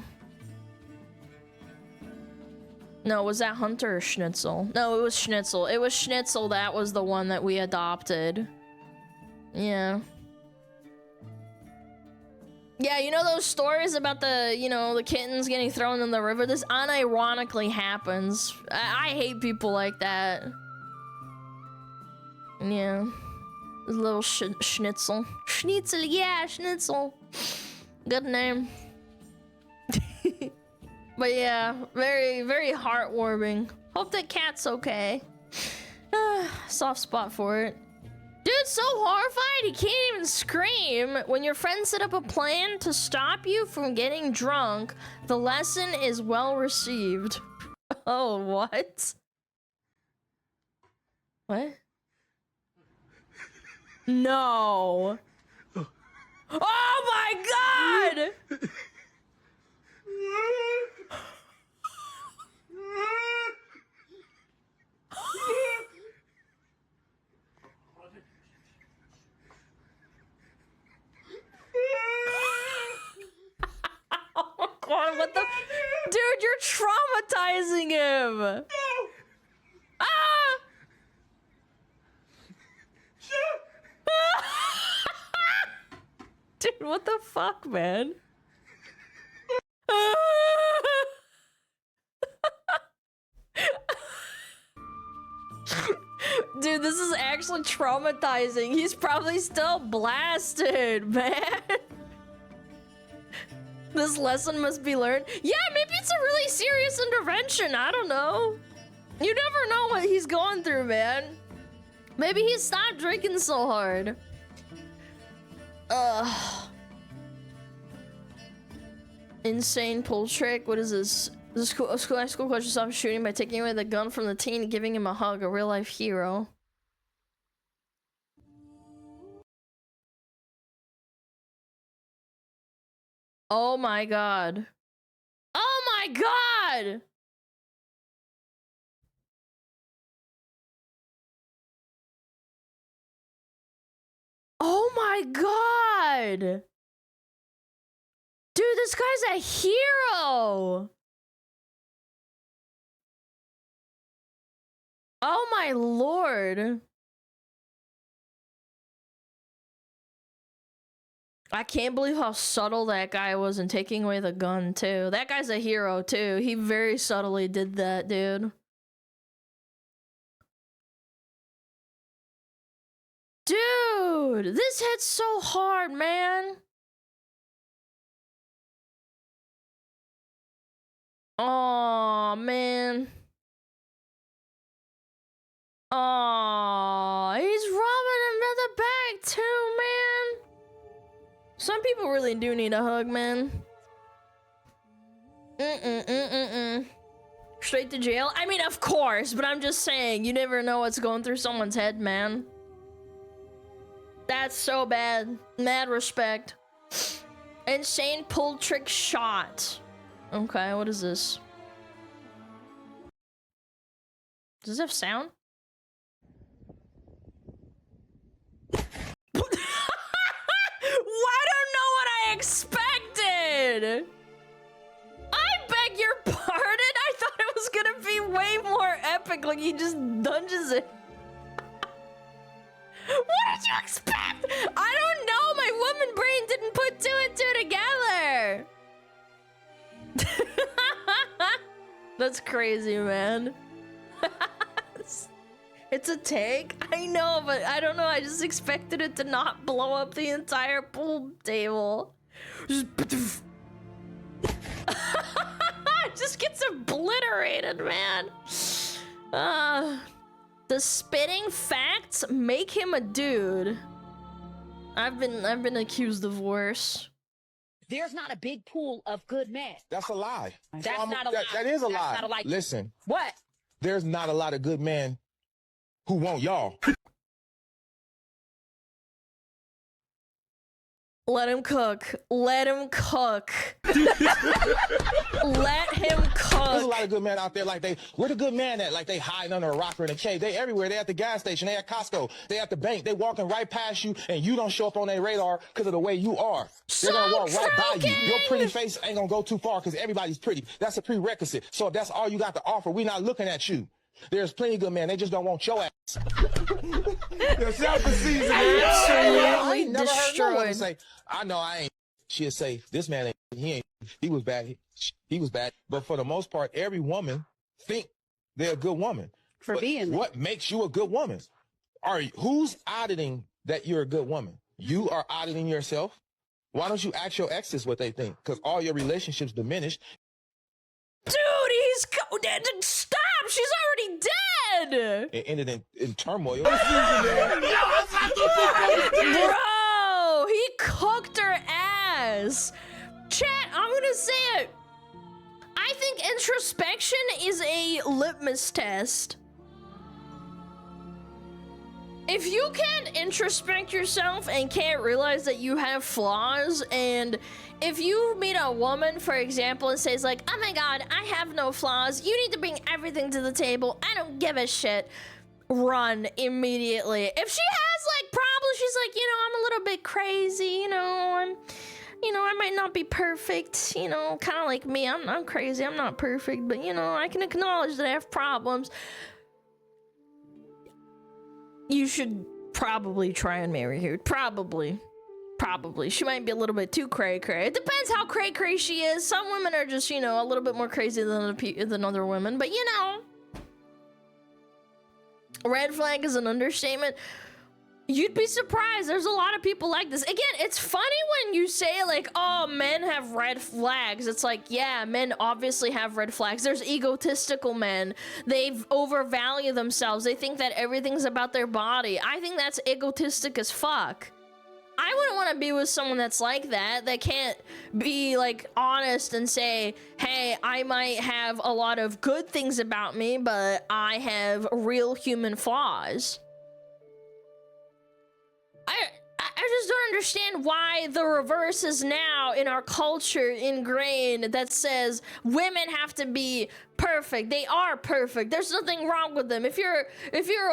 No, was that Hunter or Schnitzel? No, it was Schnitzel. It was Schnitzel that was the one that we adopted. Yeah. Yeah, you know those stories about the, you know, the kittens getting thrown in the river? This unironically happens. I hate people like that. Yeah. This little Schnitzel. Schnitzel, yeah, Schnitzel. Good name. But yeah, very, very heartwarming. Hope that cat's okay. Soft spot for it. Dude's so horrified he can't even scream. When your friends set up a plan to stop you from getting drunk, the lesson is well received. Oh, what? What? No. Oh my god! Oh my god, what the? Dude, you're traumatizing him! Ah! Dude, what the fuck, man? Dude, this is actually traumatizing. He's probably still blasted, man. This lesson must be learned. Yeah, maybe it's a really serious intervention. I don't know. You never know what he's going through, man. Maybe he stopped drinking so hard. Ugh. Insane pull trick. What is this? The school question stops shooting by taking away the gun from the teen and giving him a hug. A real life hero. Oh my god. Oh my god! Oh my god! Dude, this guy's a hero! Oh my lord. I can't believe how subtle that guy was in taking away the gun, too. That guy's a hero, too. He very subtly did that, dude. Dude, this hits so hard, man. Oh man. Oh, he's robbing him in the back too, man. Some people really do need a hug, man. Straight to jail? I mean, of course, but I'm just saying, you never know what's going through someone's head, man. That's so bad. Mad respect. Insane pull trick shot. Okay, what is this? Does this have sound? I don't know what I expected! I beg your pardon? I thought it was gonna be way more epic, like he just dungeons it. What did you expect? I don't know, my woman brain didn't put two and two together. That's crazy, man. It's a tank? I know, but I don't know. I just expected it to not blow up the entire pool table. It just gets obliterated, man. The spitting facts make him a dude. I've been accused of worse. There's not a big pool of good men. That's a lie. That's not a lie. That is a That's lie. not a lie. Listen, What? there's not a lot of good men who want y'all. Let him cook. Let him cook. Let him cook. There's a lot of good men out there like where the good man at? Like they hiding under a rock or in a cave. They everywhere. They at the gas station. They at Costco. They at the bank. They walking right past you and you don't show up on their radar because of the way you are. They're gonna walk right by you. Your pretty face ain't gonna go too far because everybody's pretty. That's a prerequisite. So if that's all you got to offer, we not looking at you. There's plenty of good men. They just don't want your ass. Your self-esteem I ain't never heard no one destroyed. say, I know I ain't. She'll say, this man ain't. He was bad. He was bad. But for the most part, every woman think they're a good woman. What makes you a good woman? Who's auditing that you're a good woman? You are auditing yourself? Why don't you ask your exes what they think? Because all your relationships diminished. Dude, he's dead. Stop! She's already dead! It ended in turmoil. Bro, he cooked her ass. Chat, I'm gonna say it. I think introspection is a litmus test. If you can't introspect yourself and can't realize that you have flaws, and if you meet a woman, for example, and says like, oh my god, I have no flaws, you need to bring everything to the table, I don't give a shit, run immediately. If she has like problems, she's like, I'm a little bit crazy, I might not be perfect, kind of like me, I'm crazy, I'm not perfect, but I can acknowledge that I have problems. You should probably try and marry her. Probably. She might be a little bit too cray-cray. It depends how cray-cray she is. Some women are just, a little bit more crazy than other women. But, red flag is an understatement. You'd be surprised. There's a lot of people like this. Again, it's funny when you say, like, oh, men have red flags. It's like, yeah, men obviously have red flags. There's egotistical men. They overvalue themselves. They think that everything's about their body. I think that's egotistic as fuck. I wouldn't want to be with someone that's like that can't be, like, honest and say, hey, I might have a lot of good things about me, but I have real human flaws. I just don't understand why the reverse is now in our culture ingrained that says women have to be perfect. They are perfect. There's nothing wrong with them. If you're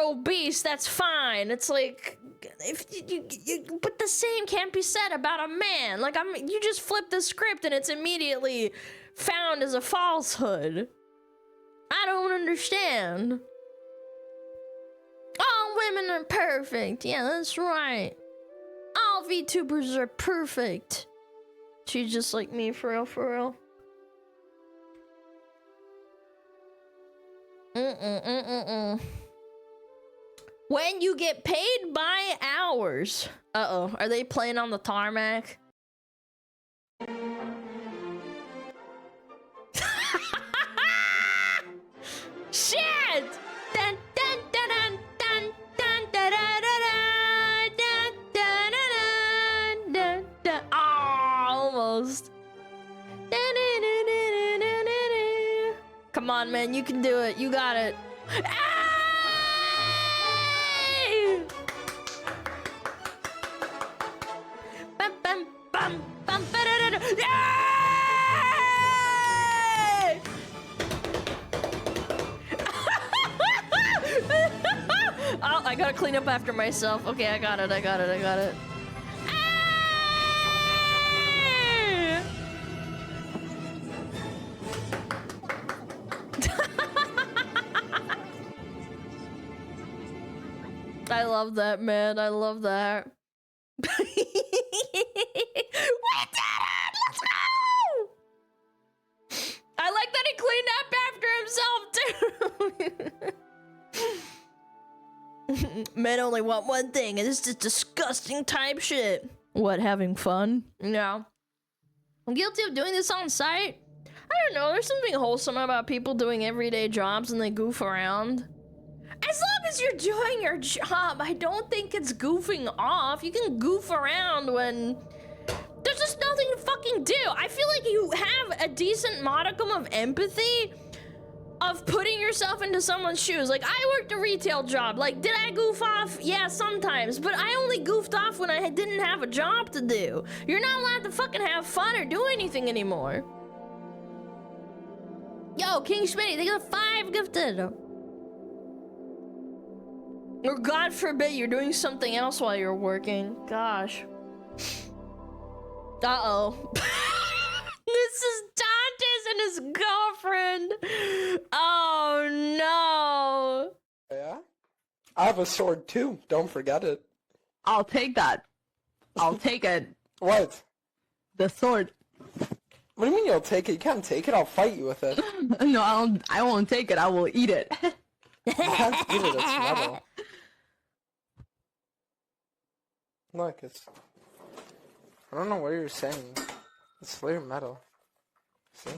obese, that's fine. It's like, if but the same can't be said about a man. Like, you just flip the script and it's immediately found as a falsehood. I don't understand. All women are perfect. Yeah, that's right. All VTubers are perfect. She's just like me, for real, for real. When you get paid by hours. Uh-oh, are they playing on the tarmac? Shit! Dun, dun, dun, dun, dun, dun, dun, dun, dun, dun, dun, dun, dun. Oh, almost. Come on, man, you can do it. You got it. Hey! Bum, bum, bum, bum, ba-da-da-da. Yay! Oh, I gotta clean up after myself. Okay, I got it. Hey! I love that, man. I love that. We did it! Let's go! I like that he cleaned up after himself, too. Men only want one thing, and this is disgusting type shit. What, having fun? No. I'm guilty of doing this on site. I don't know, there's something wholesome about people doing everyday jobs and they goof around. As long as you're doing your job, I don't think it's goofing off. You can goof around when there's just nothing to fucking do. I feel like you have a decent modicum of empathy of putting yourself into someone's shoes. Like, I worked a retail job. Like, did I goof off? Yeah, sometimes. But I only goofed off when I didn't have a job to do. You're not allowed to fucking have fun or do anything anymore. Yo, King Schmitty, they got 5 gifted. Or God forbid you're doing something else while you're working. Gosh. Uh-oh. This is Dantes and his girlfriend. Oh no. Yeah? I have a sword too, don't forget it. I'll take that. I'll take it. What? The sword. What do you mean you'll take it? You can't take it, I'll fight you with it. No, I won't take it, I will eat it. You can't eat it, it's metal. Look, it's... I don't know what you're saying. It's flare metal. See?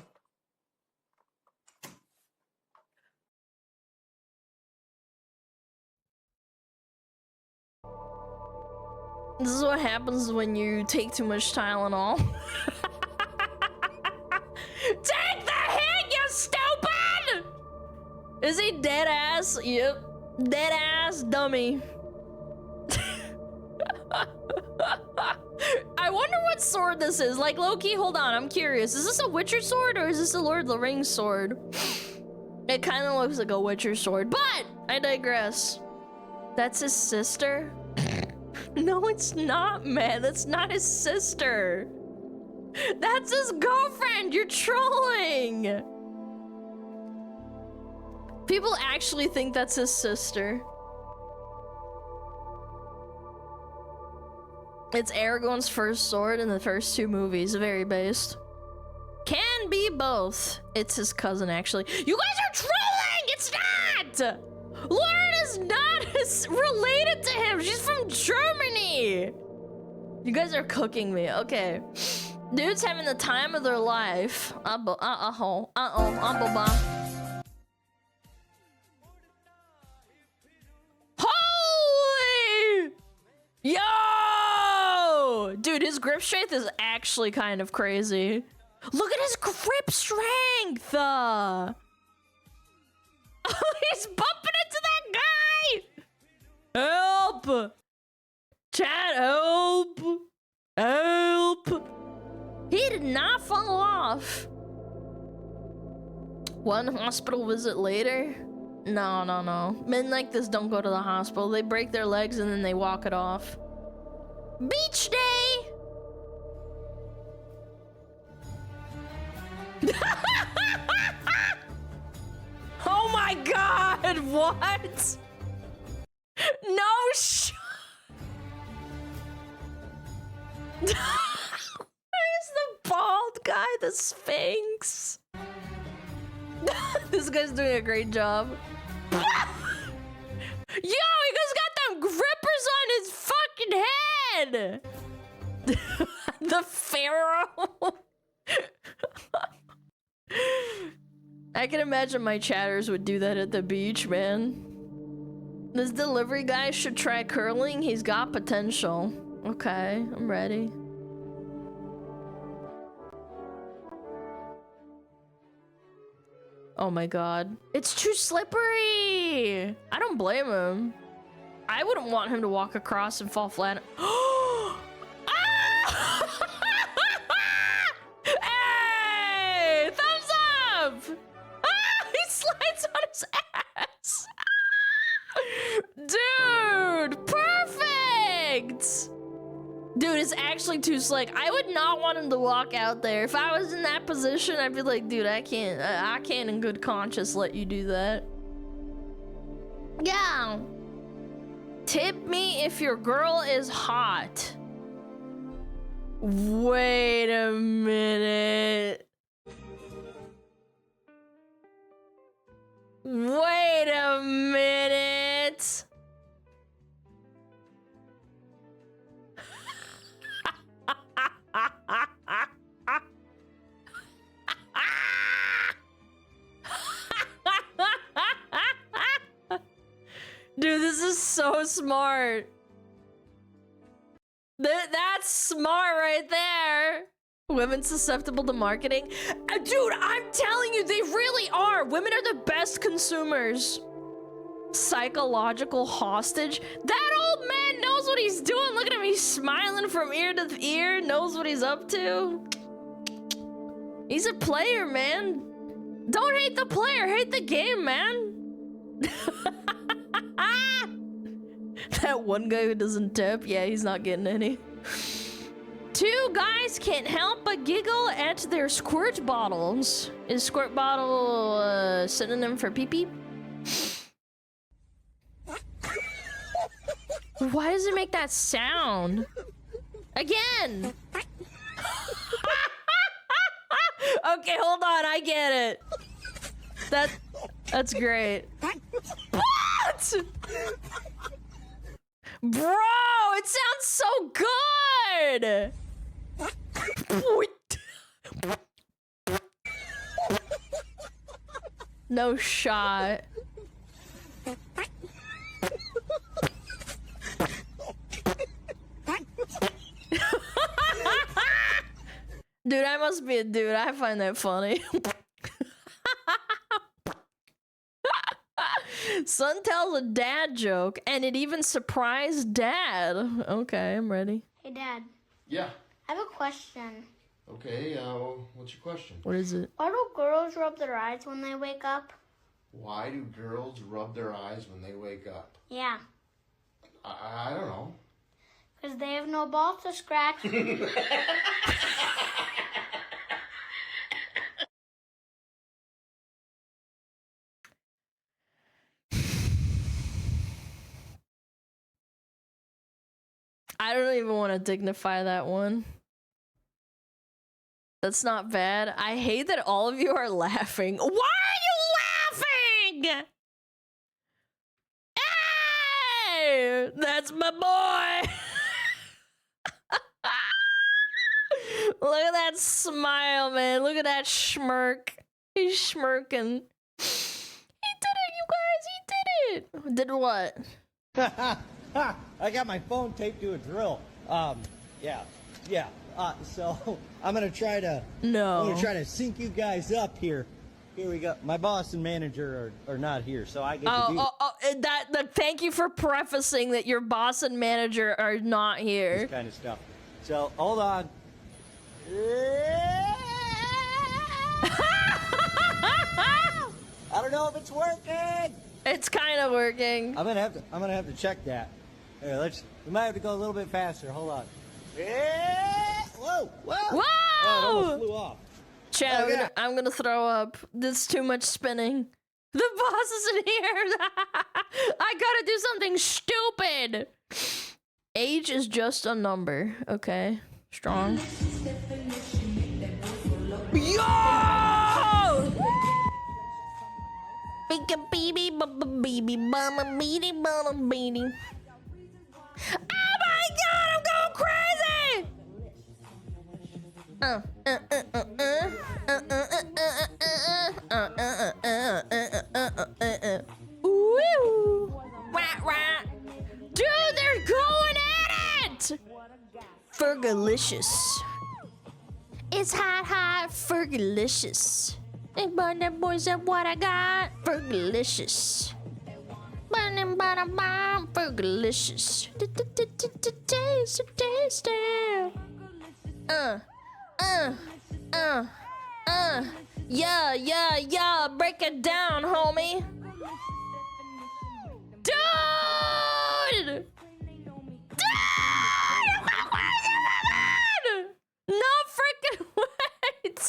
This is what happens when you take too much Tylenol. Take the hit, you stupid! Is he dead ass? Yep. Dead ass dummy. I wonder what sword this is. Like, low-key, hold on, I'm curious. Is this a Witcher sword or is this a Lord of the Rings sword? It kind of looks like a Witcher sword, but I digress. That's his sister? No, it's not, man. That's not his sister. That's his girlfriend. You're trolling. People actually think that's his sister. It's Aragorn's first sword in the first 2 movies, very based. Can be both. It's his cousin, actually. You guys are trolling! It's not! Lauren is not related to him. She's from Germany. You guys are cooking me. Okay. Dude's having the time of their life. Holy! Yo! Dude, his grip strength is actually kind of crazy. Look at his grip strength! He's bumping into that guy! Help! Chat, help! Help! He did not fall off. 1 hospital visit later? No. Men like this don't go to the hospital. They break their legs and then they walk it off. Beach day! Oh my god, what? No sh- Where's the bald guy, the Sphinx? This guy's doing a great job. Yo, he just got them grippers on his fucking head! The pharaoh! I can imagine my chatters would do that at the beach, man. This delivery guy should try curling. He's got potential. Okay, I'm ready. Oh my god. It's too slippery! I don't blame him. I wouldn't want him to walk across and fall flat. Hey! Thumbs up! He slides on his ass! Dude! Perfect! Dude, it's actually too slick. I would not want him to walk out there. If I was in that position, I'd be like, dude, I can't in good conscience let you do that. Yeah. Tip me if your girl is hot. Wait a minute. Wait a minute. Dude, this is so smart. That's smart right there. Women susceptible to marketing. Dude, I'm telling you, they really are. Women are the best consumers. Psychological hostage. That old man knows what he's doing. Look at him. He's smiling from ear to ear. Knows what he's up to. He's a player, man. Don't hate the player. Hate the game, man. That one guy who doesn't tip. Yeah, he's not getting any. Two guys can't help but giggle at their squirt bottles. Is squirt bottle a synonym for pee-pee? Why does it make that sound? Again! Okay, hold on, I get it. That's great. What? Bro, it sounds so good! No shot. Dude, I must be a dude. I find that funny. Son tells a dad joke, and it even surprised dad. Okay, I'm ready. Hey, Dad. Yeah. I have a question. Okay, what's your question? What is it? Why do girls rub their eyes when they wake up? Why do girls rub their eyes when they wake up? Yeah. I don't know. Because they have no balls to scratch. I don't even want to dignify that one. That's not bad. I hate that all of you are laughing. Why are you laughing? Hey! That's my boy! Look at that smile, man. Look at that smirk. He's smirking. He did it, you guys. He did it. Did what? I got my phone taped to a drill. Yeah. So I'm gonna try to. No. I'm gonna try to sync you guys up here. Here we go. My boss and manager are not here, so I get to do that. Thank you for prefacing that your boss and manager are not here. this kind of stuff. So hold on. I don't know if it's working. It's kind of working. I'm gonna have to check that. Here, we might have to go a little bit faster. Hold on. Whoa! Whoa! Oh, it almost flew off. Chad, I'm gonna throw up. There's too much spinning. The boss isn't here. I gotta do something stupid. Age is just a number. Okay, strong. Yo! Baby, baby, mama, beady, mama, beady. Oh my God, I'm going crazy! Woo! Right. Dude, they're going at it! Fergalicious. It's hot, Fergalicious. Hey, but that boy said what I got. Fergalicious. Fergalicious. Tasty. Yeah. Break it down, homie. Dude! No freaking way, dude.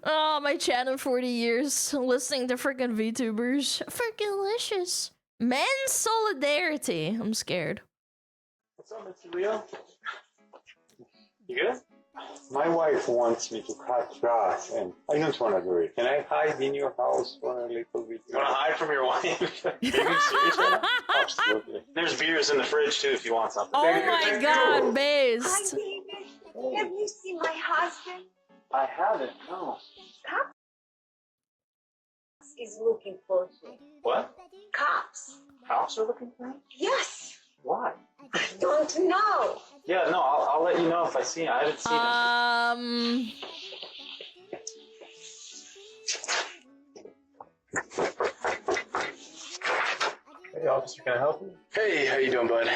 Oh, my chat in 40 years listening to freaking VTubers. Fergalicious. Men's solidarity. I'm scared. What's up, Mr. Leo? You good? My wife wants me to cut grass, and I don't want to do it. Can I hide in your house for a little bit? You want to hide from your wife? Are you serious right now? Absolutely. There's beers in the fridge, too, if you want something. Oh my God, based. Hi, David. Have you seen my husband? I haven't, no. Come. is looking for you. What? Cops. Cops are looking for me? Yes. Why? I don't know. Yeah, no, I'll let you know if I see him. I haven't seen him. Hey, officer, can I help you? Hey, how you doing, bud?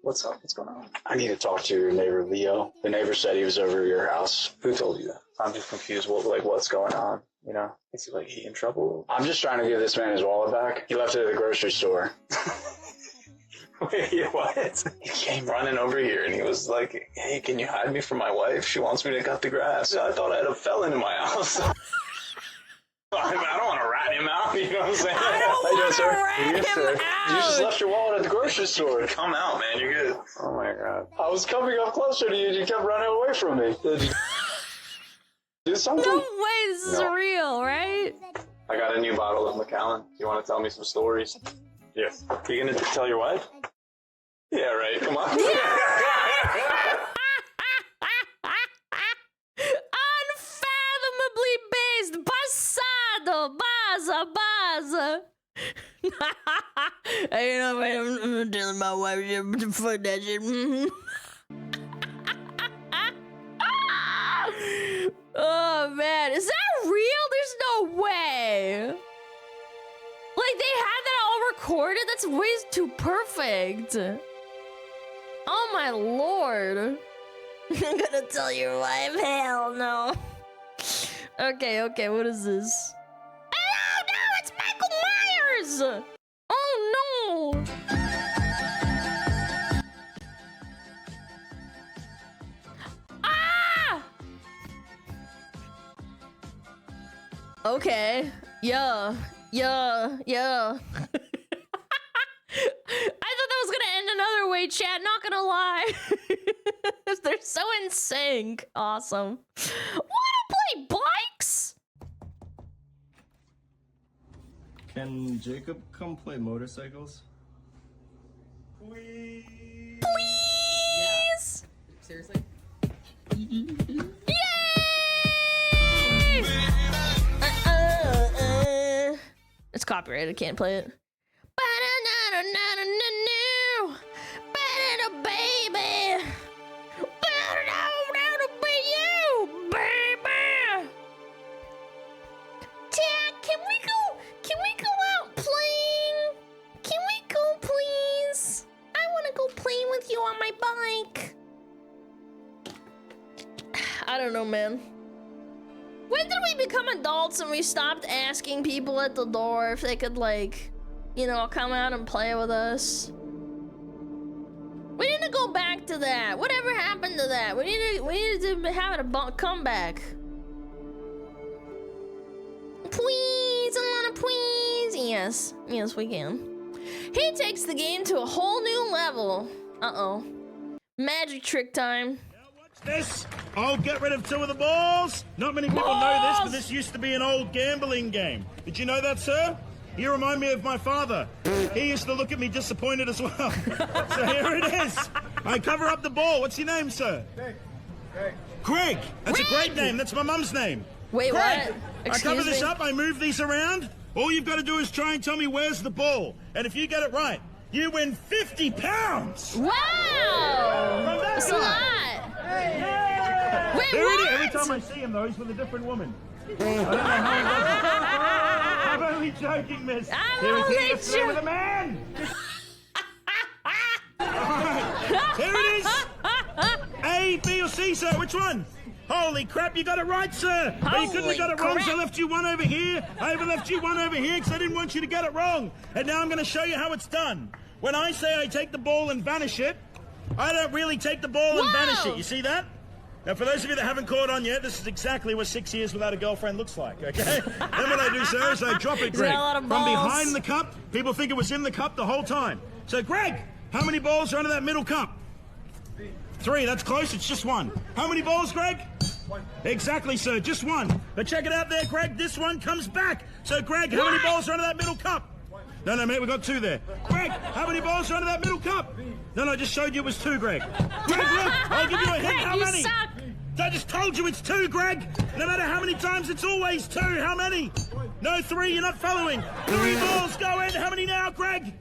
What's up? What's going on? I need to talk to your neighbor, Leo. The neighbor said he was over at your house. Who told you that? I'm just confused. What's going on? You know, is he in trouble? I'm just trying to give this man his wallet back. He left it at the grocery store. Wait, what? He came running over here and he was like, hey, can you hide me from my wife? She wants me to cut the grass. I thought I had a felon in my house. I don't want to rat him out, you know what I'm saying? I don't want to rat him out. You just left your wallet at the grocery store. Come out, man, you're good. Oh my god. I was coming up closer to you and you kept running away from me. Did you do something? No way, this is real, right? I got a new bottle of Macallan. You want to tell me some stories? Yes. You gonna tell your wife? Yeah, right. Come on. Unfathomably based. Passado. Baza. Hey, you know, I'm telling my wife to fuck that shit. Oh, man. Is that real? There's no way. Like, they had that all recorded? That's way too perfect. Oh, my lord. I'm gonna tell your wife. Hell no. Okay, what is this? Oh, no, it's Michael Myers! Oh, no! Ah! Okay. Yeah. I thought that was gonna end another way, chat, not gonna lie. They're so in sync. Awesome. Wanna play bikes? Can Jacob come play motorcycles? Please? Seriously? Yay! It's copyrighted, I can't play it. Can we go out playing? Can we go, please? I want to go play with you on my bike. I don't know, man. When did we become adults and we stopped asking people at the door if they could, like, you know, come out and play with us? We need to go back to that. Whatever happened to that? We need to have it a comeback. Please, Alana, please. Yes, we can. He takes the game to a whole new level. Uh-oh. Magic trick time. This, I'll get rid of 2 of the balls. Not many people know this, but this used to be an old gambling game. Did you know that, sir? You remind me of my father. He used to look at me disappointed as well. So here it is. I cover up the ball. What's your name, sir? Greg. That's a great name. That's my mum's name. Wait, Greg. what? I cover this up. I move these around. All you've got to do is try and tell me where's the ball. And if you get it right, you win 50 pounds. Wow. That's a lot. Wait, there what? it is. Every time I see him, though, he's with a different woman. I don't know how I'm only joking, miss. I'm Here only he is with a man. Here it is. A, B, or C, sir. Which one? Holy crap, you got it right, sir. But you couldn't have got it wrong, so I left you one over here. I even left you one over here because I didn't want you to get it wrong. And now I'm going to show you how it's done. When I say I take the ball and vanish it, I don't really take the ball and vanish it. You see that? Now, for those of you that haven't caught on yet, this is exactly what 6 years without a girlfriend looks like, okay? Then what I do, sir, is I drop it, Greg, from behind the cup. People think it was in the cup the whole time. So, Greg, how many balls are under that middle cup? 3, that's close, it's just 1. How many balls, Greg? 1. Exactly, sir, just 1. But check it out there, Greg, this one comes back. So, Greg, how many balls are under that middle cup? 1. No, mate, we got 2 there. Greg, how many balls are under that middle cup? No, I just showed you it was 2, Greg. Greg, look, I'll give you a hint, how many? I just told you it's 2, Greg. No matter how many times, it's always 2. How many? No, 3, you're not following. 3 balls going. How many now, Greg?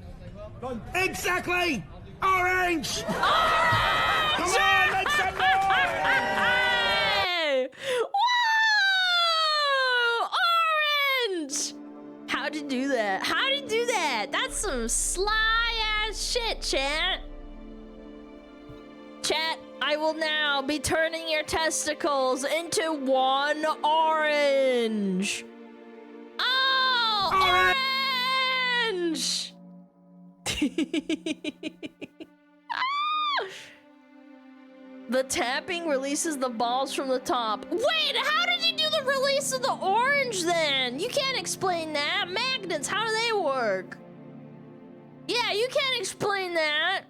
Exactly. Orange. Come on, make some noise. Whoa! Orange! How'd you do that? How'd you do that? That's some sly ass shit, chat. Chat, I will now be turning your testicles into one orange. Oh, orange! The tapping releases the balls from the top. Wait, how did you do the release of the orange then? You can't explain that. Magnets, how do they work? Yeah, you can't explain that.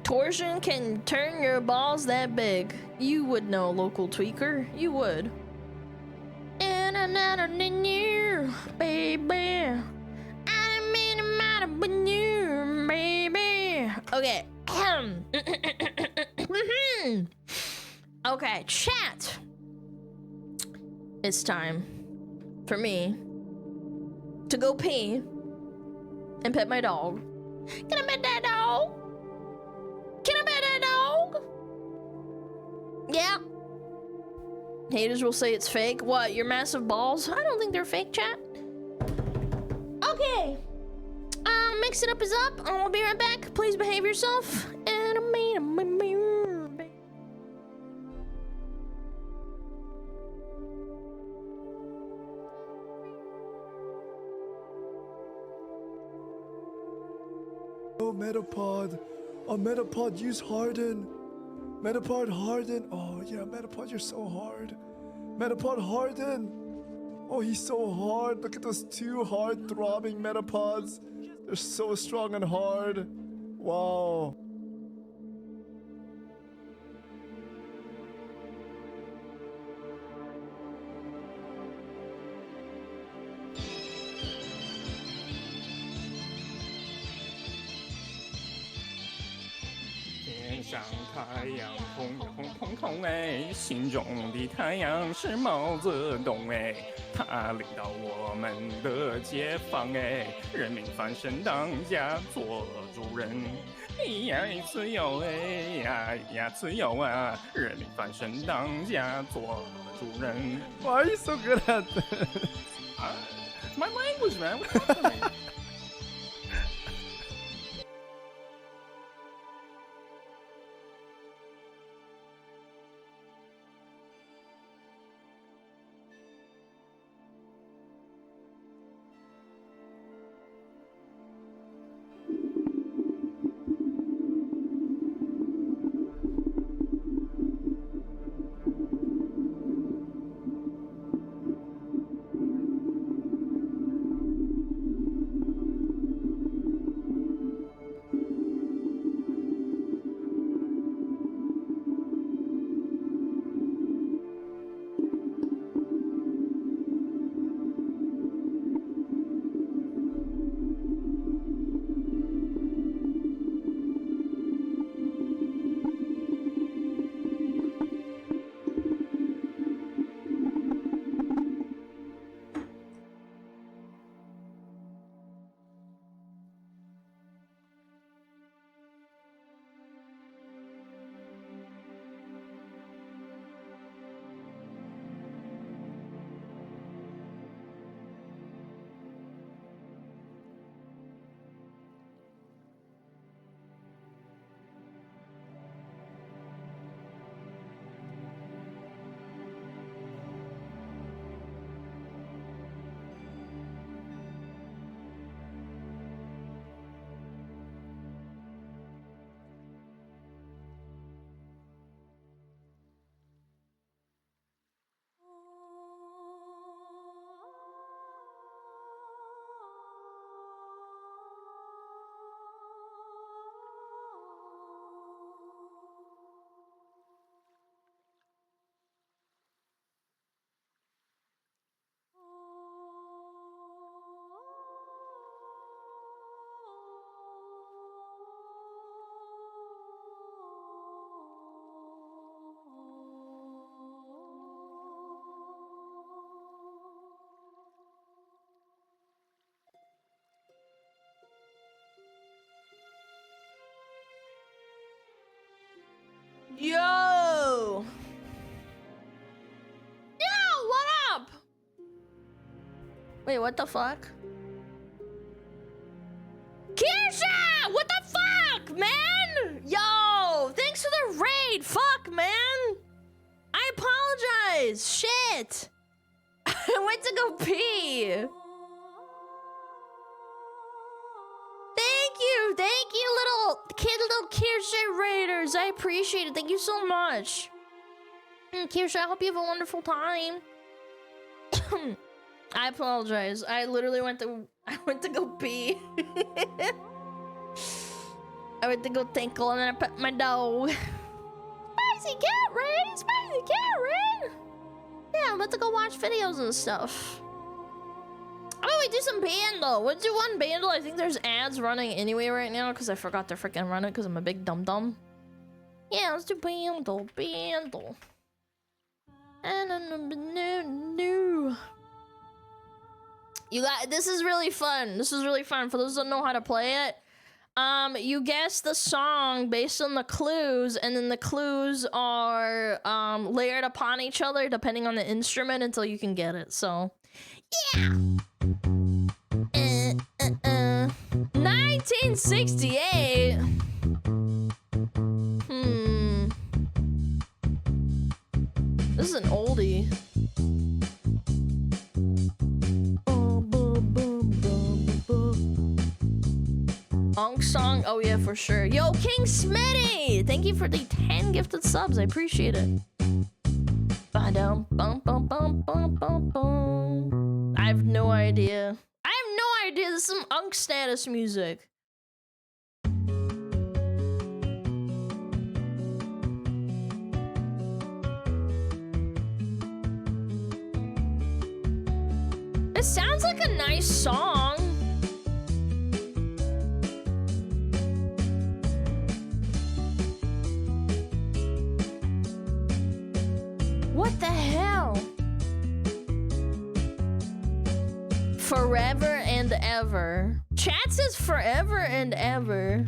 Torsion can turn your balls that big. You would know, local tweaker. You would. And another than you, baby. I'm in a matter with you, baby. Okay. Okay, chat. It's time for me to go pee and pet my dog. Can I pet that dog? Can I pet that dog? Yeah. Haters will say it's fake. What, your massive balls? I don't think they're fake, chat. Okay. Mix it up is up. I'll be right back. Please behave yourself. And Oh, Metapod. Oh, Metapod, use Harden. Metapod, Harden. Oh, yeah, Metapod, you're so hard. Metapod, Harden. Oh, he's so hard. Look at those 2 hard throbbing Metapods. They're so strong and hard. Wow.天上太阳红红彤彤哎，心中的太阳是毛泽东哎，他领导我们的解放哎，人民翻身当家做主人，呀自由哎呀自由啊，人民翻身当家做主人。Why are you so good at this? My language, man. What's up with me? Wait, what the fuck? Kirsha! What the fuck, man? Yo, thanks for the raid. Fuck, man. I apologize. Shit. I went to go pee. Thank you, little Kirsha raiders. I appreciate it. Thank you so much. Kirsha, I hope you have a wonderful time. I apologize. I literally went to go pee. I went to go tinkle and then I pet my dog. Spicy cat raid! Spicy cat raid! Yeah, I'm about to go watch videos and stuff. Oh, we do some Bandle. Let's do one Bandle. I think there's ads running anyway right now because I forgot to freaking run it because I'm a big dum-dum. Yeah, let's do Bandle. Bandle. You got this is really fun. This is really fun. For those who don't know how to play it, you guess the song based on the clues, and then the clues are layered upon each other depending on the instrument until you can get it. So, yeah. 1968. This is an oldie. Unk song? Oh yeah, for sure. Yo, King Smitty! Thank you for the 10 gifted subs. I appreciate it. I have no idea. This is some Unk status music. It sounds like a nice song. What the hell? Forever and ever. Chat says forever and ever.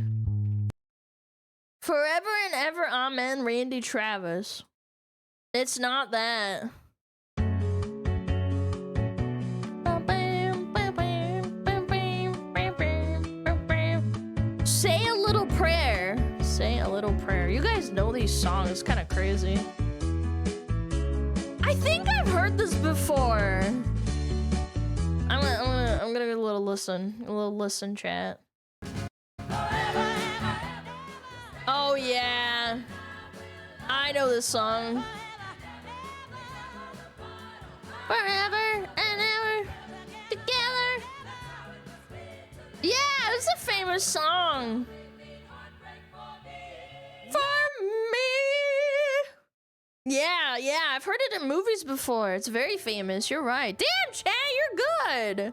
Forever and ever, amen, Randy Travis. It's not that. Say a little prayer. Say a little prayer. You guys know these songs. It's kind of crazy. I think I've heard this before. I'm gonna get a little listen, chat. Oh yeah, I know this song. Forever and ever together. Yeah, it's a famous song. For me. Yeah, I've heard it in movies before. It's very famous. You're right. Damn, chat, you're good.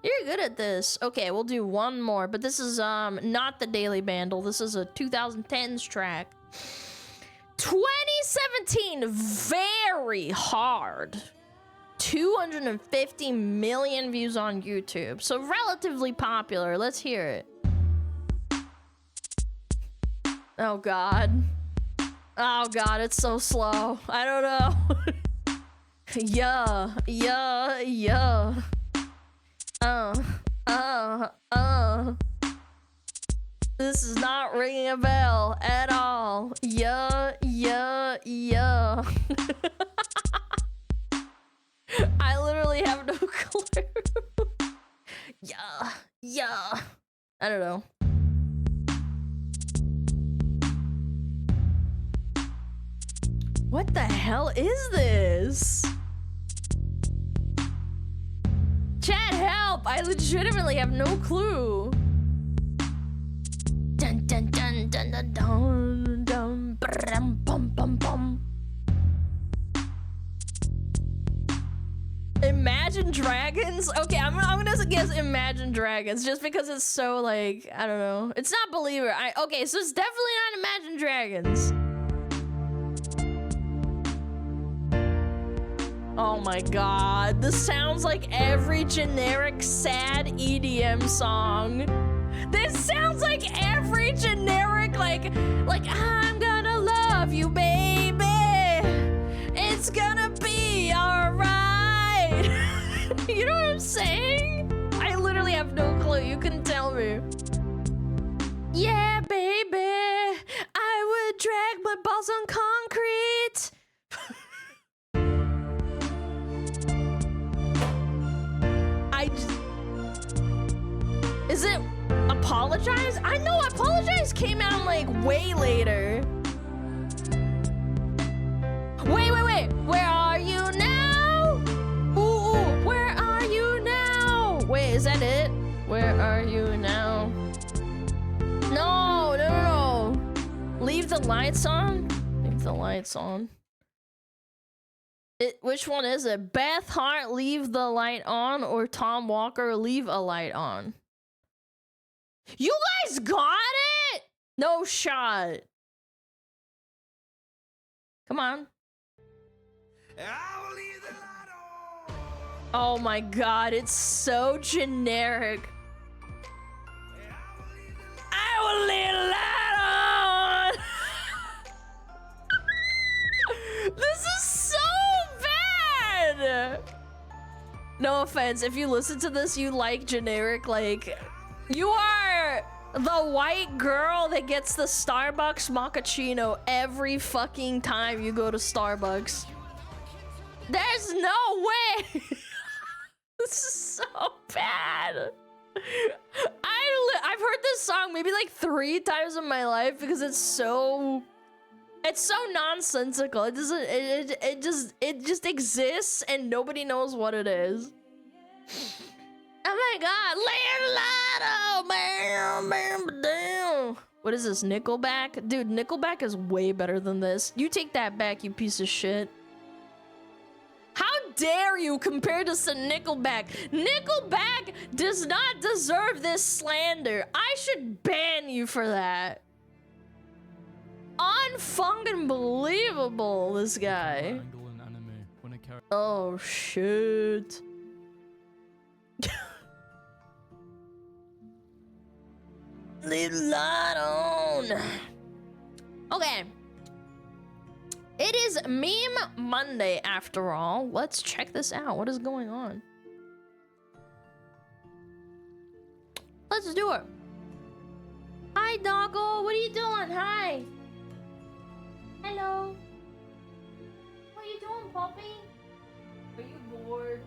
You're good at this. Okay, we'll do one more, but this is not the Daily Bandle. This is a 2010s track. 2017, very hard. 250 million views on YouTube. So relatively popular. Let's hear it. Oh God. Oh God, it's so slow. I don't know. Yeah. This is not ringing a bell at all. Yeah. I literally have no clue. Yeah. I don't know. What the hell is this? Chat, help! I legitimately have no clue. Dun dun dun dun dun dun dun bum bum bum bum. Imagine Dragons? Okay, I'm gonna guess Imagine Dragons just because it's so like, I don't know. It's not Believer. Okay, so it's definitely not Imagine Dragons. Oh my God, this sounds like every generic sad EDM song. This sounds like every generic like I'm gonna love you, baby. It's gonna be alright. You know what I'm saying? couldn't tell me. Yeah, baby, I would drag my balls on concrete. Is it Apologize? I know Apologize came out like way later. Wait. Where are you now? Ooh, where are you now? Wait, is that it? Where are you now? No. Leave the lights on? Leave the lights on. Which one is it? Beth Hart, Leave the Light On, or Tom Walker, Leave a Light On? You guys got it? No shot. Come on. Oh my god, it's so generic. I will leave the light on. This is so bad. No offense, if you listen to this, you like generic, like, you are the white girl that gets the Starbucks mochaccino every fucking time you go to Starbucks. There's no way. This is so bad. I've heard this song maybe like 3 times in my life because it's so nonsensical. It just exists and nobody knows what it is. Oh my god, Leonardo, man. What is this, Nickelback? Dude, Nickelback is way better than this. You take that back, you piece of shit. How dare you compare this to Nickelback? Nickelback does not deserve this slander. I should ban you for that. Unfucking believable, this guy. Oh shit. Leave the light on. Okay. It is Meme Monday after all. Let's check this out. What is going on? Let's do it. Hi, Doggo. What are you doing? Hi. Hello. What are you doing, puppy? Are you bored?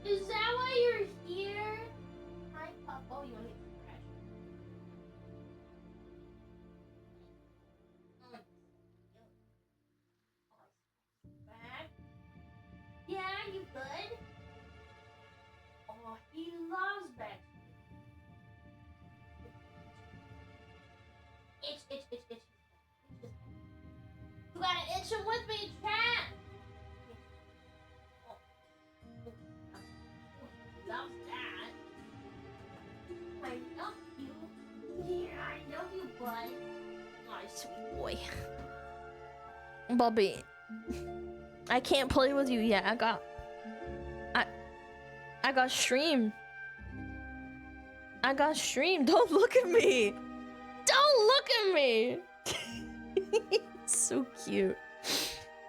Is that why you're here? Hi, pup. Oh, you want to get scratched? Back. Yeah, you good? Oh, he loves back. Itch. You gotta itch him with me, chat. Loves that. I love you. Yeah, I love you, bud. My sweet boy. Bobby, I can't play with you yet. I got stream. Don't look at me. Don't look at me. It's so cute.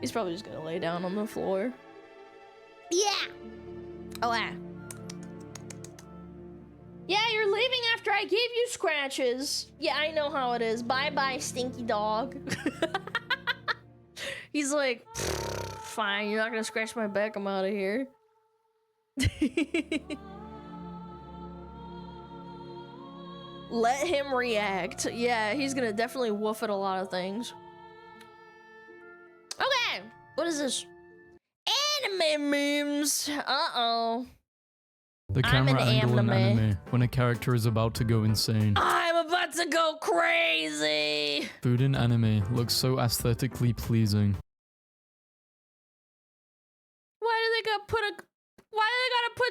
He's probably just gonna lay down on the floor. Yeah. Oh, yeah. Yeah, you're leaving after I gave you scratches. Yeah, I know how it is. Bye-bye, stinky dog. He's like, fine, you're not gonna scratch my back, I'm out of here. Let him react. Yeah, he's gonna definitely woof at a lot of things. Okay, what is this? Anime memes. Uh-oh. The camera angle in anime, when a character is about to go insane. I'm about to go crazy! Food in anime looks so aesthetically pleasing. Why do they gotta put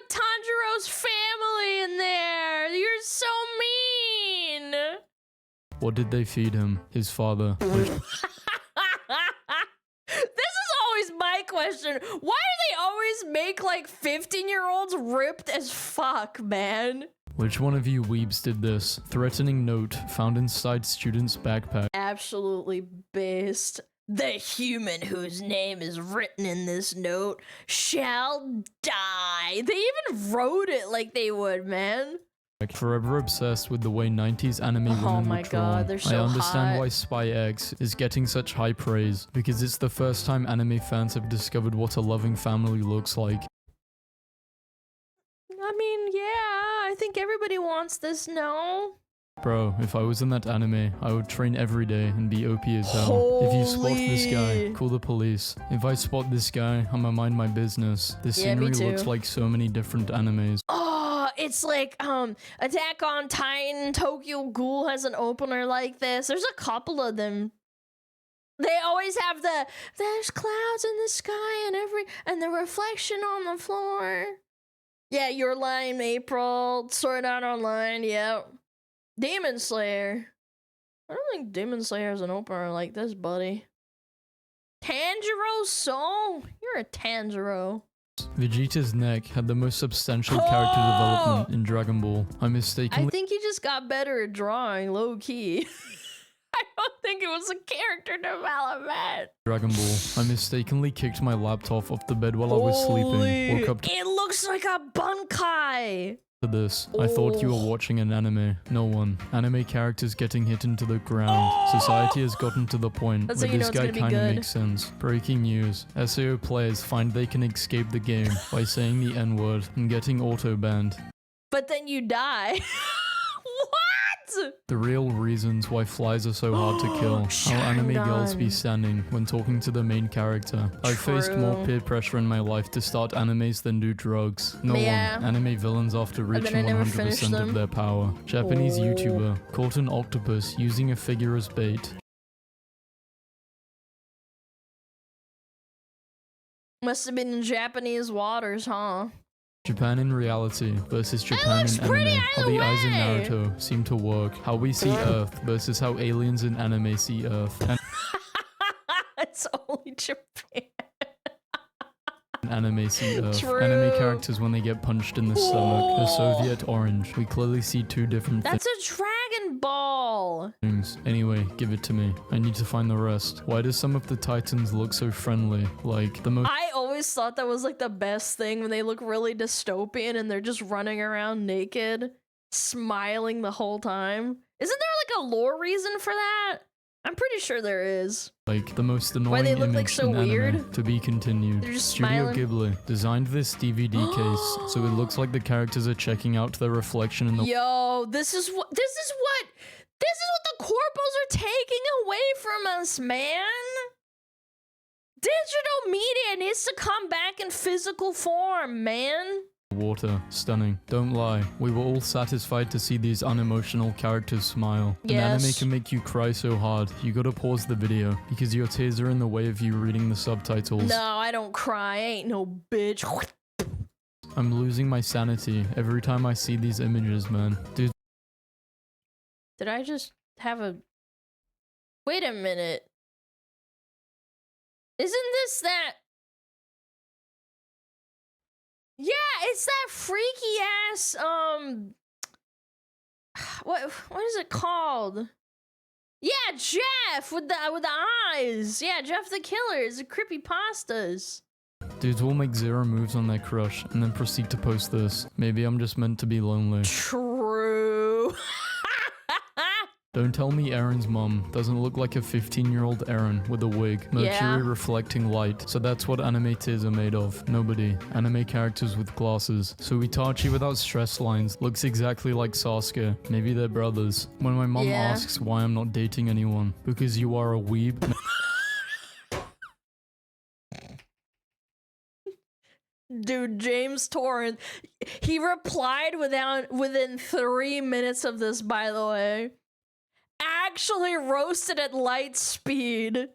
Tanjiro's family in there? You're so mean! What did they feed him? His father. This is always my question. Why do they always make like 15-year-olds ripped as fuck, man? Which one of you weebs did this? Threatening note found inside student's backpack. Absolutely based. The human whose name is written in this note shall die. They even wrote it like they would, man. Like, forever obsessed with the way 90s anime women my were drawn. God, they're so I understand hot. why Spy X is getting such high praise, because it's the first time anime fans have discovered what a loving family looks like. I mean, yeah, I think everybody wants this, no? Bro, if I was in that anime, I would train every day and be OP as hell. If you spot this guy, call the police. If I spot this guy, I'ma mind my business. The scenery looks like so many different animes. Oh, it's like, Attack on Titan, Tokyo Ghoul has an opener like this. There's a couple of them. They always have there's clouds in the sky and the reflection on the floor. Yeah, Your Lie, April, Sword Art Online, yep. Demon Slayer. I don't think Demon Slayer has an opener like this, buddy. Tanjiro Soul? You're a Tanjiro. Vegeta's neck had the most substantial character development in Dragon Ball. I mistakenly- I think he just got better at drawing, low-key. I don't think it was a character development. Dragon Ball. I mistakenly kicked my laptop off the bed while I was sleeping. Woke up It looks like a bunkai. to this. I thought you were watching an anime. No one. Anime characters getting hit into the ground. Society has gotten to the point That's where how you know this it's guy gonna be kinda good. makes sense. Breaking news. SAO players find they can escape the game by saying the N-word and getting auto-banned. But then you die. What? The real reasons why flies are so hard to kill. How anime girls be standing when talking to the main character. I've faced more True. peer pressure in my life to start animes than do drugs. No Yeah. one. Anime villains after then reaching I never 100% finished them. of their power. Japanese Oh. YouTuber caught an octopus using a figure as bait. Must have been in Japanese waters, huh? Japan in reality versus Japan in pretty anime. How the either eyes in way. Naruto seem to work. How we see Earth versus how aliens in anime see Earth. And It's only Japan. anime see Earth. True. Anime characters when they get punched in the stomach. The Soviet orange. We clearly see two different That's a Dragon Ball. things. Anyway, give it to me. I need to find the rest. Why do some of the Titans look so friendly? Like the most I always thought that was like the best thing when they look really dystopian and they're just running around naked, smiling the whole time. Isn't there like a lore reason for that? I'm pretty sure there is. like the most annoying Why they look, like, image so in anime. weird? To be continued. They're just Studio smiling. Ghibli designed this DVD case so it looks like the characters are checking out their reflection in the Yo, this is what the corpos are taking away from us, man. Digital media needs to come back in physical form, man. water. Stunning. Don't lie. We were all satisfied to see these unemotional characters smile. An anime Yes. can make you cry so hard, you gotta pause the video because your tears are in the way of you reading the subtitles. No, I don't cry. I ain't no bitch. I'm losing my sanity every time I see these images, man. Dude, Did I just have a... Wait a minute. Isn't this that... Yeah, it's that freaky ass, what is it called? Yeah, Jeff with the eyes. Yeah, Jeff the Killer. It's the creepypastas. dudes will make 0 moves on their crush and then proceed to post this. Maybe I'm just meant to be lonely. True. Don't tell me Aaron's mom doesn't look like a 15-year-old Aaron with a wig. Mercury Yeah. reflecting light. So that's what anime tears are made of. Nobody. Anime characters with glasses. So Itachi without stress lines looks exactly like Sasuke. Maybe they're brothers. When my mom Yeah. asks why I'm not dating anyone, because you are a weeb. Dude, James Torrance, he replied within 3 minutes of this, by the way. Actually roasted at light speed.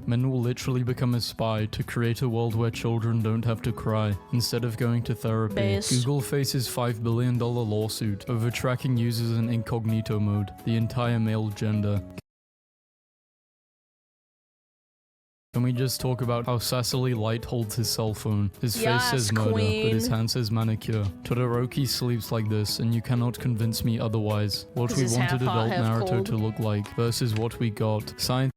Men will literally become a spy to create a world where children don't have to cry instead of going to therapy. Based. Google faces $5 billion lawsuit over tracking users in incognito mode, the entire male gender. Can we just talk about how Cecily Light holds his cell phone? His face Yes, says murder, queen. but his hand says manicure. Todoroki sleeps like this, and you cannot convince me otherwise. What 'Cause we he's wanted half hot, adult half Naruto cold. to look like versus what we got. Science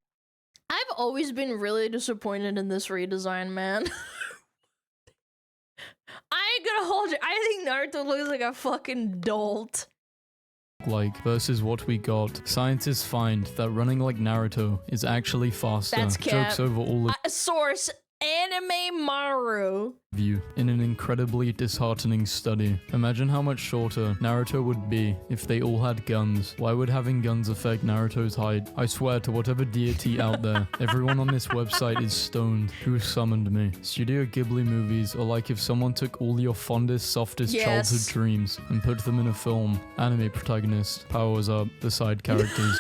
I've I've always been really disappointed in this redesign, man. I ain't gonna hold you. I think Naruto looks like a fucking dolt. Like versus what we got. Scientists find that running like Naruto is actually faster. That's cap. Jokes over all of Source, Anime Maru. you in an incredibly disheartening study. Imagine how much shorter Naruto would be if they all had guns. Why would having guns affect Naruto's height? I swear to whatever deity out there, everyone on this website is stoned. Who summoned me? Studio Ghibli movies are like if someone took all your fondest, softest childhood dreams and put them in a film. Anime protagonist, powers up, the side characters.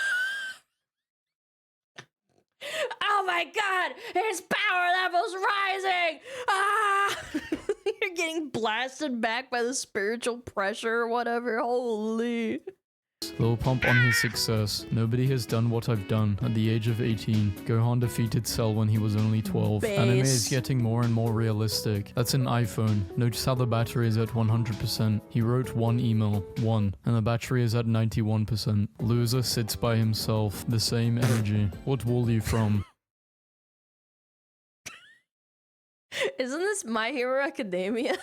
Oh my god, his power level's rising! Ah! You're getting blasted back by the spiritual pressure or whatever. Holy. Lil Pump on his success. Nobody has done what I've done at the age of 18. Gohan defeated Cell when he was only 12. Anime is getting more and more realistic. That's an iPhone. Notice how the battery is at 100%. He wrote one email, and the battery is at 91%. Loser sits by himself. The same energy. What wall you from? Isn't this My Hero Academia?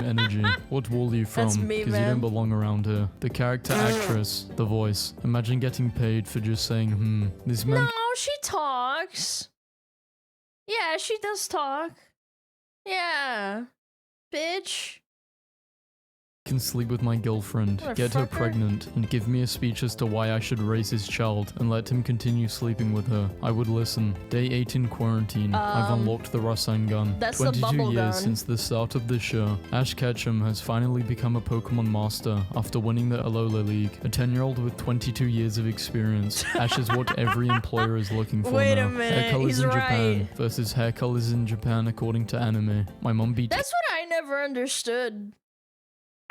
Energy. What wall you from? That's me, Because you don't belong around here. The character actress. The voice. Imagine getting paid for just saying, This man No, she talks. Yeah, she does talk. Yeah. Bitch. can sleep with my girlfriend, get her pregnant, and give me a speech as to why I should raise his child and let him continue sleeping with her. I would listen. Day 8 in quarantine. I've unlocked the Rasengan. That's the 22 bubble years gun. since the start of the show. Ash Ketchum has finally become a Pokemon master after winning the Alola League. A 10-year-old with 22 years of experience. Ash is what every employer is looking for Wait now. a minute, Hair colors he's in Japan right. versus hair colors in Japan according to anime. My mom beat That's what I never understood.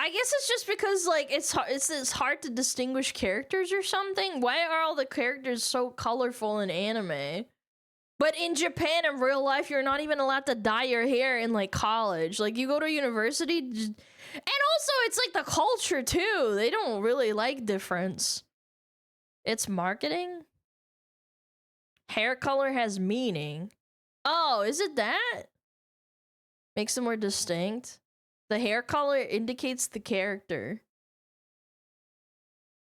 I guess it's just because like it's hard to distinguish characters or something. Why are all the characters so colorful in anime? But in Japan, in real life, you're not even allowed to dye your hair in like college. Like you go to university, and also it's like the culture too. They don't really like difference. It's marketing. Hair color has meaning. Oh, is it that? Makes them more distinct. The hair color indicates the character.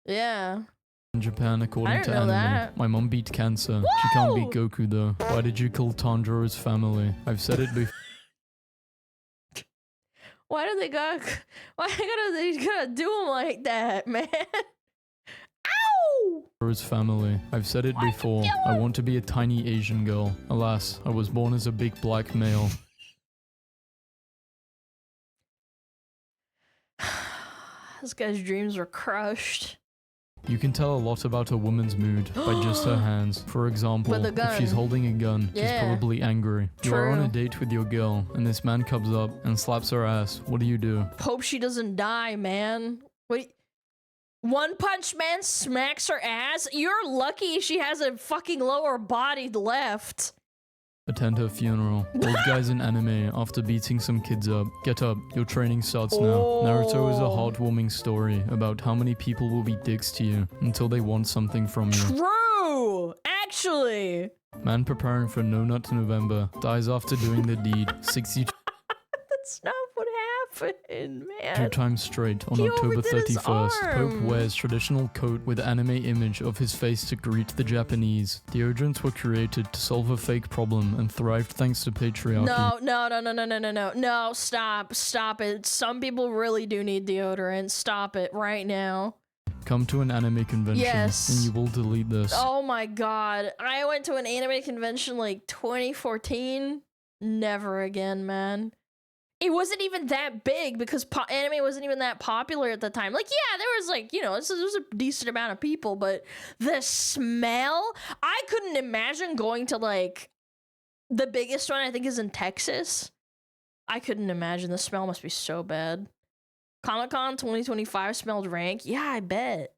Yeah. in Japan according to anime. that. My mom beat cancer. She can't beat Goku though. Why did you kill Tanjiro's family? I've said it before. Why do they gotta do him like that, man? Ow! His family. I've said it before. I want to be a tiny Asian girl. Alas, I was born as a big black male. This guy's dreams were crushed. You can tell a lot about a woman's mood by just her hands. For example, With a gun. if she's holding a gun, she's Yeah. probably angry. You are on a True. date with your girl, and this man comes up and slaps her ass. What do? Hope she doesn't die, man. What? One Punch Man smacks her ass? You're lucky she has a fucking lower body left. Attend her funeral. Old guys in anime after beating some kids up. Get up, your training starts now. Naruto is a heartwarming story about how many people will be dicks to you until they want something from you. True! Actually! Man preparing for No Nut November dies after doing the deed 62 That's not what happened, man. times straight on He October overdid his 31st. Pope arm. wears traditional coat with anime image of his face to greet the Japanese. Deodorants were created to solve a fake problem and thrived thanks to patriarchy. No, stop it. Some people really do need deodorant. Stop it right now. Come to an anime convention Yes. and you will delete this. Oh my god. I went to an anime convention like 2014. Never again, man. It wasn't even that big because anime wasn't even that popular at the time. Like, yeah, there was like, you know, there was a decent amount of people, but the smell, I couldn't imagine going to like the biggest one I think is in Texas. I couldn't imagine. The smell must be so bad. Comic-Con 2025 smelled rank. Yeah, I bet.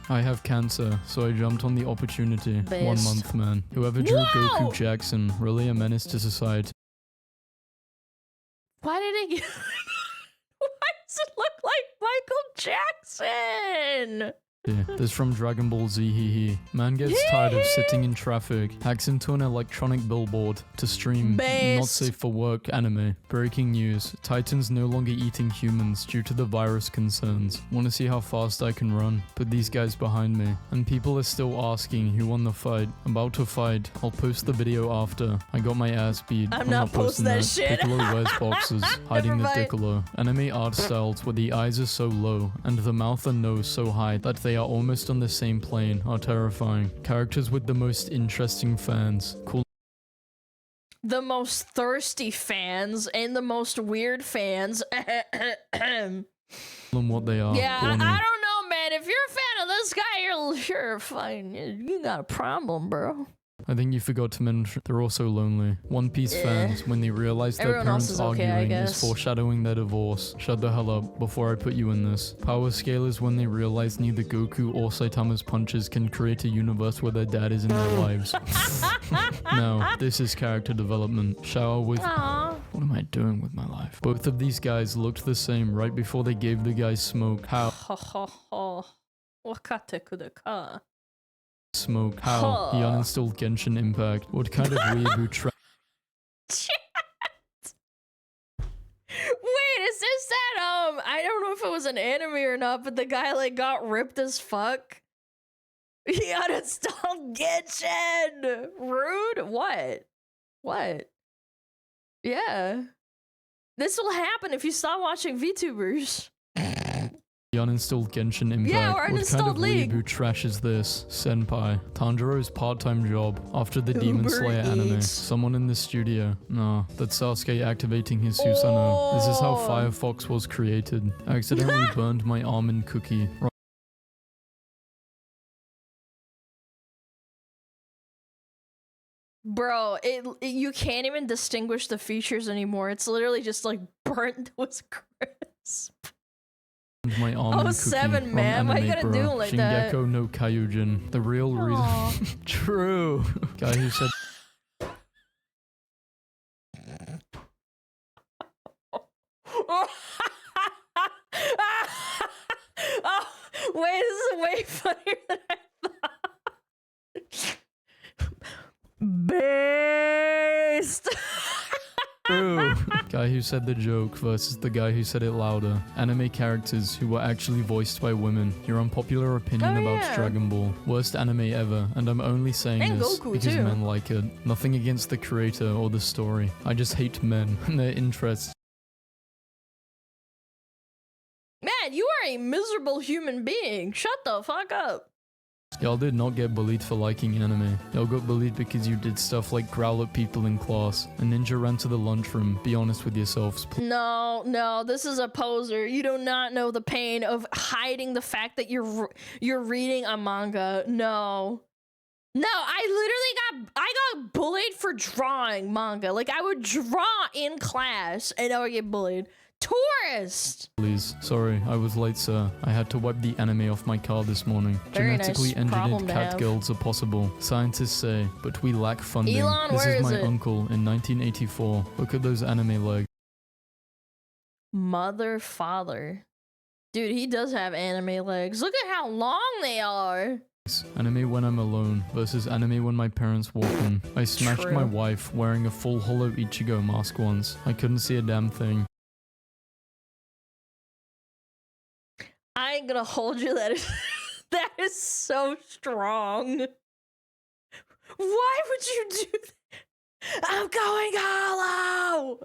I have cancer, so I jumped on the opportunity. Best. 1 month, man. Whoever drew Goku Jackson, really a menace to society. Why did it get... Why does it look like Michael Jackson? This from Dragon Ball Z. HIIII. Man gets tired of sitting in traffic, hacks into an electronic billboard to stream not safe for work anime. Breaking news: Titan's no longer eating humans due to the virus concerns. Want to see how fast I can run? Put these guys behind me. And people are still asking who won the fight. About to fight. I'll post the video after. I got my ass beat. I'm not posting that shit. Piccolo wears boxes, hiding the Piccolo. Anime art styles where the eyes are so low and the mouth and nose so high that they are almost on the same plane are terrifying. Characters with the most interesting fans. Cool. The most thirsty fans and the most weird fans. Them what they are. Yeah, I don't know, man. If you're a fan of this guy, you're fine. You got a problem, bro. I think you forgot to mention they're also lonely. One Piece fans, when they realize their parents arguing is foreshadowing their divorce. Shut the hell up before I put you in this. Power scalers when they realize neither Goku or Saitama's punches can create a universe where their dad is in their lives. Now, this is character development. Shower with... What am I doing with my life? Both of these guys looked the same right before they gave the guy smoke. How? Smoke. How? He uninstalled Genshin Impact. What kind of weeaboo trap? Wait, is this that, I don't know if it was an anime or not, but the guy, like, got ripped as fuck? He uninstalled Genshin! Rude? What? Yeah. This will happen if you stop watching VTubers. He uninstalled Genshin Impact. Yeah, or what kind of League. weeaboo trash is this? Senpai. Tanjiro's part-time job after the Demon Slayer anime. Someone in the studio. No, that's Sasuke activating his Susanoo. This is how Firefox was created. I accidentally burned my almond cookie. Bro, you can't even distinguish the features anymore. It's literally just like burnt was crisp. My almond cookie 07, man. Why you gotta do like that? Shingeki no Kyojin. The real reason. True. Guy who said. Oh, wait, this is way funnier than I thought. Based. True. Guy who said the joke versus the guy who said it louder. Anime characters who were actually voiced by women. Your unpopular opinion about Dragon Ball. Worst anime ever, and I'm only saying this Goku because too. men like it. Nothing against the creator or the story. I just hate men and their interests. Man, you are a miserable human being. Shut the fuck up. Y'all did not get bullied for liking anime. Y'all got bullied because you did stuff like growl at people in class. A ninja ran to the lunchroom. Be honest with yourselves. No, this is a poser. You do not know the pain of hiding the fact that you're reading a manga. No, I got bullied for drawing manga. Like, I would draw in class and I would get bullied. Tourist! Please. Sorry, I was late, sir. I had to wipe the anime off my car this morning. Very Genetically nice problem engineered to cat have. girls are possible. Scientists say, but we lack funding. Elon, this where is is my it? uncle in 1984. Look at those anime legs. Mother, father. Dude, he does have anime legs. Look at how long they are. Anime when I'm alone versus anime when my parents walk in. I smashed True. my wife wearing a full hollow Ichigo mask once. I couldn't see a damn thing. I ain't gonna hold you. That is so strong. Why would you do that? I'm going hollow.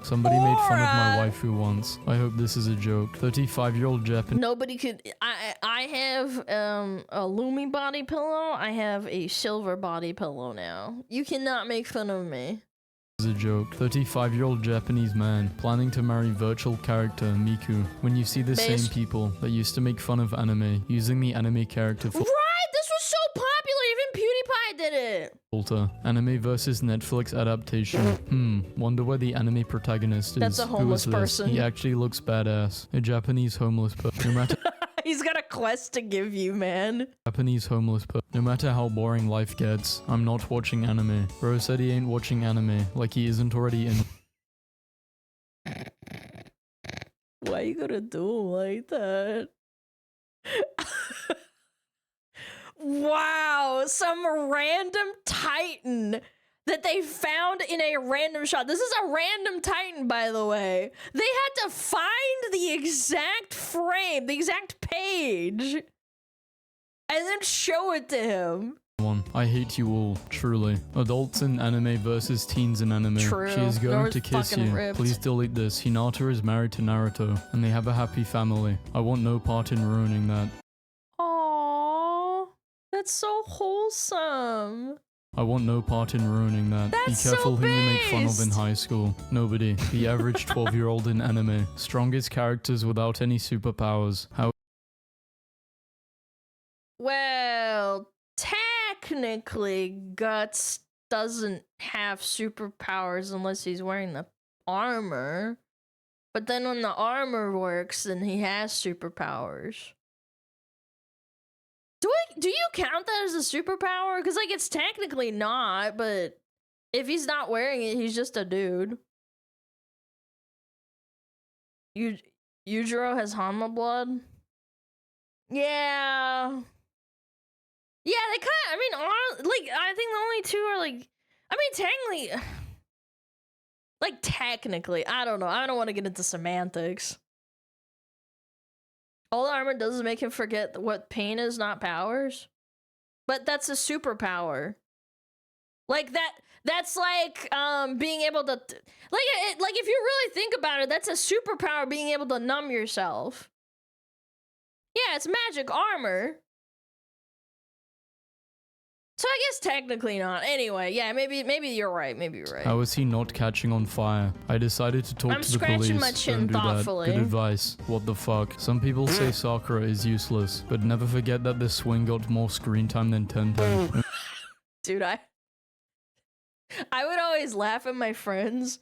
Somebody made fun of my waifu once. I hope this is a joke. 35-year-old Japanese. Nobody could. I have a Lumi body pillow. I have a silver body pillow now. You cannot make fun of me. Is a joke. 35-year-old Japanese man planning to marry virtual character Miku. When you see the same people that used to make fun of anime using the anime character for Right, this was so popular. Even PewDiePie did it. filter. Anime versus Netflix adaptation. Wonder where the anime protagonist is. That's a homeless Who is this? person. He actually looks badass. A Japanese homeless person. No matter He's got a quest to give you, man. Japanese homeless person. No matter how boring life gets, I'm not watching anime. Bro said he ain't watching anime, like he isn't already in. Why you gonna do like that? Wow, some random Titan that they found in a random shot. This is a random Titan, by the way. They had to find the exact frame, the exact page, and then show it to him. I hate you all, truly. Adults in anime versus teens in anime. True. She is going to kiss you. Ripped. Please delete this. Hinata is married to Naruto, and they have a happy family. I want no part in ruining that. Aww, that's so wholesome. I want no part in ruining that. That's Be careful so who you make fun of based. in high school. Nobody. The average 12-year-old in anime. Strongest characters without any superpowers. How? Well, technically, Guts doesn't have superpowers unless he's wearing the armor. But then when the armor works, then he has superpowers. Do you count that as a superpower? Because, like, it's technically not, but if he's not wearing it, he's just a dude. Yujiro has Hanma blood? Yeah. Yeah, they kind of, I mean, I think the only two are, like, I mean, technically, I don't know. I don't want to get into semantics. All the armor does is make him forget what pain is, not powers. But that's a superpower. Like, that's like, being able to, like, if you really think about it, that's a superpower, being able to numb yourself. Yeah, it's magic armor. So I guess technically not. Anyway, yeah, maybe you're right. Maybe you're right. How is he not catching on fire? I decided to talk to the police. I'm scratching my chin Don't do thoughtfully. that. Good advice. What the fuck? Some people say Sakura is useless, but never forget that this swing got more screen time than Tenten. Dude, I would always laugh at my friends.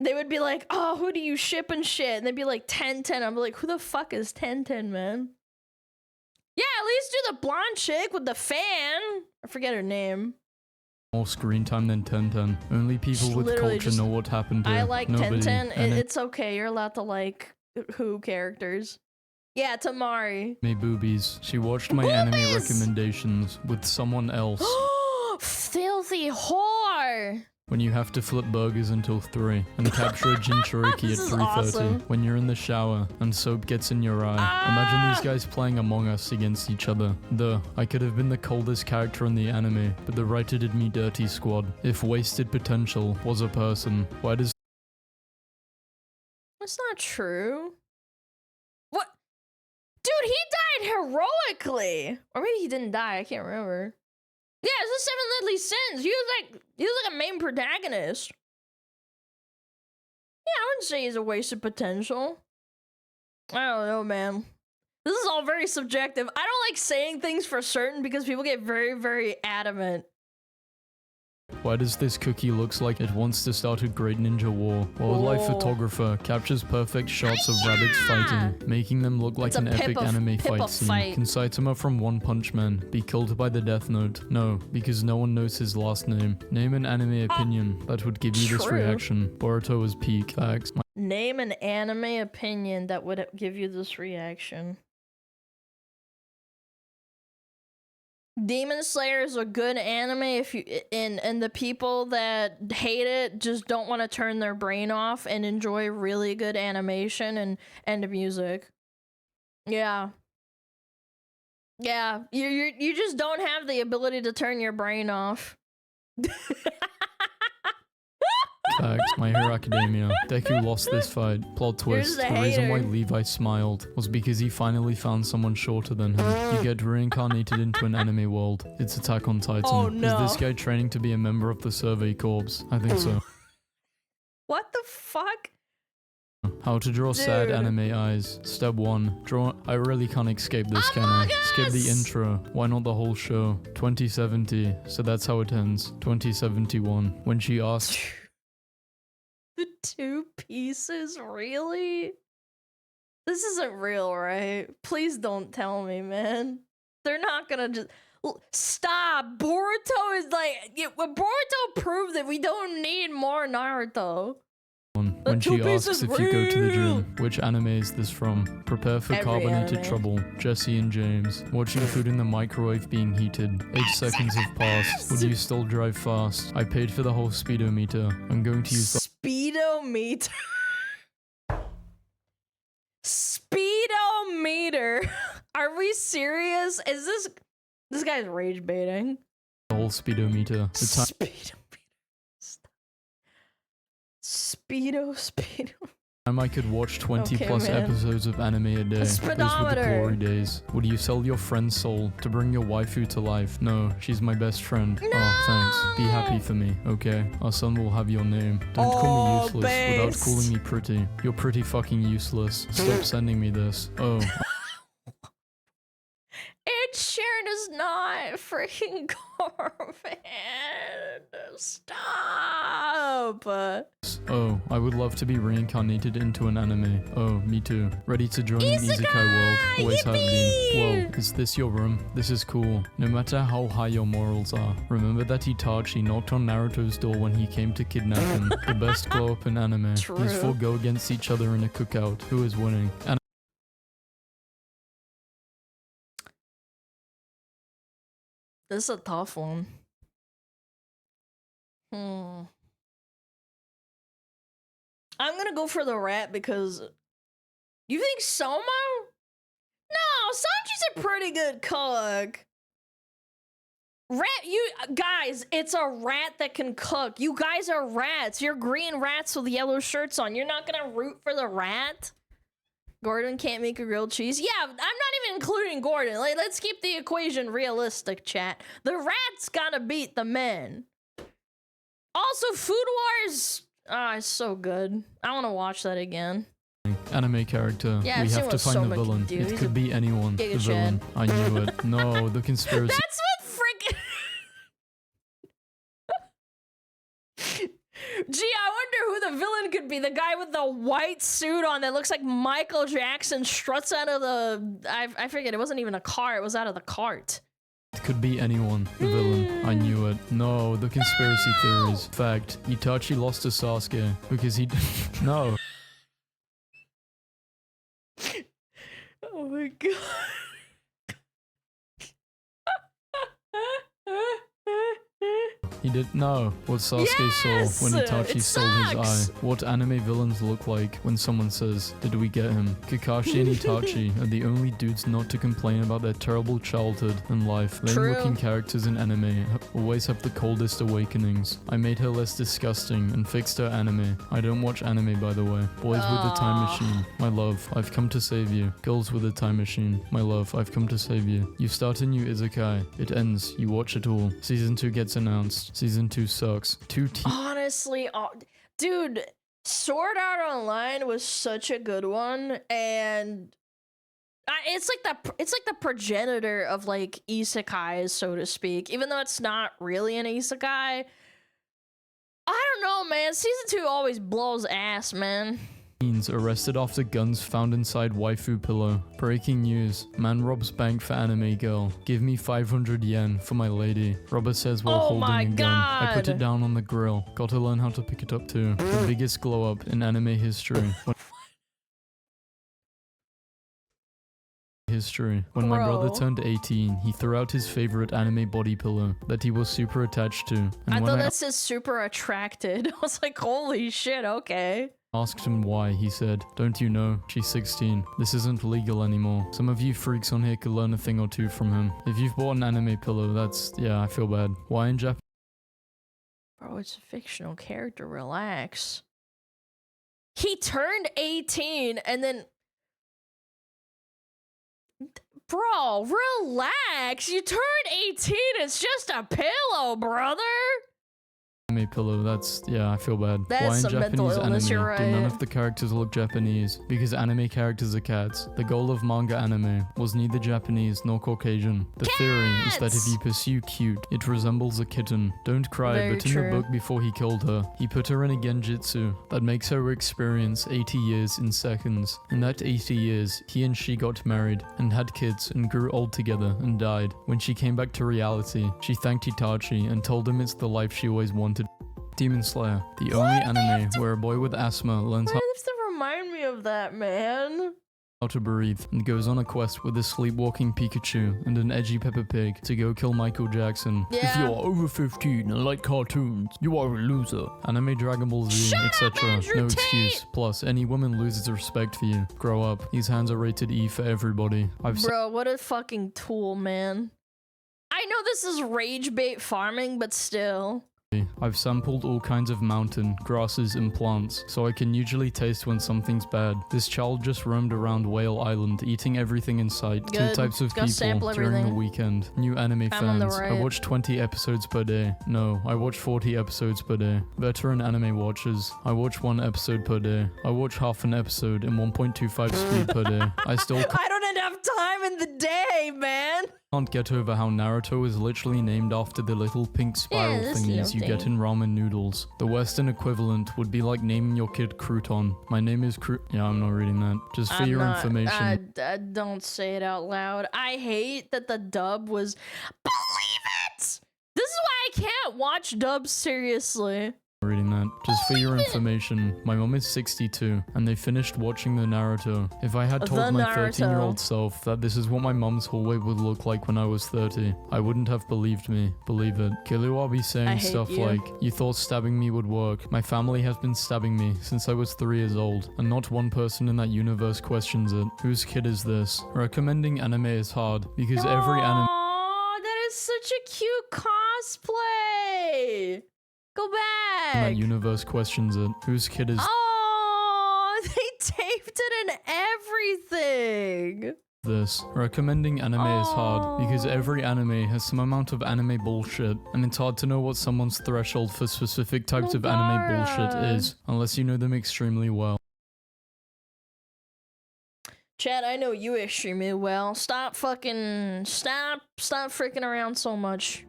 They would be like, "Oh, who do you ship and shit?" And they'd be like, 1010. I'm like, "Who the fuck is 1010, man?" Yeah, at least do the blonde chick with the fan. I forget her name. More screen time than Tenten. Only people with Literally culture just- know what happened here. I like Nobody. 1010. And It's okay. You're allowed to like who characters. Yeah, Tamari. me boobies. She watched my anime recommendations with someone else. Filthy whore. When you have to flip burgers until 3 and capture a Jinchuriki This at is 3:30 awesome. when you're in the shower and soap gets in your eye. Imagine these guys playing Among Us against each other. I could have been the coldest character in the anime, but the writer did me dirty, squad. If wasted potential was a person, why does That's not true. What? Dude, he died heroically. Or maybe he didn't die. I can't remember. Yeah, it's the 7 Deadly Sins. He was like a main protagonist. Yeah, I wouldn't say he's a wasted potential. I don't know, man. This is all very subjective. I don't like saying things for certain because people get very, very adamant. Why does this cookie looks like it wants to start a great ninja war? Wildlife Whoa. photographer captures perfect shots of rabbits fighting, making them look like It's a an epic anime Pippa fight scene. fight. Can Saitama from One Punch Man be killed by the Death Note? No, because no one knows his last name. Name an anime opinion that would give you this True. reaction. Boruto was peak. Facts. Name an anime opinion that would give you this reaction. Demon Slayer is a good anime if you and the people that hate it just don't want to turn their brain off and enjoy really good animation and music. Yeah. Yeah, you just don't have the ability to turn your brain off. Facts. My Hero Academia. Deku lost this fight. Plot twist. Here's the The reason why hater. Levi smiled was because he finally found someone shorter than him. You get reincarnated into an anime world. It's Attack on Titan. Oh, no. Is this guy training to be a member of the Survey Corps? I think so. What the fuck? How to draw sad Dude. anime eyes. Step 1. Draw. I really can't escape this, can I? Skip the intro. Why not the whole show? 2070. So that's how it ends. 2071. When she asked. The 2 pieces? Really? This isn't real, right? Please don't tell me, man. They're not gonna just... Stop! Boruto is like... Boruto proved that we don't need more Naruto. when she asks is if you go to the real. gym. Which anime is this from? Prepare for Every carbonated anime. trouble. Jesse and James. Watching food in the microwave being heated. 8 seconds have passed. Would you still drive fast? I paid for the whole speedometer. I'm going to use the Speedometer. Speedometer. Are we serious? Is this guy's rage baiting? whole speedometer. The time Speedo. I could watch 20 Okay, plus man. episodes of anime a day. Those were the speedometer. glory days. Would you sell your friend's soul to bring your waifu to life? No, she's my best friend. Oh, thanks. Be happy for me, okay? Our son will have your name. Don't call me useless without based. calling me pretty. You're pretty fucking useless. Stop sending me this. Oh. Ed Sheeran is not freaking Corbin. Stop. Oh, I would love to be reincarnated into an anime. Oh, me too. Ready to join the Isekai world. Always have been. Whoa, is this your room? This is cool. No matter how high your morals are. Remember that Itachi knocked on Naruto's door when he came to kidnap him. The best glow up in anime. True. These four go against each other in a cookout. Who is winning? And This is a tough one. I'm gonna go for the rat because you think Soma? No, Sanji's a pretty good cook. Guys, it's a rat that can cook. You guys are rats. You're green rats with yellow shirts on. You're not gonna root for the rat? Gordon can't make a grilled cheese. Yeah, I'm not even including Gordon. Like, let's keep the equation realistic, chat. The rat's gotta beat the men. Also, Food Wars. Ah, it's so good. I want to watch that again. anime character. Yeah, we I've seen have to what find Soma the can villain. do. It He's could a be anyone. The Giga villain. Chad. I knew it. No, the conspiracy. That's what freaking. Gee, I wonder who the villain could be. The guy with the white suit on that looks like Michael Jackson struts out of the. I forget. It wasn't even a car. It was out of the cart. It could be anyone. The villain. I knew it. No, the conspiracy theories. Fact. Itachi lost to Sasuke because he. No. Oh my god. He did know what Sasuke saw when Itachi it stole his sucks. eye. What anime villains look like when someone says, "Did we get him?" Kakashi and Itachi are the only dudes not to complain about their terrible childhood and life. Lame-looking characters in anime always have the coldest awakenings. I made her less disgusting and fixed her anime. I don't watch anime, by the way. Boys with a time machine. My love, I've come to save you. Girls with a time machine. My love, I've come to save you. You start a new isekai. It ends. You watch it all. Season 2 gets announced. Season 2 sucks. Honestly, dude, Sword Art Online was such a good one, and it's like the progenitor of like isekais, so to speak. Even though it's not really an isekai, I don't know, man. Season 2 always blows ass, man. Arrested after guns found inside waifu pillow. Breaking news. Man robs bank for anime girl. Give me 500 yen for my lady. Robber says while holding a gun. I put it down on the grill. Gotta learn how to pick it up too. The biggest glow up in anime history. When my brother turned 18, he threw out his favorite anime body pillow that he was super attached to. And I when thought that says super attracted. I was like, holy shit, okay. asked him why, he said, "Don't you know? She's 16. This isn't legal anymore. Some of you freaks on here could learn a thing or two from him. If you've bought an anime pillow, that's, yeah, I feel bad. Why in Japan?" Bro, it's a fictional character. Relax. He turned 18 and then... Bro, relax. You turned 18. It's just a pillow, brother. Anime pillow, that's, yeah, I feel bad. That's Why in some mental Japanese illness, anime you're do none right. of the characters look Japanese? Because anime characters are cats. The goal of manga anime was neither Japanese nor Caucasian. The theory is that if you pursue cute, it resembles a kitten. Don't cry, Very but in true. the book before he killed her, he put her in a genjutsu that makes her experience 80 years in seconds. In that 80 years, he and she got married and had kids and grew old together and died. When she came back to reality, she thanked Itachi and told him it's the life she always wanted. Demon Slayer, the only anime where a boy with asthma learns Why do they have to remind me of that, man? how to breathe and goes on a quest with a sleepwalking Pikachu and an edgy Peppa Pig to go kill Michael Jackson. Yeah. If you are over 15 and like cartoons, you are a loser. Anime, Dragon Ball Z, etc. No excuse. Plus, any woman loses respect for you. Grow up. These hands are rated E for everybody. Bro, what a fucking tool, man. I know this is rage bait farming, but still. I've sampled all kinds of mountain, grasses, and plants, so I can usually taste when something's bad. This child just roamed around Whale Island, eating everything in sight. Good. 2 types of Gotta people sample during the everything. weekend. New anime I'm on the fans. I right. watch 20 episodes per day. No, I watch 40 episodes per day. Veteran anime watchers. I watch 1 episode per day. I watch half an episode in 1.25 speed per day. I still I don't have time in the day, man. can't get over how Naruto is literally named after the little pink spiral this thingies little you get thing. in ramen noodles. The Western equivalent would be like naming your kid Crouton. My name is Yeah, I'm not reading that. Just for your information. Don't say it out loud. I hate that the dub was... Believe it! This is why I can't watch dubs seriously. Reading that. Just for your information, my mom is 62 and they finished watching the Naruto. If I had told my 13-year-old self that this is what my mom's hallway would look like when I was 30, I wouldn't have believed me. Believe it. Killua be I saying hate stuff you. like, you thought stabbing me would work. My family has been stabbing me since I was 3 years old, and not one person in that universe questions it. Whose kid is this? Recommending anime is hard because every anime... Oh, that is such a cute cosplay. Go in back. that universe questions it. Whose kid is Oh, they taped it and everything. this? Recommending anime is hard because every anime has some amount of anime bullshit, and it's hard to know what someone's threshold for specific types of anime bullshit is, unless you know them extremely well. Chad, I know you extremely well. Stop freaking around so much.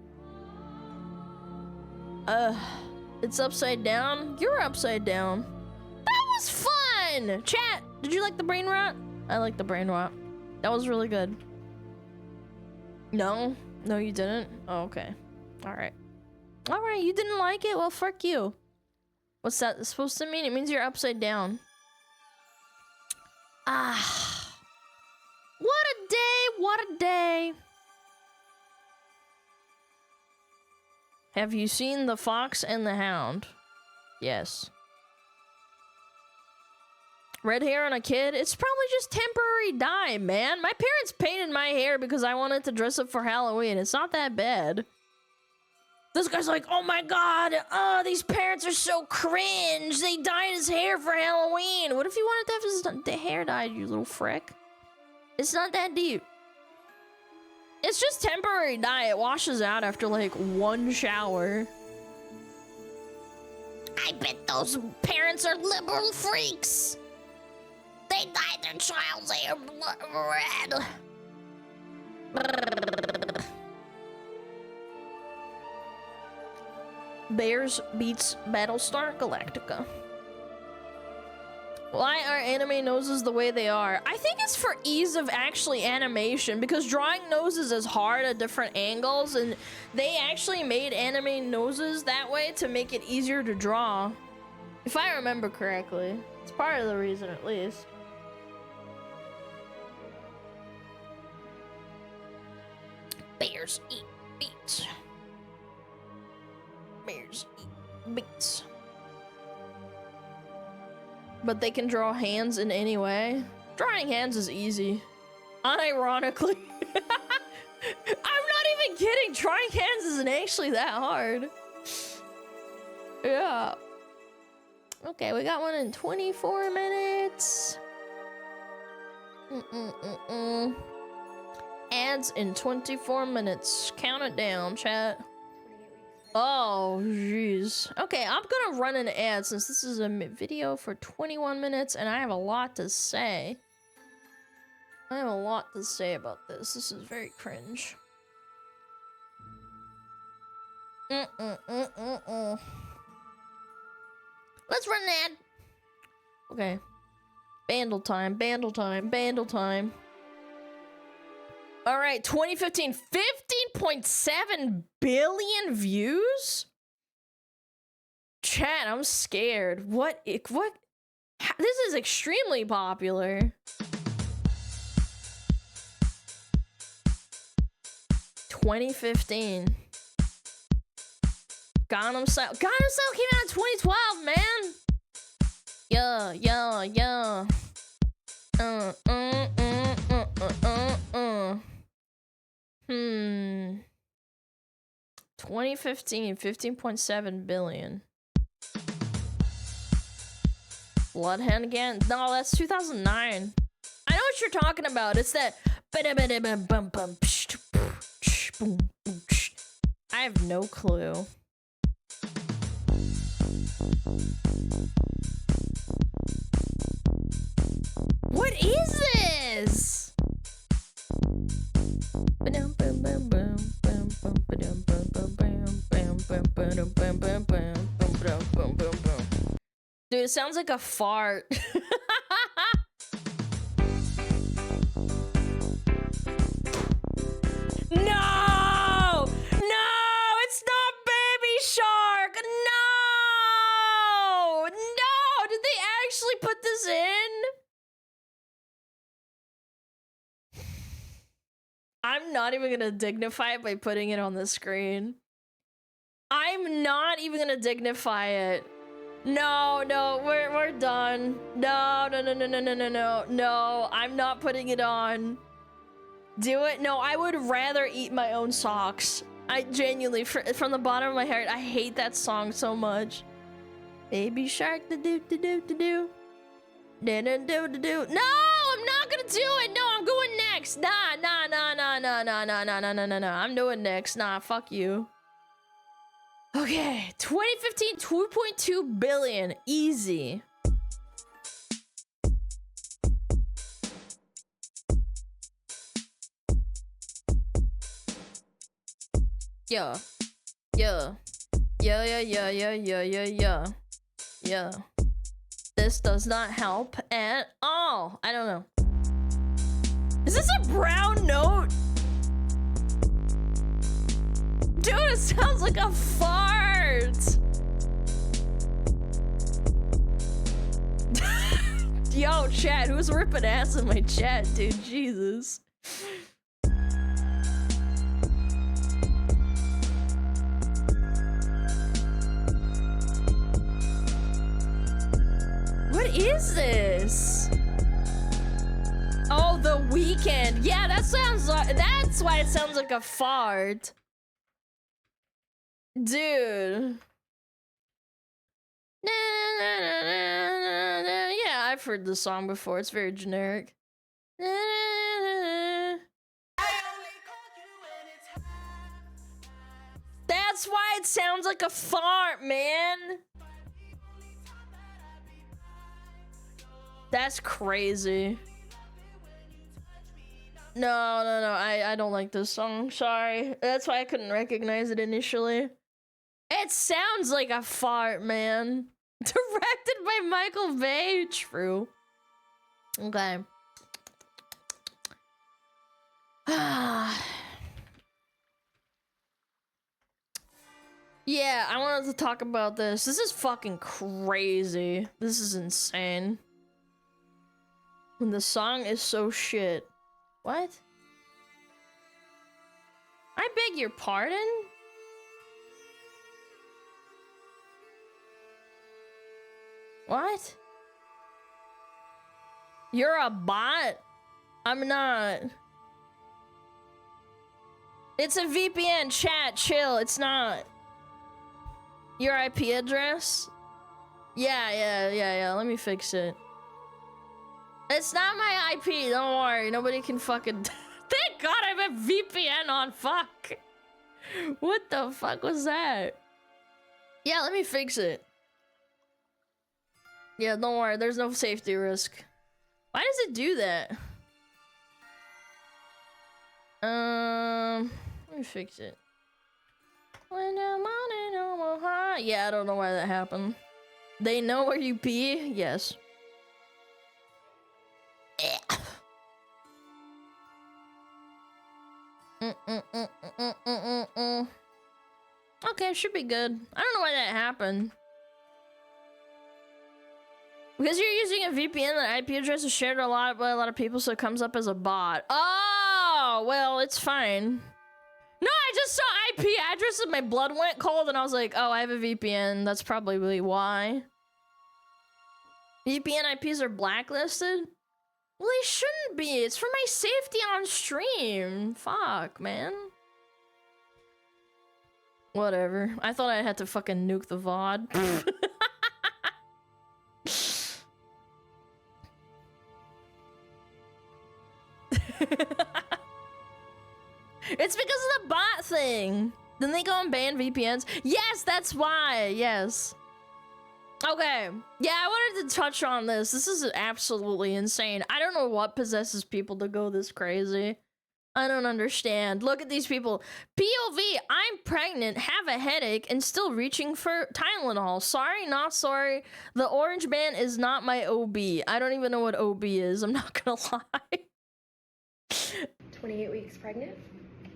It's upside down. You're upside down. That was fun! Chat, did you like the brain rot? I like the brain rot. That was really good. No? No, you didn't? Oh, okay. Alright. Alright, you didn't like it? Well, fuck you. What's that supposed to mean? It means you're upside down. Ah. What a day, what a day. Have you seen The Fox and the Hound? Yes. Red hair on a kid? It's probably just temporary dye, man. My parents painted my hair because I wanted to dress up for Halloween. It's not that bad. This guy's like, oh my god, these parents are so cringe. They dyed his hair for Halloween. What if he wanted to have his hair dyed, you little frick? It's not that deep. It's just temporary dye. It washes out after like 1 shower. I bet those parents are liberal freaks. They dyed their child's hair red. Bears beats Battlestar Galactica. Why are anime noses the way they are? I think it's for ease of actually animation, because drawing noses is hard at different angles, and they actually made anime noses that way to make it easier to draw. If I remember correctly. It's part of the reason, at least. Bears eat beets. Bears eat beets. But they can draw hands in any way. Drawing hands is easy. Unironically. I'm not even kidding. Drawing hands isn't actually that hard. Yeah. Okay, we got one in 24 minutes. Ads in 24 minutes. Count it down, chat. Oh, jeez. Okay, I'm gonna run an ad since this is a video for 21 minutes and I have a lot to say. I have a lot to say about this. This is very cringe. Let's run an ad. Okay. Bandle time, bandle time, bandle time. All right, 2015, 15.7 billion views? Chat, I'm scared. What? This is extremely popular. 2015. Gangnam Style. Gangnam Style came out in 2012, man. Yeah. 2015, 15.7 billion. Bloodhound again? No, that's 2009. I know what you're talking about. It's that. I have no clue. What is this? Dude, it sounds like a fart. No! No! It's not Baby Shark! No! No! Did they actually put this in? I'm not even gonna dignify it by putting it on the screen. I'm not even gonna dignify it. No, we're done. No, I'm not putting it on. Do it? No, I would rather eat my own socks. I genuinely, from the bottom of my heart, I hate that song so much. Baby Shark, do. No, I'm not gonna do it. No, I'm going next. Nah. I'm doing next. Nah, fuck you. Okay, 2015, 2.2 billion. Easy. Yeah. This does not help at all. I don't know. Is this a brown note? Dude, it sounds like a fart. Yo, chat, who's ripping ass in my chat, dude? Jesus. What is this? Oh, The Weeknd. Yeah, that sounds like, that's why it sounds like a fart. Dude. Yeah, I've heard this song before. It's very generic. That's why it sounds like a fart, man. That's crazy. No, I don't like this song. Sorry. That's why I couldn't recognize it initially. It sounds like a fart, man. Directed by Michael Bay. True. Okay. Yeah, I wanted to talk about this. This is fucking crazy. This is insane. When the song is so shit. What? I beg your pardon? What? You're a bot? I'm not. It's a VPN, chat, chill, it's not. Your IP address? Yeah, let me fix it. It's not my IP, don't worry, nobody can fucking... Thank God I have a VPN on, fuck! What the fuck was that? Yeah, let me fix it. Yeah, don't worry, there's no safety risk. Why does it do that? Let me fix it. When I'm on it, I'm high. Yeah, I don't know why that happened. They know where you pee? Yes. Okay, should be good. I don't know why that happened. Because you're using a VPN, the IP address is shared a lot by a lot of people, so it comes up as a bot. Oh, well, it's fine. No, I just saw IP address and my blood went cold, and I was like, oh, I have a VPN. That's probably why. VPN IPs are blacklisted? Well, they shouldn't be. It's for my safety on stream. Fuck, man. Whatever. I thought I had to fucking nuke the VOD. It's because of the bot thing. Then they go and ban VPNs. Yes, that's why. Yes. Okay. Yeah, I wanted to touch on this. This is absolutely insane. I don't know what possesses people to go this crazy. I don't understand. Look at these people. POV, I'm pregnant, have a headache, and still reaching for Tylenol. Sorry, not sorry. The orange man is not my OB. I don't even know what OB is. I'm not gonna lie. 28 weeks pregnant.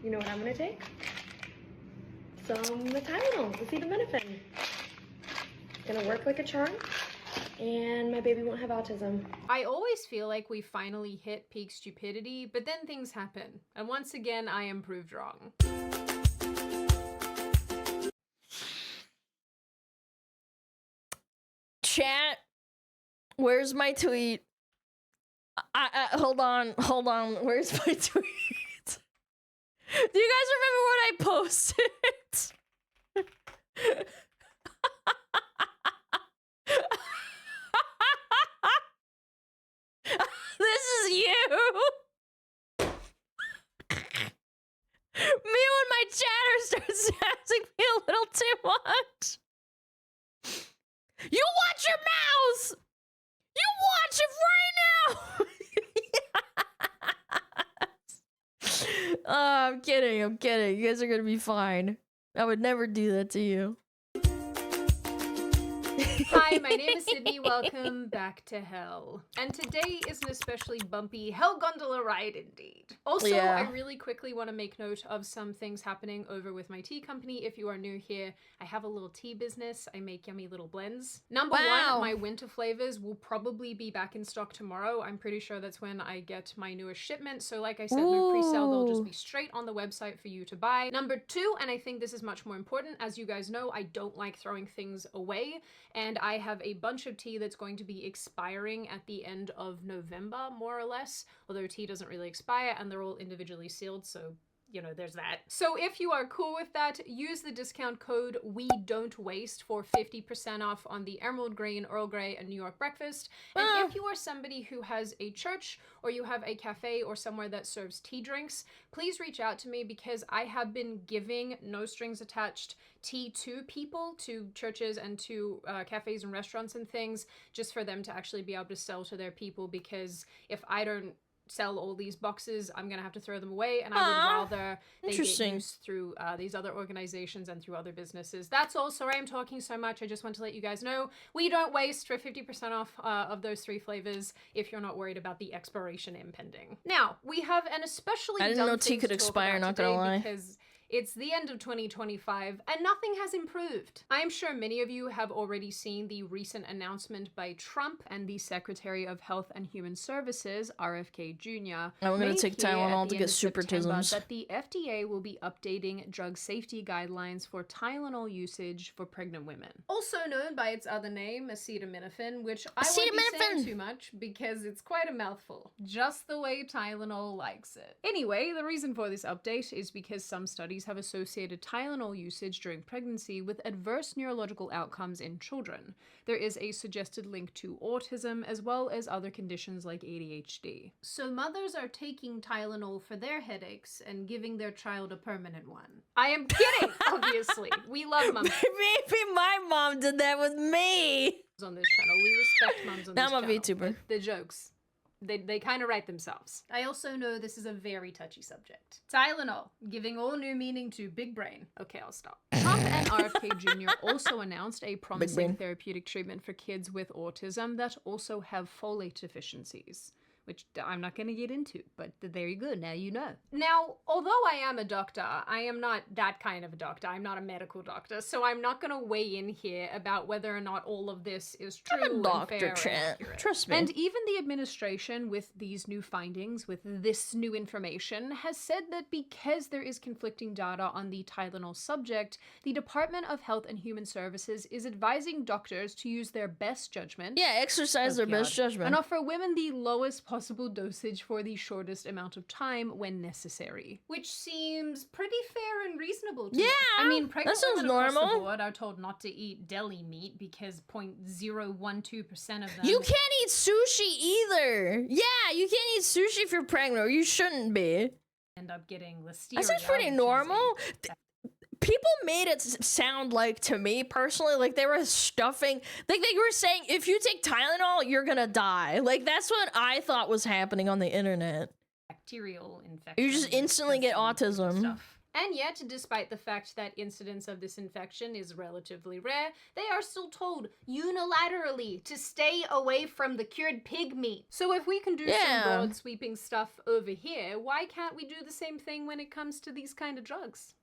You know what I'm gonna take? Some Tylenol, acetaminophen. It's gonna work like a charm, and my baby won't have autism. I always feel like we finally hit peak stupidity, but then things happen. And once again, I am proved wrong. Chat, where's my tweet? Hold on. Where's my tweet? Do you guys remember what I posted? This is you. Me when my chatter starts sassing me a little too much. You watch your mouth. You watch it right now. I'm kidding. You guys are gonna be fine. I would never do that to you. Hi, my name is Sydney. Welcome back to hell. And today is an especially bumpy hell gondola ride indeed. Also, Yeah. I really quickly want to make note of some things happening over with my tea company. If you are new here, I have a little tea business. I make yummy little blends. Number one, my winter flavors will probably be back in stock tomorrow. I'm pretty sure that's when I get my newest shipment. So like I said, no pre-sale. They'll just be straight on the website for you to buy. Number two, and I think this is much more important, as you guys know, I don't like throwing things away. And I have a bunch of tea that's going to be expiring at the end of November, more or less. Although tea doesn't really expire and they're all individually sealed, so you know, there's that. So if you are cool with that, use the discount code WE DON'T WASTE for 50% off on the Emerald Green, Earl Grey, and New York breakfast. And if you are somebody who has a church or you have a cafe or somewhere that serves tea drinks, please reach out to me because I have been giving no strings attached tea to people, to churches and to cafes and restaurants and things, just for them to actually be able to sell to their people, because if I don't sell all these boxes, I'm gonna have to throw them away, and I would rather they get used through these other organizations and through other businesses. That's all. Sorry I'm talking so much. I just want to let you guys know we don't waste for 50% off of those 3 flavors if you're not worried about the expiration impending. Now, we have an especially I didn't know tea could expire, not gonna lie. Because it's the end of 2025 and nothing has improved. I am sure many of you have already seen the recent announcement by Trump and the Secretary of Health and Human Services, RFK Jr. I'm gonna take Tylenol to get supertisms. That the FDA will be updating drug safety guidelines for Tylenol usage for pregnant women. Also known by its other name, acetaminophen, which I won't be saying too much because it's quite a mouthful. Just the way Tylenol likes it. Anyway, the reason for this update is because some studies have associated Tylenol usage during pregnancy with adverse neurological outcomes in children. There is a suggested link to autism as well as other conditions like ADHD. So mothers are taking Tylenol for their headaches and giving their child a permanent one. I am kidding, obviously. We love moms. Maybe my mom did that with me. On this channel, we respect moms on this channel. I'm a VTuber. The jokes. They kind of write themselves. I also know this is a very touchy subject. Tylenol, giving all new meaning to big brain. Okay, I'll stop. Trump and RFK Jr. also announced a promising therapeutic treatment for kids with autism that also have folate deficiencies. which I'm not going to get into, but there you go, now you know. Now, although I am a doctor, I am not that kind of a doctor. I'm not a medical doctor, so I'm not going to weigh in here about whether or not all of this is true I'm a doctor, and fair Chan. and accurate. Trust me. And even the administration, with these new findings, with this new information, has said that because there is conflicting data on the Tylenol subject, the Department of Health and Human Services is advising doctors to use their best judgment. Yeah, exercise their best judgment. And offer women the lowest possible dosage for the shortest amount of time when necessary. Which seems pretty fair and reasonable to me. I mean, pregnant that sounds women across the normal. board are told not to eat deli meat because 0.012% of them... You can't eat sushi either. Yeah, you can't eat sushi if you're pregnant, or you shouldn't be. End up getting listeria. That sounds pretty normal. People made it sound like, to me personally, like they were stuffing, like they were saying, if you take Tylenol, you're gonna die. Like that's what I thought was happening on the internet. Bacterial infection. You just instantly get autism. And yet, despite the fact that incidence of this infection is relatively rare, they are still told unilaterally to stay away from the cured pig meat. So if we can do some broad sweeping stuff over here, why can't we do the same thing when it comes to these kind of drugs?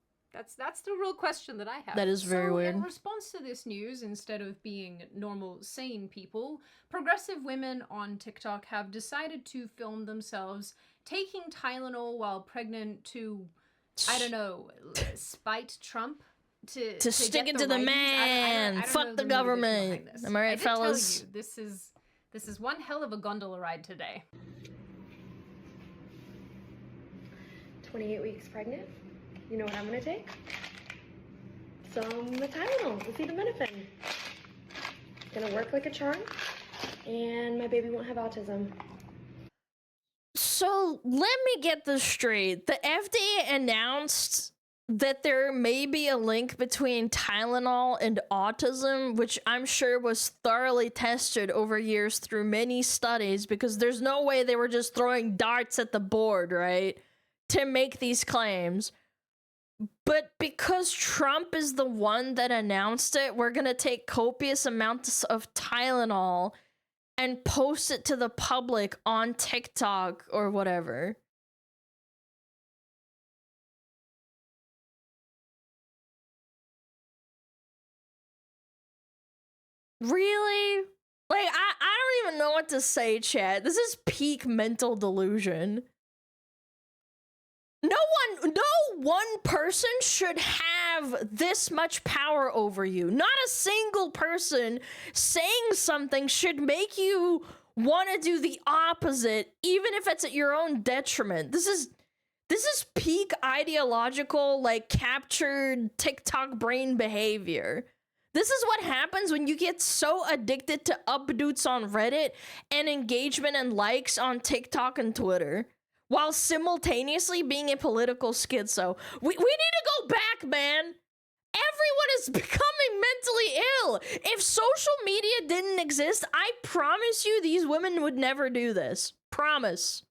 That's the real question that I have. That is very weird. In response to this news, instead of being normal, sane people, progressive women on TikTok have decided to film themselves taking Tylenol while pregnant to, I don't know, spite Trump? To stick get it to the ratings? man. I don't know Fuck the motivation government. behind this. Am I right, fellas? Tell you, this is one hell of a gondola ride today. 28 weeks pregnant. You know what I'm gonna take? Some Tylenol, acetaminophen. It's gonna work like a charm, and my baby won't have autism. So let me get this straight. The FDA announced that there may be a link between Tylenol and autism, which I'm sure was thoroughly tested over years through many studies, because there's no way they were just throwing darts at the board, right, to make these claims. But because Trump is the one that announced it, we're gonna take copious amounts of Tylenol and post it to the public on TikTok or whatever. Really? Like, I don't even know what to say, chat. This is peak mental delusion. No one person should have this much power over you. Not a single person saying something should make you want to do the opposite, even if it's at your own detriment. This is peak ideological, like, captured TikTok brain behavior. This is what happens when you get so addicted to updates on Reddit and engagement and likes on TikTok and Twitter, while simultaneously being a political schizo. We need to go back, man. Everyone is becoming mentally ill. If social media didn't exist, I promise you these women would never do this. Promise.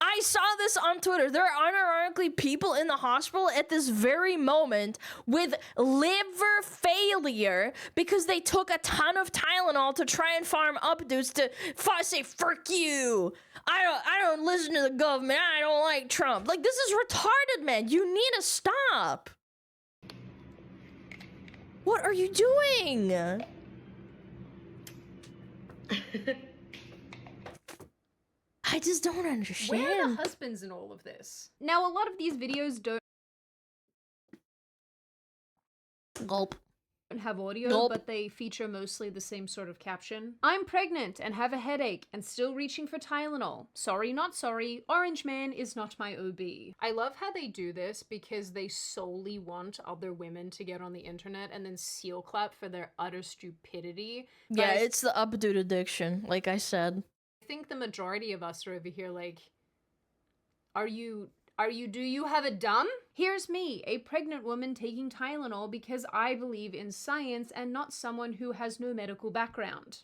I saw this on Twitter. There are unironically people in the hospital at this very moment with liver failure because they took a ton of Tylenol to try and farm up dudes to say, "Fuck you. I don't listen to the government. I don't like Trump." Like, this is retarded, man. You need to stop. What are you doing? I just don't understand. Where are the husbands in all of this? Now, a lot of these videos don't have audio, but they feature mostly the same sort of caption. I'm pregnant and have a headache and still reaching for Tylenol. Sorry, not sorry. Orange man is not my OB. I love how they do this because they solely want other women to get on the internet and then seal clap for their utter stupidity. Yeah, it's the updude addiction, like I said. I think the majority of us are over here like, do you have a dumb? Here's me, a pregnant woman taking Tylenol because I believe in science and not someone who has no medical background.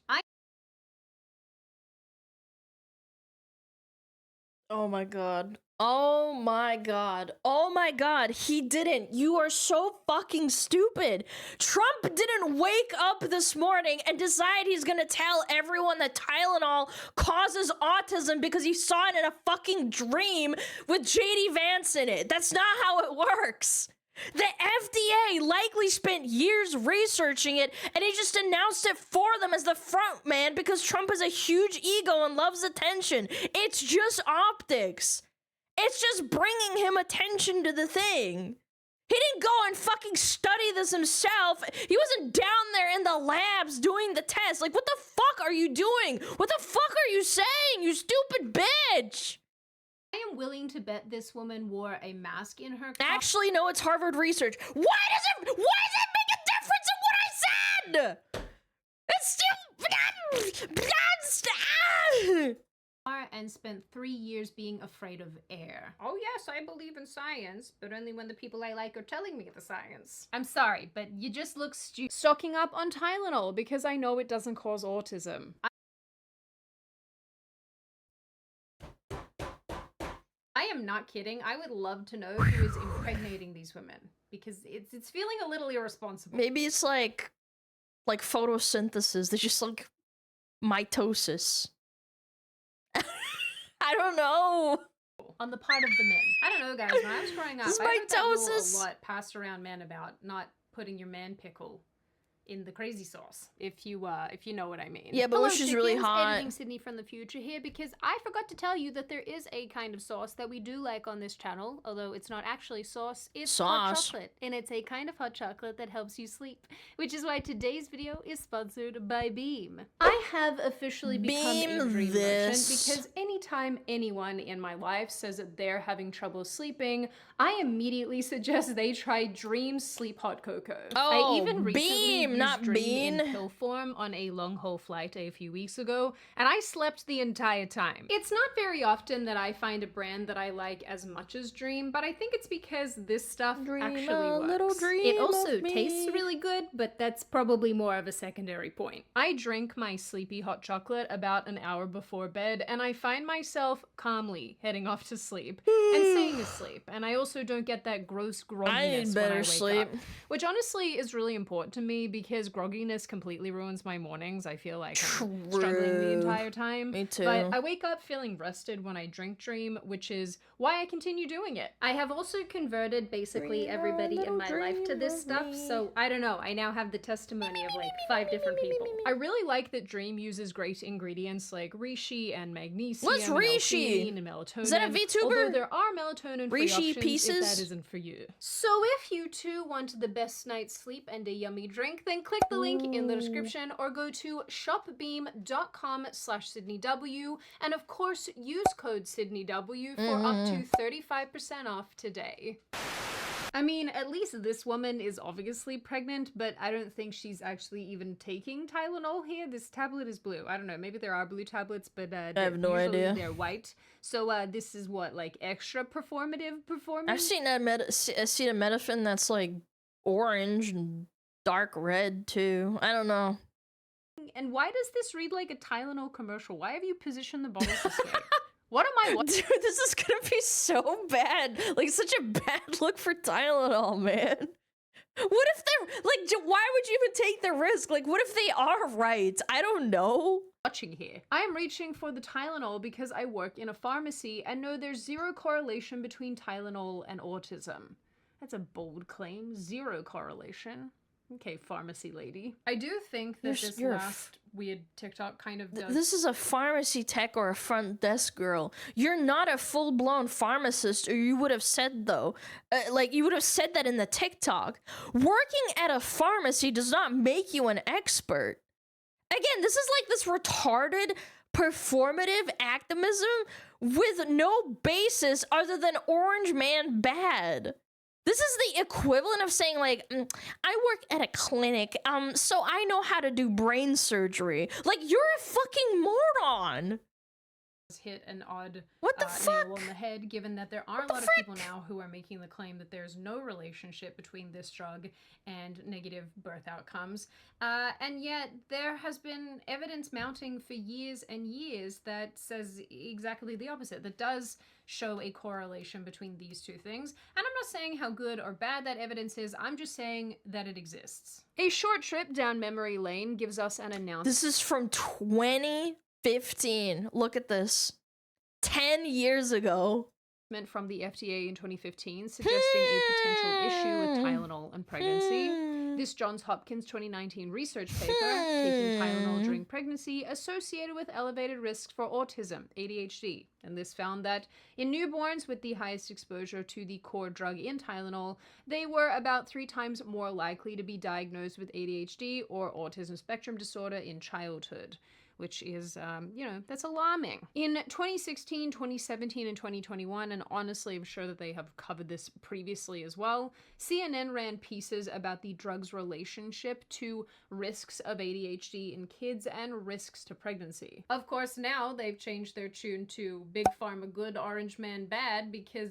Oh my god. Oh my god. Oh my god. He didn't. You are so fucking stupid. Trump didn't wake up this morning and decide he's gonna tell everyone that Tylenol causes autism because he saw it in a fucking dream with JD Vance in it. That's not how it works. The FDA likely spent years researching it, and he just announced it for them as the front man because Trump has a huge ego and loves attention. It's just optics. It's just bringing him attention to the thing. He didn't go and fucking study this himself. He wasn't down there in the labs doing the test. Like, what the fuck are you doing? What the fuck are you saying, you stupid bitch? I am willing to bet this woman wore a mask in her. Actually, no, it's Harvard research. Why does it make a difference in what I said? It's still... And spent 3 years being afraid of air. Oh yes, I believe in science, but only when the people I like are telling me the science. I'm sorry, but you just look stupid. Stocking up on Tylenol because I know it doesn't cause autism. I am not kidding. I would love to know who is impregnating these women because it's feeling a little irresponsible. Maybe it's like photosynthesis. There's just like mitosis. I don't know. On the part of the men. I don't know, guys. When I was growing up, I heard that rule a lot passed around men about not putting your man pickle in the crazy sauce, if you know what I mean. Yeah, but which is really hot. Editing Sydney from the future here because I forgot to tell you that there is a kind of sauce that we do like on this channel, although it's not actually sauce, it's hot chocolate, and it's a kind of hot chocolate that helps you sleep, which is why today's video is sponsored by Beam. I have officially become a dream merchant because anytime anyone in my life says that they're having trouble sleeping, I immediately suggest they try Dream Sleep Hot Cocoa. Oh, I even recently Beam, not Dream Bean. in pill form on a long-haul flight a few weeks ago, and I slept the entire time. It's not very often that I find a brand that I like as much as Dream, but I think it's because this stuff actually works. Little dream it also of me. tastes really good, but that's probably more of a secondary point. I drink my sleepy hot chocolate about an hour before bed, and I find myself calmly heading off to sleep and staying asleep, and I also don't get that gross grogginess when I wake up, which honestly is really important to me because grogginess completely ruins my mornings. I feel like I'm struggling the entire time. Me too. But I wake up feeling rested when I drink Dream, which is why I continue doing it. I have also converted basically everybody in my life to this stuff, so I don't know. I now have the testimony of like 5 different people. I really like that Dream uses great ingredients like reishi and magnesium. What's reishi? And melatonin. Is that a VTuber? Although there are melatonin-free Reishi options pieces? if that isn't for you. So if you too want the best night's sleep and a yummy drink, then click the link in the description or go to shopbeam.com/SydneyW, and of course use code SydneyW for up to 35% off today. I mean, at least this woman is obviously pregnant, but I don't think she's actually even taking Tylenol here. This tablet is blue. I don't know, maybe there are blue tablets, but I have no idea. They're white. So this is what, like extra performative performance? I've seen acetaminophen that's like orange and dark red too. I don't know. And why does this read like a Tylenol commercial? Why have you positioned the bottles this way? What am I watching? Dude, this is gonna be so bad. Like, such a bad look for Tylenol, man. What if they're, like, why would you even take the risk? Like, what if they are right? I don't know. Watching here. I am reaching for the Tylenol because I work in a pharmacy and know there's zero correlation between Tylenol and autism. That's a bold claim. Zero correlation. Okay, pharmacy lady. I do think that this last weird TikTok kind of does. This is a pharmacy tech or a front desk girl. You're not a full-blown pharmacist, or you would have said, though. Like, you would have said that in the TikTok. Working at a pharmacy does not make you an expert. Again, this is like this retarded performative activism with no basis other than Orange Man bad. This is the equivalent of saying, like, I work at a clinic, so I know how to do brain surgery. Like, you're a fucking moron. hit an odd fuck? nail on the head, given that there are a lot of people now who are making the claim that there's no relationship between this drug and negative birth outcomes. And yet there has been evidence mounting for years and years that says exactly the opposite, that does show a correlation between these two things. And I'm not saying how good or bad that evidence is, I'm just saying that it exists. A short trip down memory lane gives us an announcement. This is from 2015. Look at this. 10 years ago. From the FDA in 2015 suggesting a potential issue with Tylenol and pregnancy. This Johns Hopkins 2019 research paper, taking Tylenol during pregnancy, associated with elevated risks for autism, ADHD. And this found that in newborns with the highest exposure to the core drug in Tylenol, they were about 3 times more likely to be diagnosed with ADHD or autism spectrum disorder in childhood. Which is, you know, that's alarming. In 2016, 2017, and 2021, and honestly, I'm sure that they have covered this previously as well, CNN ran pieces about the drug's relationship to risks of ADHD in kids and risks to pregnancy. Of course, now they've changed their tune to Big Pharma good, Orange Man bad, because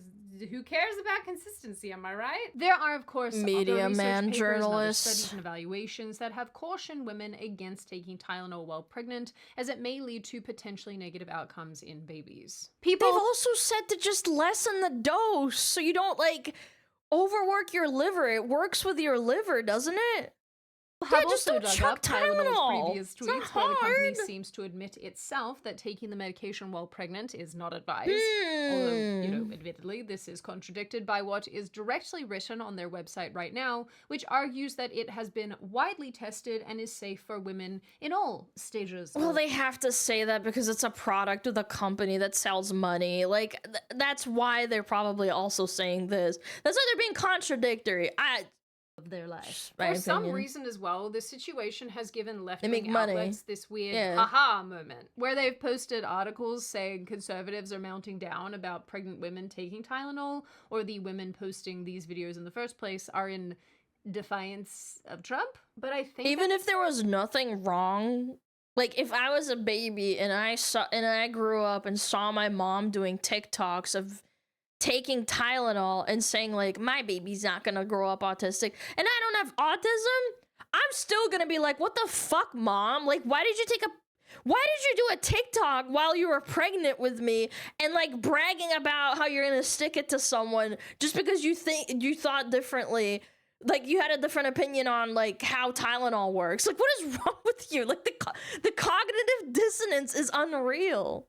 who cares about consistency, am I right? There are, of course, Media other man, research papers journalists, and other studies and evaluations that have cautioned women against taking Tylenol while pregnant, as it may lead to potentially negative outcomes in babies. They've also said to just lessen the dose so you don't, like, overwork your liver. It works with your liver, doesn't it? Have just also don't dug chuck up Tylenol's Tylenol. previous It's not tweets where the company hard. seems to admit itself that taking the medication while pregnant is not advised. Although, you know, admittedly, this is contradicted by what is directly written on their website right now, which argues that it has been widely tested and is safe for women in all stages. Well, they have to say that because it's a product of the company that sells money. Like, that's why they're probably also saying this. That's why they're being contradictory. Of their life. My For some opinion. reason as well, this situation has given make left-wing money. outlets this weird Yeah. aha moment, where they've posted articles saying conservatives are mounting down about pregnant women taking Tylenol, or the women posting these videos in the first place are in defiance of Trump. But I think Even if there was nothing wrong, like if I was a baby and I grew up and saw my mom doing TikToks of taking Tylenol and saying like my baby's not gonna grow up autistic and I don't have autism, I'm still gonna be like, what the fuck, mom? Like, why did you do a TikTok while you were pregnant with me and like bragging about how you're gonna stick it to someone just because you thought differently? Like, you had a different opinion on like how Tylenol works. Like, what is wrong with you? Like, the cognitive dissonance is unreal.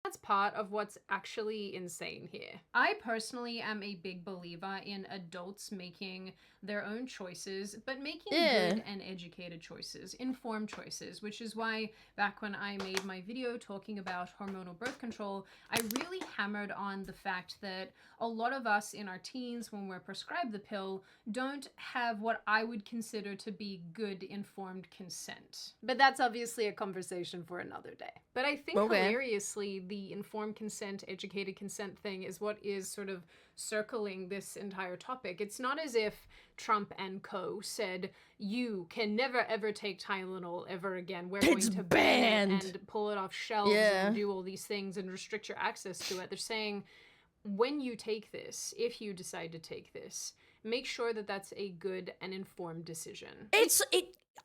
that's part of what's actually insane here. I personally am a big believer in adults making their own choices, but making good and educated choices, informed choices, which is why back when I made my video talking about hormonal birth control, I really hammered on the fact that a lot of us in our teens, when we're prescribed the pill, don't have what I would consider to be good informed consent. But that's obviously a conversation for another day. But I think hilariously, the informed consent, educated consent thing is what is sort of circling this entire topic. It's not as if Trump and co said, you can never ever take Tylenol ever again. We're going to ban it and pull it off shelves and do all these things and restrict your access to it. They're saying, when you take this, if you decide to take this, make sure that that's a good and informed decision.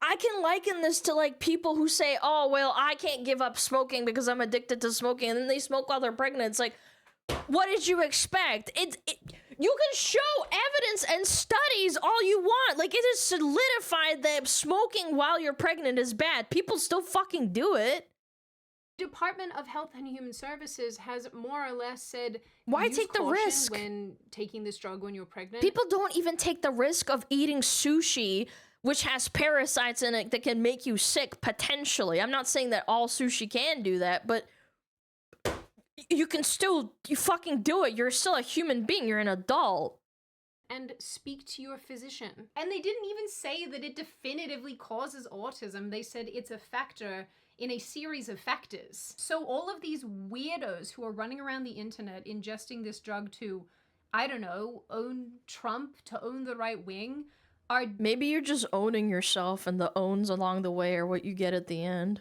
I can liken this to like people who say, oh, well, I can't give up smoking because I'm addicted to smoking, and then they smoke while they're pregnant. It's like, what did you expect? You can show evidence and studies all you want. Like, it is solidified that smoking while you're pregnant is bad. People still fucking do it. Department of Health and Human Services has more or less said, why use take the caution risk when taking this drug when you're pregnant? People don't even take the risk of eating sushi, which has parasites in it that can make you sick potentially. I'm not saying that all sushi can do that, but you fucking do it. You're still a human being. You're an adult. And speak to your physician. And they didn't even say that it definitively causes autism. They said it's a factor in a series of factors. So all of these weirdos who are running around the internet ingesting this drug to, I don't know, own Trump, to own the right wing, are... Maybe you're just owning yourself and the owns along the way are what you get at the end.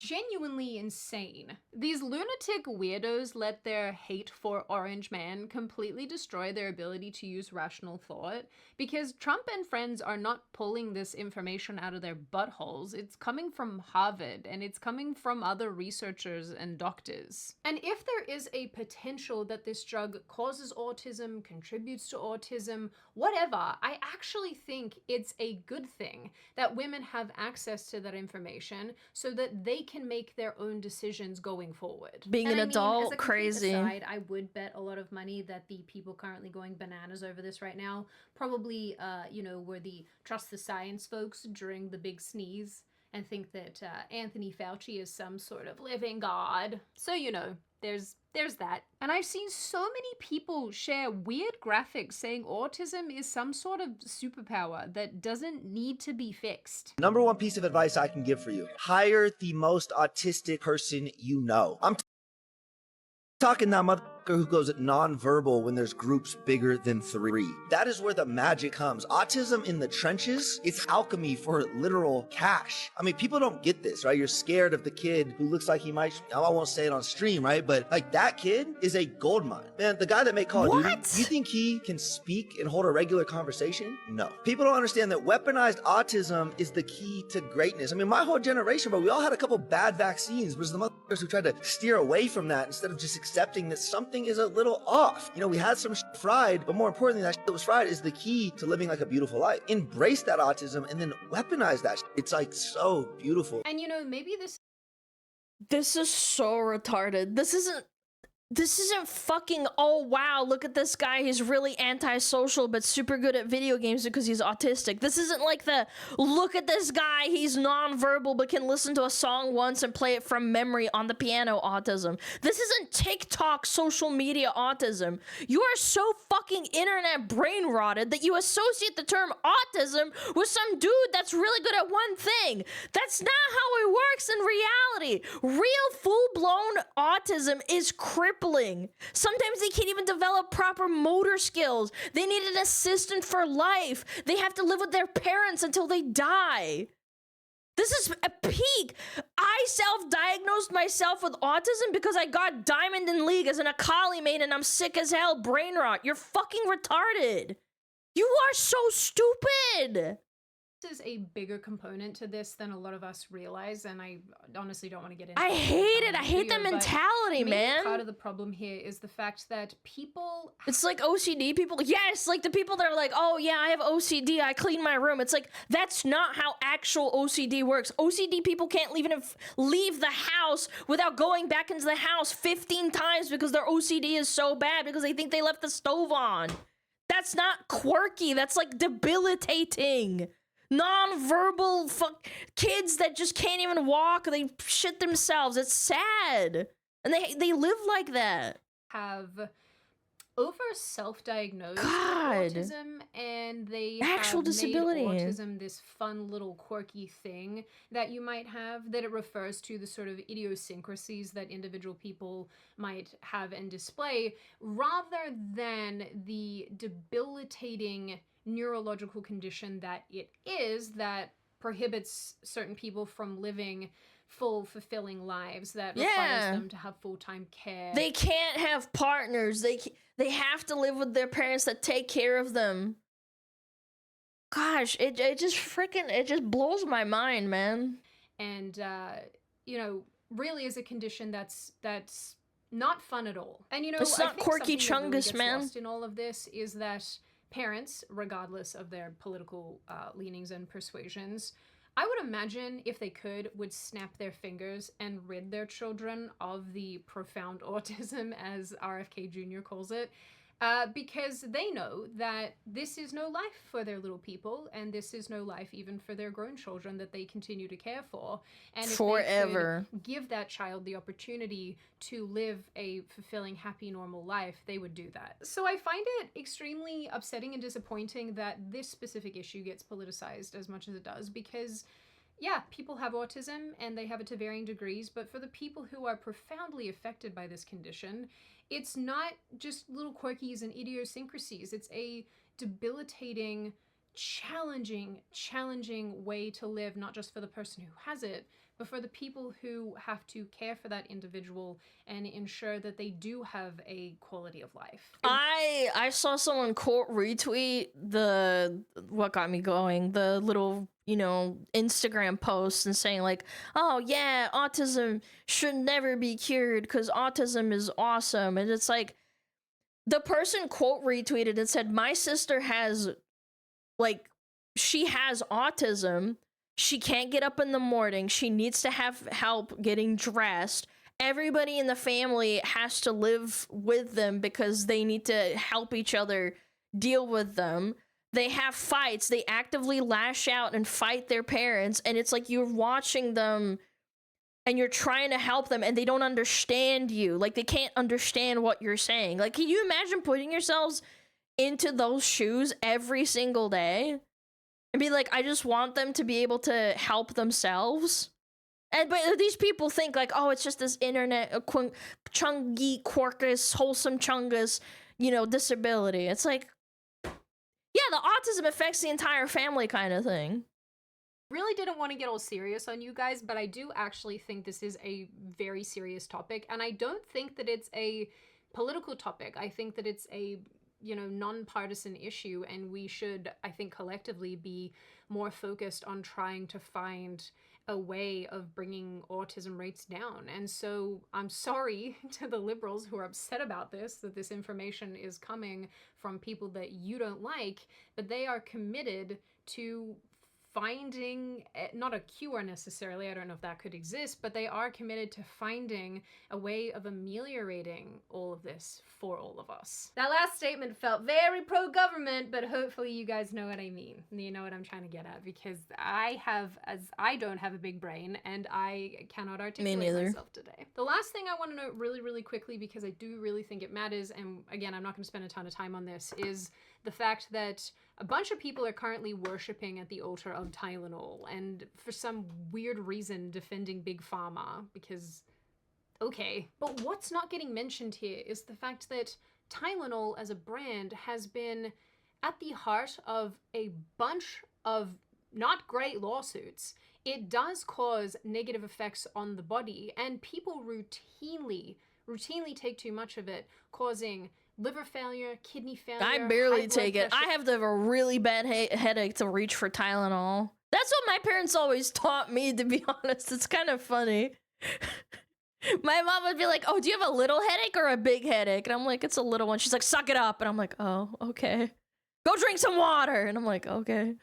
genuinely insane. These lunatic weirdos let their hate for Orange Man completely destroy their ability to use rational thought, because Trump and friends are not pulling this information out of their buttholes. It's coming from Harvard, and it's coming from other researchers and doctors. And if there is a potential that this drug causes autism, contributes to autism, whatever, I actually think it's a good thing that women have access to that information so that they can make their own decisions going forward. Being an adult, as a complete crazy. aside, I would bet a lot of money that the people currently going bananas over this right now probably, were the trust the science folks during the big sneeze and think that Anthony Fauci is some sort of living god. So, there's that. And I've seen so many people share weird graphics saying autism is some sort of superpower that doesn't need to be fixed. Number one piece of advice I can give for you: hire the most autistic person you know. I'm talking that motherfucker who goes nonverbal when there's groups bigger than 3. That is where the magic comes. Autism in the trenches, it's alchemy for literal cash. I mean, people don't get this, right? You're scared of the kid who looks like he might, I won't say it on stream, right? But like, that kid is a gold mine. Man, the guy that made Call of Duty, you think he can speak and hold a regular conversation? No. People don't understand that weaponized autism is the key to greatness. I mean, my whole generation, bro, we all had a couple bad vaccines, but it's the motherfuckers who tried to steer away from that instead of just accepting that something is a little off. We had some shit fried, but more importantly, that shit that was fried is the key to living like a beautiful life. Embrace that autism and then weaponize that shit. It's like so beautiful. And maybe This is so retarded. This isn't fucking, oh wow, look at this guy, he's really antisocial but super good at video games because he's autistic. This isn't like the, look at this guy, he's nonverbal but can listen to a song once and play it from memory on the piano autism. This isn't TikTok social media autism. You are so fucking internet brain rotted that you associate the term autism with some dude that's really good at one thing. That's not how it works in reality. Real full-blown autism is crippling. Sometimes they can't even develop proper motor skills. They need an assistant for life. They have to live with their parents until they die. This is a peak. I self-diagnosed myself with autism because I got Diamond in League as an Akali main and I'm sick as hell. Brain rot. You're fucking retarded. You are so stupid. Is a bigger component to this than a lot of us realize, and I honestly don't want to get into I hate it. I hate that mentality, man. Part of the problem here is the fact that people... It's like OCD people. Yes, like the people that are like, oh yeah, I have OCD, I clean my room. It's like, that's not how actual OCD works. OCD people can't even leave the house without going back into the house 15 times because their OCD is so bad because they think they left the stove on. That's not quirky. That's like debilitating. Non-verbal kids that just can't even walk, they shit themselves. It's sad. And they live like that. Have over self-diagnosed autism, and they actual have disability. Made autism this fun little quirky thing that you might have, that it refers to the sort of idiosyncrasies that individual people might have and display, rather than the debilitating neurological condition that it is that prohibits certain people from living full, fulfilling lives, that requires them to have full-time care. They can't have partners. They have to live with their parents that take care of them. Gosh, it just blows my mind, man. And really is a condition that's not fun at all. And it's not quirky chungus, man. Lost in all of this is that parents, regardless of their political leanings and persuasions, I would imagine, if they could, would snap their fingers and rid their children of the profound autism, as RFK Jr. calls it, because they know that this is no life for their little people, and this is no life even for their grown children that they continue to care for. And if forever they could give that child the opportunity to live a fulfilling, happy, normal life, they would do that. So I find it extremely upsetting and disappointing that this specific issue gets politicized as much as it does, because yeah, people have autism and they have it to varying degrees, but for the people who are profoundly affected by this condition, it's not just little quirkies and idiosyncrasies. It's a debilitating, challenging way to live, not just for the person who has it, but for the people who have to care for that individual and ensure that they do have a quality of life. I saw someone quote retweet what got me going, the little, you know, Instagram post and saying like, oh yeah, autism should never be cured because autism is awesome. And it's like, the person quote retweeted and said, my sister has, like, she has autism. She can't get up in the morning. She needs to have help getting dressed. Everybody in the family has to live with them because they need to help each other deal with them. They have fights. They actively lash out and fight their parents. And it's like you're watching them and you're trying to help them and they don't understand you. Like, they can't understand what you're saying. Like, can you imagine putting yourselves into those shoes every single day? And be like, I just want them to be able to help themselves. But these people think like, oh, it's just this internet chungy, quirkus, wholesome chungus, you know, disability. It's like, yeah, the autism affects the entire family kind of thing. Really didn't want to get all serious on you guys, but I do actually think this is a very serious topic. And I don't think that it's a political topic. I think that it's a, you know, non-partisan issue, and we should, I think, collectively be more focused on trying to find a way of bringing autism rates down. And so I'm sorry to the liberals who are upset about this, that this information is coming from people that you don't like, but they are committed to finding, not a cure necessarily, I don't know if that could exist, but they are committed to finding a way of ameliorating all of this for all of us. That last statement felt very pro-government, but hopefully you guys know what I mean. You know what I'm trying to get at, because I don't have a big brain and I cannot articulate myself today. The last thing I want to note really, really quickly, because I do really think it matters, and again, I'm not going to spend a ton of time on this, is the fact that a bunch of people are currently worshipping at the altar of Tylenol, and for some weird reason defending Big Pharma, because, okay. But what's not getting mentioned here is the fact that Tylenol as a brand has been at the heart of a bunch of not great lawsuits. It does cause negative effects on the body, and people routinely take too much of it, causing liver failure, kidney failure. I barely take it. I have to have a really bad headache to reach for Tylenol. That's what my parents always taught me, to be honest. It's kind of funny. My mom would be like, oh, do you have a little headache or a big headache? And I'm like, it's a little one. She's like, suck it up. And I'm like, oh, okay. Go drink some water. And I'm like, okay.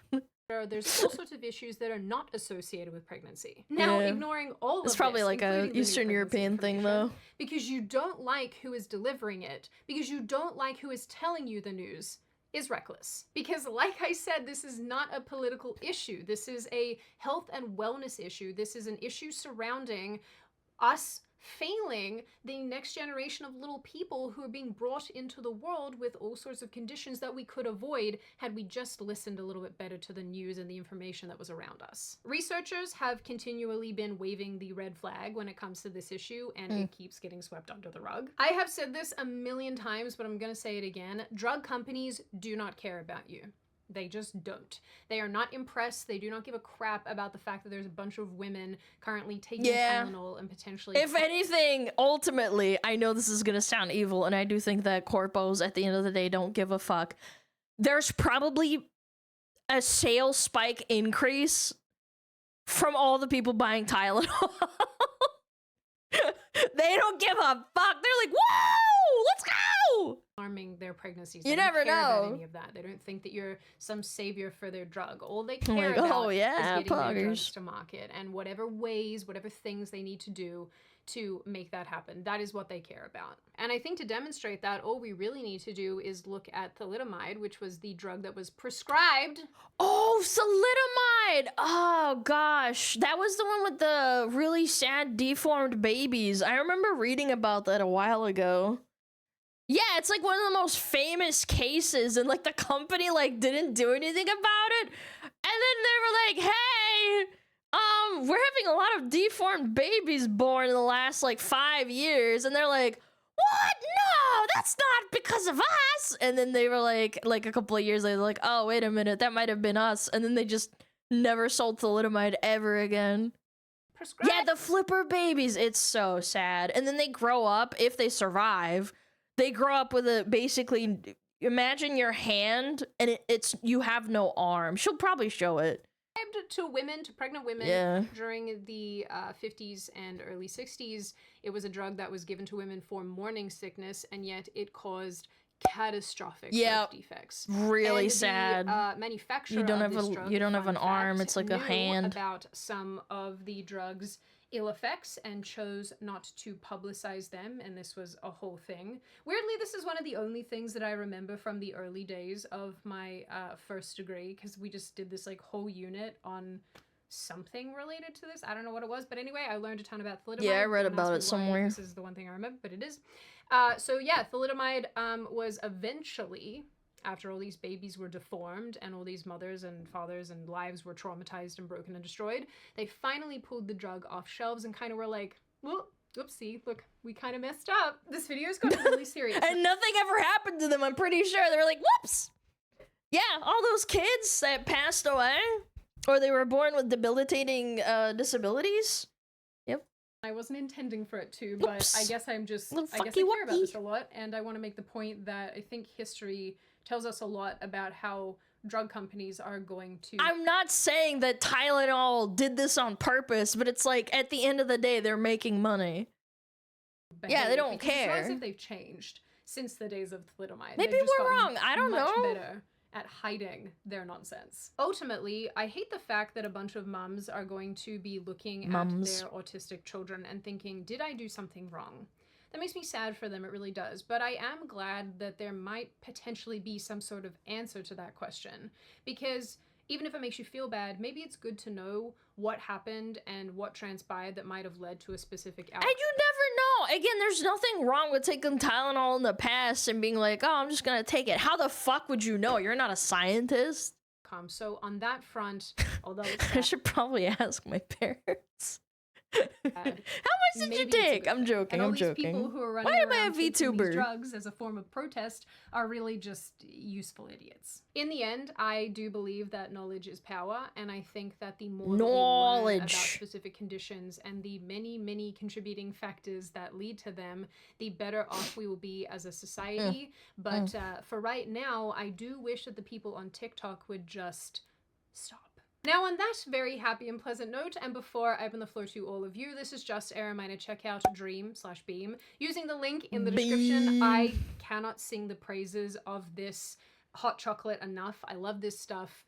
There's all sorts of issues that are not associated with pregnancy. Now, ignoring all of this, it's probably like a Eastern European thing, though. Because you don't like who is delivering it, because you don't like who is telling you the news, is reckless. Because like I said, this is not a political issue. This is a health and wellness issue. This is an issue surrounding us failing the next generation of little people who are being brought into the world with all sorts of conditions that we could avoid had we just listened a little bit better to the news and the information that was around us. Researchers have continually been waving the red flag when it comes to this issue, and it keeps getting swept under the rug. I have said this a million times, but I'm gonna say it again. Drug companies do not care about you. They just don't. They are not impressed. They do not give a crap about the fact that there's a bunch of women currently taking Tylenol and potentially... If anything, ultimately, I know this is gonna sound evil, and I do think that corpos at the end of the day don't give a fuck. There's probably a sales spike increase from all the people buying Tylenol. They don't give a fuck. They're like, whoa, let's go! Harming their pregnancies. You never know. About any of that. They don't think that you're some savior for their drug. All they care about is getting their drugs to market, and whatever ways, whatever things they need to do to make that happen. That is what they care about. And I think to demonstrate that, all we really need to do is look at thalidomide, which was the drug that was prescribed. Oh, thalidomide! Oh, gosh. That was the one with the really sad deformed babies. I remember reading about that a while ago. Yeah, it's like one of the most famous cases, and like the company like didn't do anything about it. And then they were like, hey, we're having a lot of deformed babies born in the last like 5 years. And they're like, what? No, that's not because of us. And then they were like a couple of years later, like, oh, wait a minute, that might have been us. And then they just never sold thalidomide ever again. prescribed. Yeah, the flipper babies. It's so sad. And then they grow up, if they survive, they grow up with a basically, imagine your hand and it's you have no arm. She'll probably show it. To women, to pregnant women, Yeah. during the 50s and early 60s. It was a drug that was given to women for morning sickness, and yet it caused catastrophic birth defects. Really And sad. The manufacturer You don't of have this a drug, you don't have fun an arm. fact, It's like a knew hand. about some of the drug's ill effects and chose not to publicize them, and this was a whole thing. Weirdly, this is one of the only things that I remember from the early days of my first degree, because we just did this like whole unit on something related to this. I don't know what it was, but anyway, I learned a ton about thalidomide. Yeah, I read Don't ask about me it why somewhere. This is the one thing I remember, but it is. So yeah, thalidomide was eventually, after all these babies were deformed and all these mothers and fathers and lives were traumatized and broken and destroyed, they finally pulled the drug off shelves and kind of were like, well, oopsie, look, we kind of messed up. This video's gotten really serious. And nothing ever happened to them, I'm pretty sure. They were like, whoops! Yeah, all those kids that passed away, or they were born with debilitating disabilities. Yep. I wasn't intending for it to, but Oops. I guess I'm just, Little I guess I fucky care about wucky. this a lot, and I want to make the point that I think history tells us a lot about how drug companies are going to... I'm not saying that Tylenol did this on purpose, but it's like, at the end of the day, they're making money. Yeah, they don't because It's not as care. if they've changed since the days of thalidomide. Maybe They've just we're gotten wrong. I don't much know. better at hiding their nonsense. Ultimately, I hate the fact that a bunch of mums are going to be looking Mums. at their autistic children and thinking, did I do something wrong? That makes me sad for them, it really does. But I am glad that there might potentially be some sort of answer to that question. Because even if it makes you feel bad, maybe it's good to know what happened and what transpired that might have led to a specific outcome. And you never know. Again, there's nothing wrong with taking Tylenol in the past and being like, oh, I'm just gonna take it. How the fuck would you know? You're not a scientist. So on that front, although it's I should probably ask my parents. How much did you maybe it's a take? good I'm thing. joking. And all I'm these joking. people who are Why running am I a around taking these VTuber? drugs as a form of protest are really just useful idiots. In the end, I do believe that knowledge is power, and I think that the more that we learn about Knowledge. specific conditions and the many, many contributing factors that lead to them, the better off we will be as a society. But for right now, I do wish that the people on TikTok would just stop. Now, on that very happy and pleasant note, and before I open the floor to all of you, this is just a reminder, check out Dream/Beam. Using the link in the description, I cannot sing the praises of this hot chocolate enough. I love this stuff.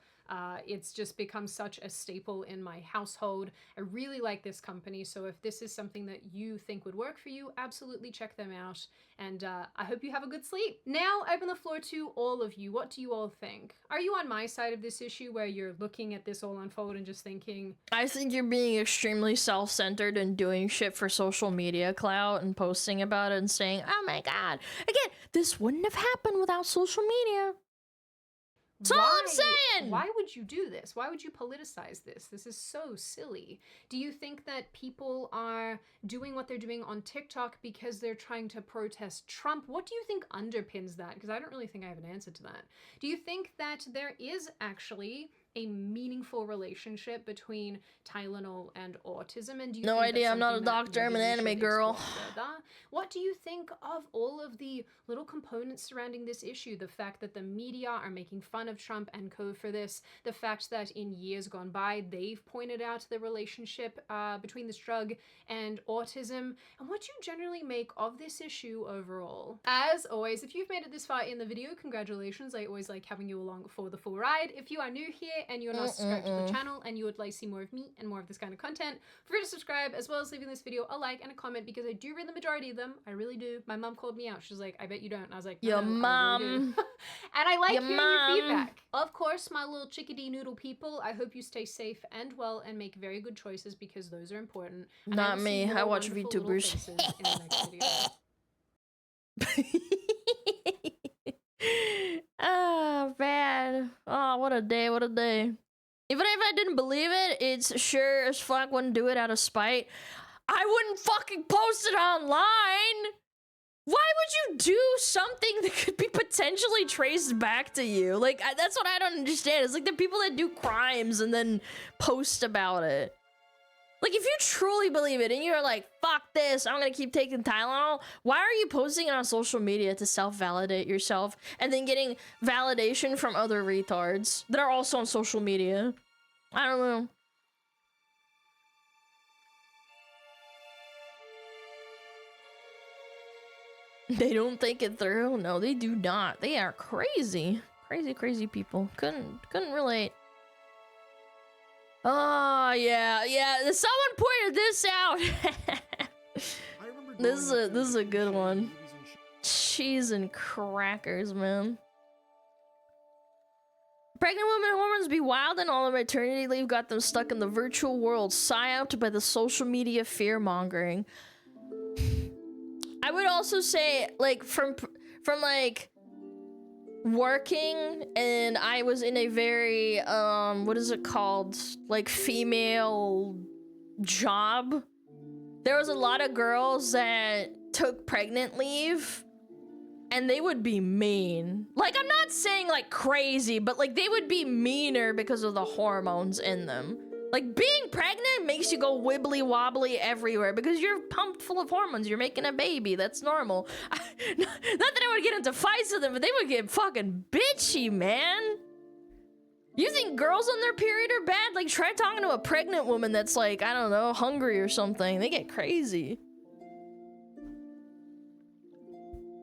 It's just become such a staple in my household. I really like this company, so if this is something that you think would work for you, absolutely check them out. And I hope you have a good sleep. Now, I open the floor to all of you. What do you all think? Are you on my side of this issue where you're looking at this all unfold and just thinking... I think you're being extremely self-centered and doing shit for social media clout and posting about it and saying, oh my god. Again, this wouldn't have happened without social media. That's all I'm saying! Why would you do this? Why would you politicize this? This is so silly. Do you think that people are doing what they're doing on TikTok because they're trying to protest Trump? What do you think underpins that? Because I don't really think I have an answer to that. Do you think that there is actually a meaningful relationship between Tylenol and autism? And do you No think idea, that's I'm not a something that doctor, I'm an maybe we anime should girl. explore further? What do you think of all of the little components surrounding this issue? The fact that the media are making fun of Trump and co for this, the fact that in years gone by they've pointed out the relationship between this drug and autism, and what you generally make of this issue overall. As always, if you've made it this far in the video, congratulations. I always like having you along for the full ride. If you are new here and you're not subscribed to the channel and you would like to see more of me and more of this kind of content, feel free to subscribe, as well as leaving this video a like and a comment, because I do read the majority of them. I really do. My mom called me out. She was like, I bet you don't. And I was like, Your no, I mom. really do. And I like Your hearing mom. your feedback. Of course, my little chickadee noodle people, I hope you stay safe and well and make very good choices, because those are important. And Not will me. see I your watch wonderful little VTubers. faces in the next video. Oh, man. Oh, what a day, what a day. Even if I didn't believe it, it's sure as fuck wouldn't do it out of spite. I wouldn't fucking post it online! Why would you do something that could be potentially traced back to you? Like, that's what I don't understand. It's like the people that do crimes and then post about it. Like, if you truly believe it and you're like, fuck this, I'm gonna keep taking Tylenol, why are you posting it on social media to self-validate yourself and then getting validation from other retards that are also on social media? I don't know. They don't think it through? No, they do not. They are crazy. Crazy, crazy people. Couldn't relate. Oh, yeah. Someone pointed this out. This is a good one. Cheese and crackers, man. Pregnant women hormones be wild and all of maternity leave got them stuck in the virtual world, psyoped by the social media fear-mongering. I would also say, like, from like working, and I was in a very what is it called, like, female job. There was a lot of girls that took pregnant leave and they would be mean. Like, I'm not saying like crazy, but like they would be meaner because of the hormones in them. Like, being pregnant makes you go wibbly wobbly everywhere because you're pumped full of hormones. You're making a baby. That's normal. Not that I would get into fights with them, but they would get fucking bitchy, man. You think girls on their period are bad? Like, try talking to a pregnant woman that's like, I don't know, hungry or something. They get crazy.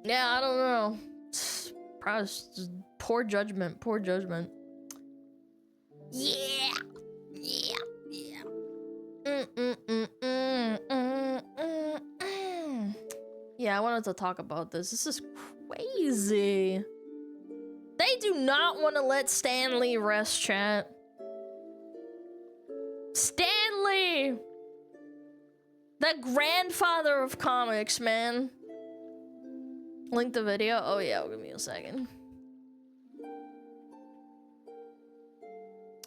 Yeah, I don't know. Probably just poor judgment. Poor judgment. Yeah. Yeah, I wanted to talk about this. This is crazy. They do not want to let Stan Lee rest, chat. Stan Lee! The grandfather of comics, man. Link the video? Oh yeah, give me a second.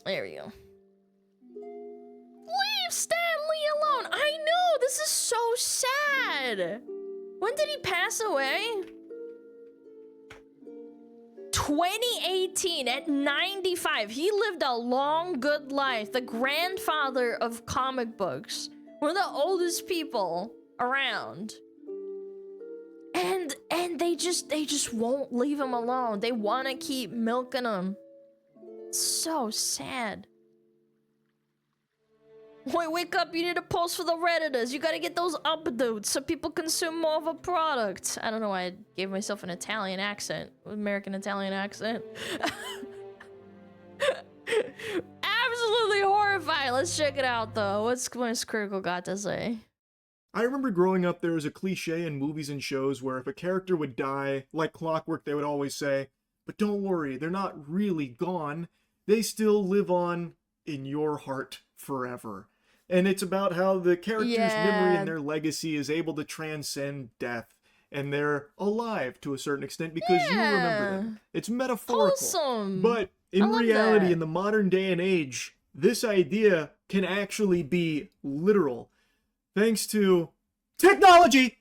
There we go. Leave Stan Lee alone! I know! This is so sad! When did he pass away? 2018, at 95. He lived a long, good life. The grandfather of comic books. One of the oldest people around. And they just won't leave him alone. They want to keep milking him. So sad. Wake up, you need to post for the Redditors. You gotta get those updates so people consume more of a product. I don't know why I gave myself an Italian accent. American Italian accent. Absolutely horrifying. Let's check it out, though. What's Critical got to say? I remember growing up, there was a cliche in movies and shows where if a character would die, like clockwork, they would always say, but don't worry, they're not really gone. They still live on in your heart forever. And it's about how the character's memory and their legacy is able to transcend death. And they're alive to a certain extent because you remember them. It's metaphorical. Wholesome. But in reality, in the modern day and age, this idea can actually be literal. Thanks to technology!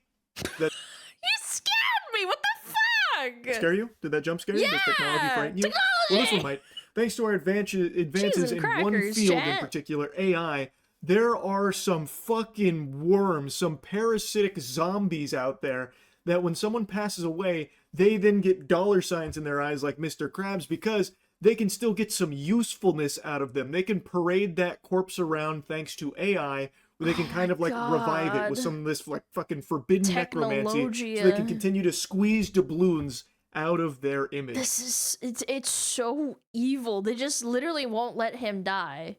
That You scared me! What the fuck? scare you? Did that jump scare you? Yeah! Does technology frighten you? Technology! Well, this one might. Thanks to our advances in one crackers, field in chat. particular, AI, there are some fucking worms, some parasitic zombies out there that when someone passes away, they then get dollar signs in their eyes like Mr. Krabs because they can still get some usefulness out of them. They can parade that corpse around thanks to AI, where they can kind of like revive it with some of this like fucking forbidden necromancy, so they can continue to squeeze doubloons out of their image. This is it's so evil. They just literally won't let him die.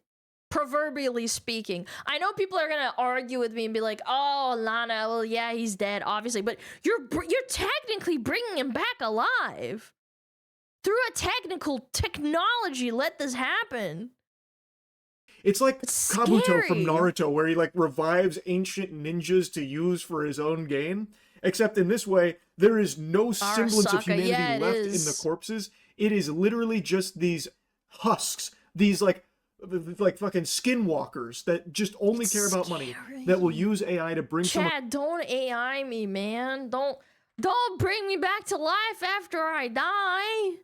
Proverbially speaking. I know people are gonna argue with me and be like, "Oh, Alana, well, yeah, he's dead, obviously," but you're technically bringing him back alive through a technology. Let this happen. It's like Kabuto from Naruto, where he like revives ancient ninjas to use for his own gain. Except in this way, there is no semblance of humanity left in the corpses. It is literally just these husks, these like fucking skinwalkers that just only care about money, that will use AI to bring Chad, don't AI me, man. Don't bring me back to life after I die.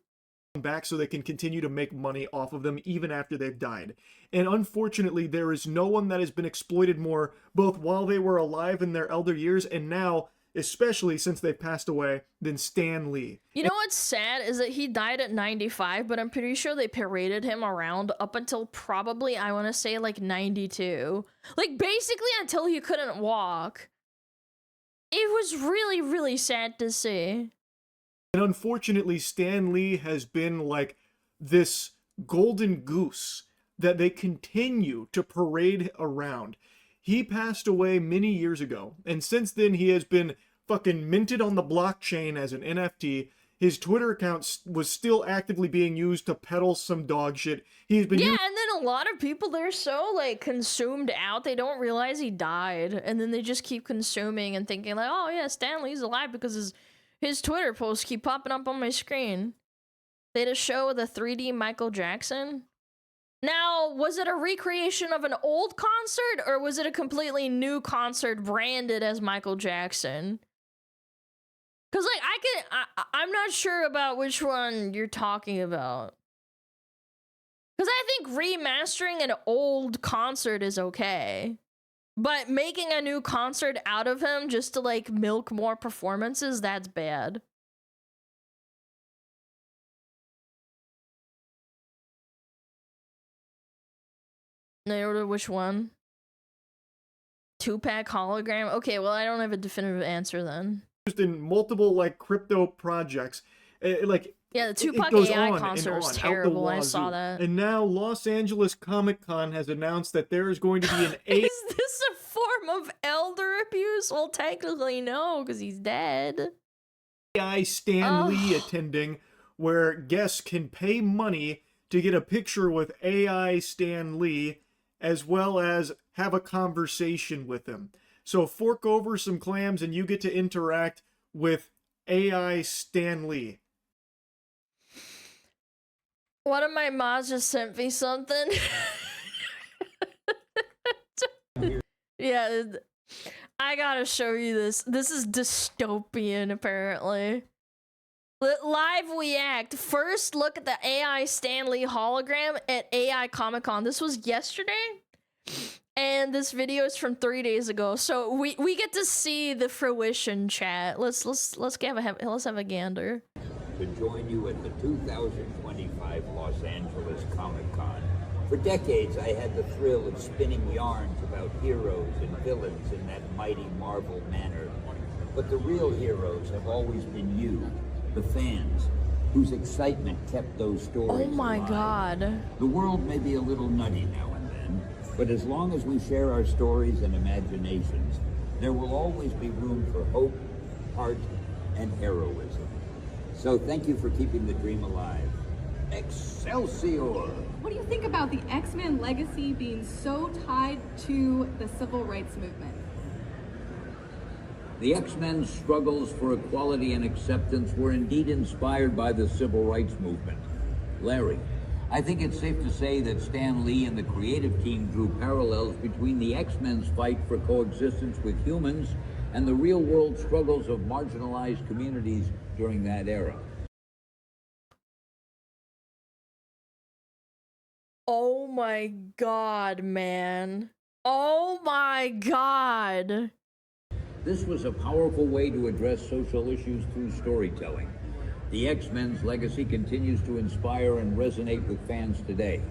back so they can continue to make money off of them even after they've died. And unfortunately, there is no one that has been exploited more, both while they were alive in their elder years and now, especially since they've passed away, than Stan Lee. You know what's sad is that he died at 95, but I'm pretty sure they paraded him around up until probably, I want to say, like 92. Like, basically until he couldn't walk. It was really, really sad to see. And unfortunately, Stan Lee has been like this golden goose that they continue to parade around. He passed away many years ago, and since then he has been fucking minted on the blockchain as an NFT. His Twitter account was still actively being used to peddle some dog shit. He's been and then a lot of people, they're so like consumed out, they don't realize he died, and then they just keep consuming and thinking like, oh yeah, Stan Lee's alive because his Twitter posts keep popping up on my screen. They had a show with a 3D Michael Jackson. Now, was it a recreation of an old concert, or was it a completely new concert branded as Michael Jackson? Because, like, I'm not sure about which one you're talking about. Because I think remastering an old concert is okay. But making a new concert out of him just to, like, milk more performances, that's bad. No, which one? 2-pack hologram? Okay, well, I don't have a definitive answer then. Used in multiple, like, crypto projects. Like, yeah, the 2-pack AI concert was terrible. I saw that. And now Los Angeles Comic-Con has announced that there is going to be an Is this a form of elder abuse? Well, technically no, because he's dead. AI Stan Lee attending, where guests can pay money to get a picture with AI Stan Lee, as well as have a conversation with him. So fork over some clams and you get to interact with AI Stan Lee. One of my mods just sent me something. Yeah, I gotta show you this. This is dystopian, apparently. Live React. First look at the AI Stan Lee hologram at AI Comic-Con. This was yesterday, and this video is from 3 days ago. So we get to see the fruition, chat. Let's have a gander. To join you at the 2025 Los Angeles Comic-Con. For decades, I had the thrill of spinning yarns about heroes and villains in that mighty Marvel manner. But the real heroes have always been you, the fans, whose excitement kept those stories Oh my alive. god. The world may be a little nutty now and then, but as long as we share our stories and imaginations, there will always be room for hope, heart, and heroism. So thank you for keeping the dream alive. Excelsior! What do you think about the X-Men legacy being so tied to the civil rights movement? The X-Men's struggles for equality and acceptance were indeed inspired by the civil rights movement. Larry, I think it's safe to say that Stan Lee and the creative team drew parallels between the X-Men's fight for coexistence with humans and the real-world struggles of marginalized communities during that era. Oh my god, man. Oh my god. This was a powerful way to address social issues through storytelling. The X-Men's legacy continues to inspire and resonate with fans today.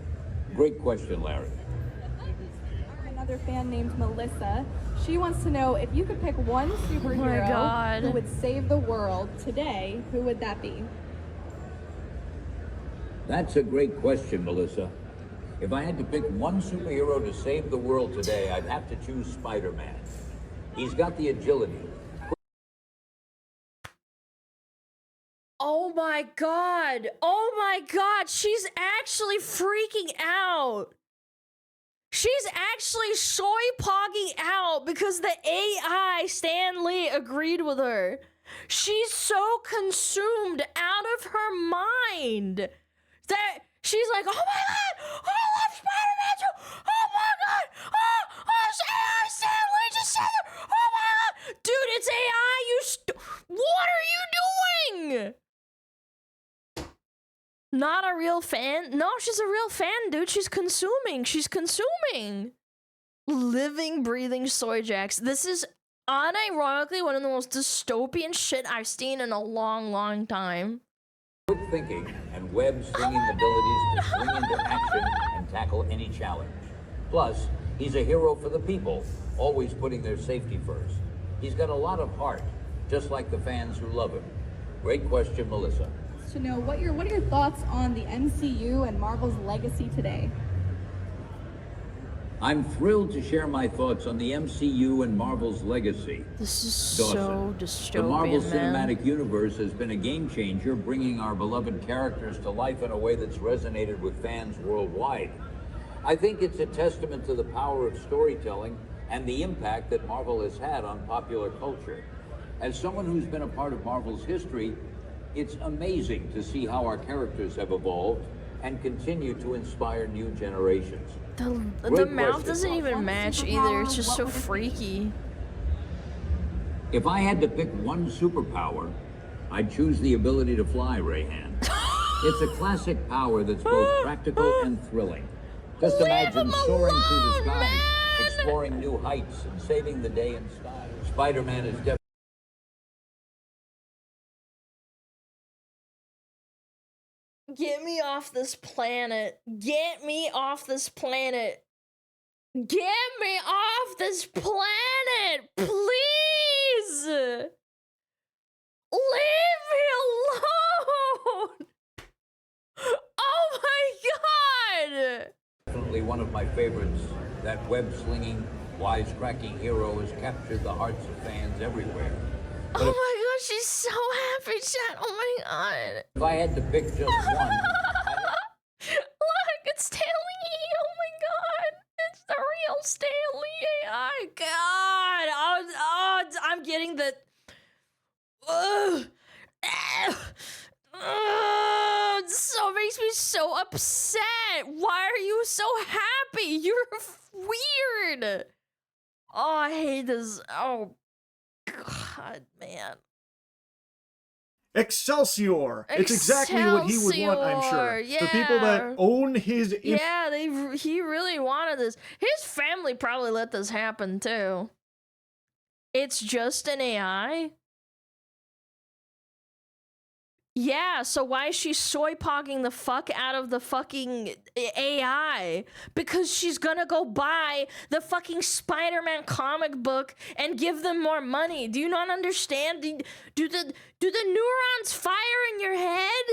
Great question, Larry. Another fan named Melissa. She wants to know if you could pick one superhero who would save the world today, who would that be? That's a great question, Melissa. If I had to pick one superhero to save the world today, I'd have to choose Spider-Man. He's got the agility. Oh my god. Oh my god. She's actually freaking out. She's actually soy-pogging out because the AI Stan Lee agreed with her. She's so consumed out of her mind that she's like, oh my god, I love Spider-Man too. Oh my god, oh, AI Stan Lee just said it. Oh my god, dude, it's AI. What are you doing? not a real fan? No, she's a real fan, dude. She's consuming. She's consuming. Living, breathing soy jacks. This is unironically one of the most dystopian shit I've seen in a long, long time. Quick thinking and web slinging abilities to swing into action and tackle any challenge. Plus, he's a hero for the people, always putting their safety first. He's got a lot of heart, just like the fans who love him. Great question, Melissa. To know what are your thoughts on the MCU and Marvel's legacy today? I'm thrilled to share my thoughts on the MCU and Marvel's legacy. This is Dawson. so dystopian, The Marvel man. Cinematic Universe has been a game changer, bringing our beloved characters to life in a way that's resonated with fans worldwide. I think it's a testament to the power of storytelling and the impact that Marvel has had on popular culture. As someone who's been a part of Marvel's history, it's amazing to see how our characters have evolved and continue to inspire new generations. The mouth doesn't even match either. It's just so freaky. If I had to pick one superpower, I'd choose the ability to fly, Rayhan. It's a classic power that's both practical and thrilling. Just imagine soaring through the skies, exploring new heights, and saving the day in style. Spider-Man is definitely... Get me off this planet. Get me off this planet. Get me off this planet, please. Leave me alone. Oh my god. Definitely one of my favorites. That web-slinging, wisecracking hero has captured the hearts of fans everywhere. Oh my god, she's so happy, chat. Oh my god. If I had to pick just one, Look, it's Stan Lee. Oh my god. It's the real Stan Lee AI. God. I'm getting the... It so makes me so upset. Why are you so happy? You're weird. Oh, I hate this. Oh, God, man. Excelsior! It's exactly what he would want, I'm sure. Yeah. The people that own his... Yeah, he really wanted this. His family probably let this happen, too. It's just an AI? Yeah, so why is she soy-pogging the fuck out of the fucking AI? Because she's gonna go buy the fucking Spider-Man comic book and give them more money. Do you not understand? Do the neurons fire in your head?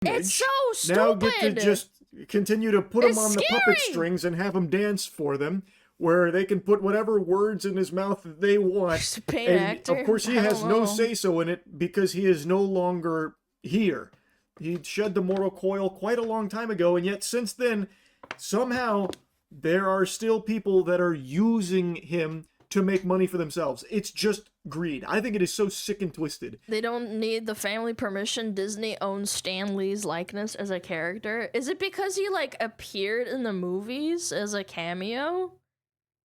It's so stupid! Now get to just continue to put him on the puppet scary! strings and have him dance for them, where they can put whatever words in his mouth that they want. Just a paid and actor. of course he has no say-so in it because he is no longer here. He shed the mortal coil quite a long time ago, and yet since then, somehow, there are still people that are using him to make money for themselves. It's just greed. I think it is so sick and twisted. They don't need the family permission. Disney owns Stan Lee's likeness as a character. Is it because he, like, appeared in the movies as a cameo?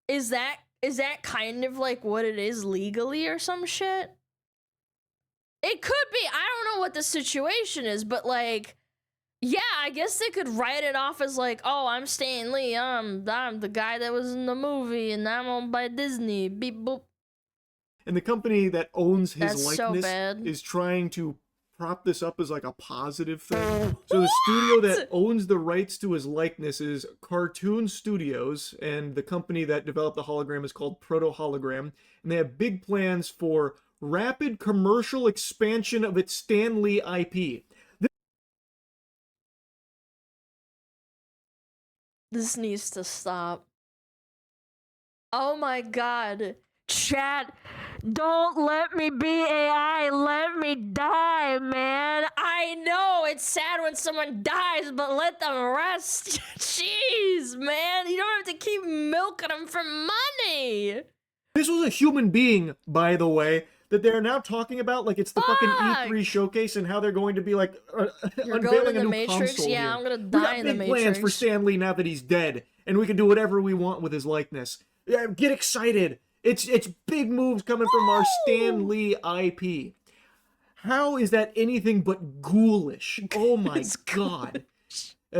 Is that kind of like what it is legally or some shit? It could be. I don't know what the situation is, but like, yeah, I guess they could write it off as like, oh, I'm Stan Lee. I'm the guy that was in the movie, and I'm owned by Disney. Beep boop. And the company that owns his That's so likeness bad. is trying to prop this up as like a positive thing. So the studio that owns the rights to his likeness is Cartoon Studios, and the company that developed the hologram is called Proto Hologram, and they have big plans for rapid commercial expansion of its Stan Lee IP. This needs to stop. Oh my god. Chat, don't let me be AI, let me die, man. I know it's sad when someone dies, but let them rest. Jeez, man, you don't have to keep milking them for money. This was a human being, by the way, that they're now talking about like it's the fucking E3 showcase and how they're going to be like You're unveiling going to a the new Matrix? console Yeah, here. I'm gonna We die got in the big plans for Matrix. Stan Lee now that he's dead, and we can do whatever we want with his likeness. Yeah, get excited! It's big moves coming from our Stan Lee IP. How is that anything but ghoulish? Oh my god.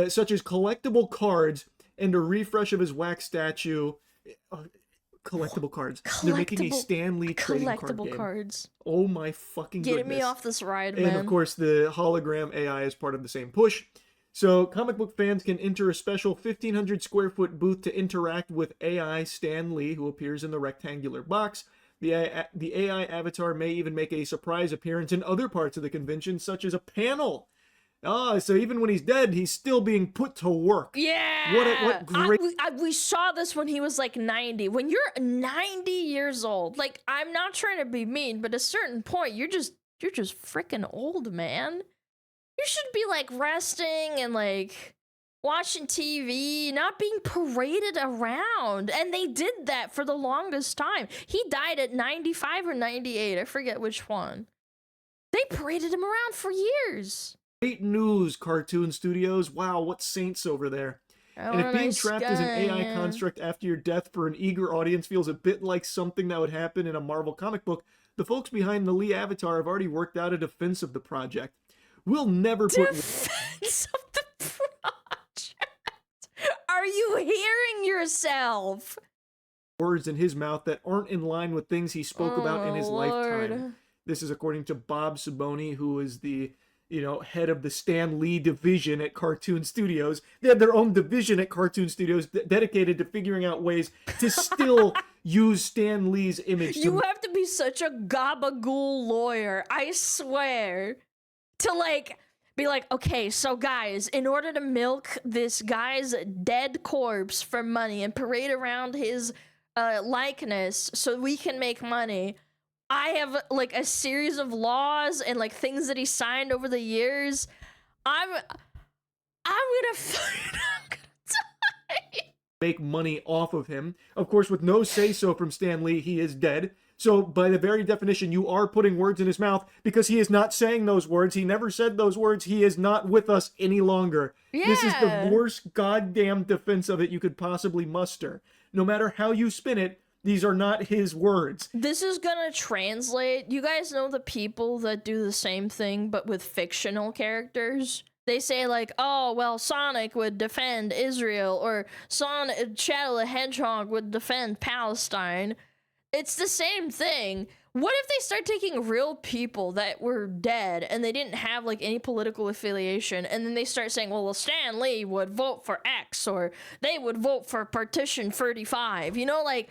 Such as collectible cards and a refresh of his wax statue. Collectible cards. They're making a Stan Lee trading card game. Cards. Oh my fucking goodness. Getting me off this ride, man. And of course, the hologram AI is part of the same push. So comic book fans can enter a special 1,500 square foot booth to interact with AI Stan Lee, who appears in the rectangular box. The AI avatar may even make a surprise appearance in other parts of the convention, such as a panel. So even when he's dead, he's still being put to work. Yeah! What great... we saw this when he was like 90. When you're 90 years old, like, I'm not trying to be mean, but at a certain point, you're just freaking old, man. You should be, like, resting and, like, watching TV, not being paraded around. And they did that for the longest time. He died at 95 or 98. I forget which one. They paraded him around for years. Great news, Cartoon Studios. Wow, what saints over there. And if being trapped as an AI construct after your death for an eager audience feels a bit like something that would happen in a Marvel comic book, the folks behind the Lee avatar have already worked out a defense of the project. We'll never put... Defense of the project? Are you hearing yourself? ...words in his mouth that aren't in line with things he spoke about in his Lord. lifetime. This is according to Bob Saboni, who is the... head of the Stan Lee division at Cartoon Studios. They have their own division at Cartoon Studios dedicated to figuring out ways to still use Stan Lee's image. You have to be such a gabagool lawyer, I swear, to, like, be like, okay, so guys, in order to milk this guy's dead corpse for money and parade around his likeness so we can make money, I have, like, a series of laws and, like, things that he signed over the years. I'm gonna die. Make money off of him. Of course, with no say-so from Stan Lee, he is dead. So, by the very definition, you are putting words in his mouth because he is not saying those words. He never said those words. He is not with us any longer. Yeah. This is the worst goddamn defense of it you could possibly muster. No matter how you spin it, these are not his words. This is gonna translate. You guys know the people that do the same thing, but with fictional characters? They say, like, oh, well, Sonic would defend Israel, or Shadow the Hedgehog would defend Palestine. It's the same thing. What if they start taking real people that were dead and they didn't have, like, any political affiliation, and then they start saying, well, Stan Lee would vote for X, or they would vote for Partition 35. You know, like,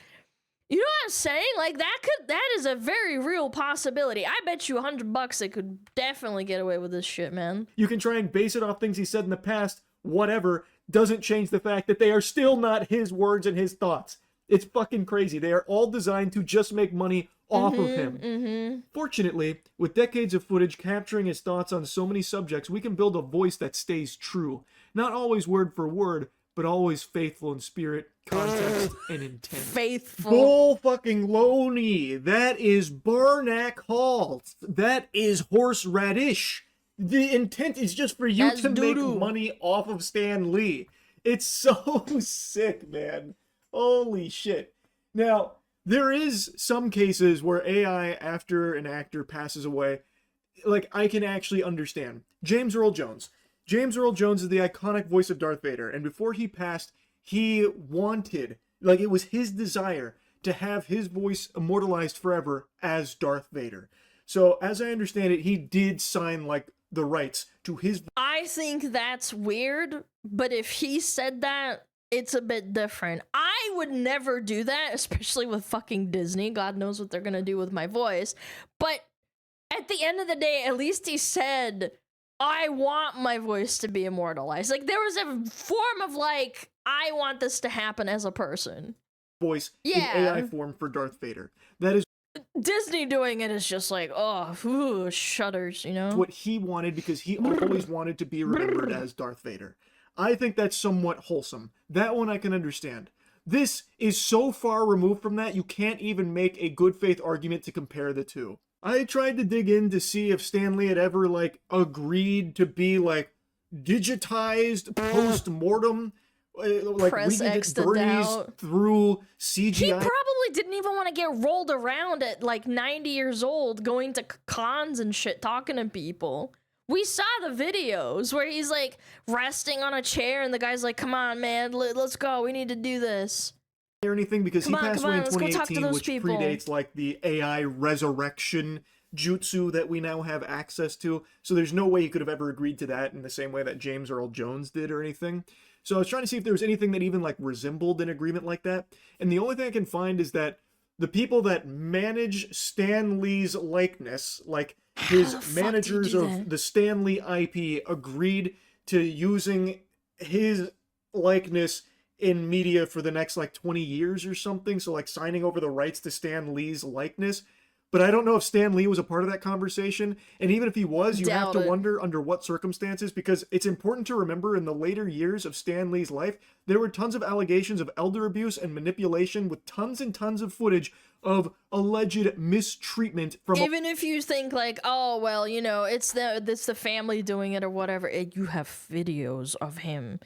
you know what I'm saying? Like, that is a very real possibility. I bet you $100 they could definitely get away with this shit, man. You can try and base it off things he said in the past, whatever, doesn't change the fact that they are still not his words and his thoughts. It's fucking crazy. They are all designed to just make money off of him. Fortunately, with decades of footage capturing his thoughts on so many subjects, we can build a voice that stays true. Not always word for word, but always faithful in spirit, context, and intent. Faithful. Bull fucking Loney. That is Barnack Hall. That is horseradish. The intent is just for you to make money off of Stan Lee. It's so sick, man. Holy shit. Now, there is some cases where AI, after an actor passes away, like, I can actually understand. James Earl Jones. James Earl Jones is the iconic voice of Darth Vader, and before he passed, he wanted, like, it was his desire to have his voice immortalized forever as Darth Vader. So, as I understand it, he did sign, like, the rights to his... I think that's weird, but if he said that, it's a bit different. I would never do that, especially with fucking Disney. God knows what they're gonna do with my voice. But at the end of the day, at least he said, I want my voice to be immortalized. Like, there was a form of, like, I want this to happen as a person. Voice in AI form for Darth Vader. That is... Disney doing it is just like, oh, ooh, shudders, you know? What he wanted, because he always wanted to be remembered as Darth Vader. I think that's somewhat wholesome. That one I can understand. This is so far removed from that, you can't even make a good faith argument to compare the two. I tried to dig in to see if Stan Lee had ever, like, agreed to be, like, digitized post-mortem. Like Press we can X get to breeze doubt. through He CGI. probably didn't even want to get rolled around at like 90 years old, going to cons and shit, talking to people. We saw the videos where he's like resting on a chair and the guy's like, come on, man, let's go. We need to do this. Or anything because Come he on, passed come away on, in let's go talk to 2018, those which people. predates like the AI resurrection jutsu that we now have access to. So there's no way he could have ever agreed to that in the same way that James Earl Jones did or anything. So I was trying to see if there was anything that even like resembled an agreement like that. And the only thing I can find is that the people that manage Stan Lee's likeness, like his managers of the Stan Lee IP, agreed to using his likeness in media for the next like 20 years or something. So like signing over the rights to Stan Lee's likeness. But I don't know if Stan Lee was a part of that conversation. And even if he was, you have to wonder under what circumstances, because it's important to remember in the later years of Stan Lee's life, there were tons of allegations of elder abuse and manipulation with tons and tons of footage of alleged mistreatment from Even if you think like, oh, well, you know, it's the family doing it or whatever, you have videos of him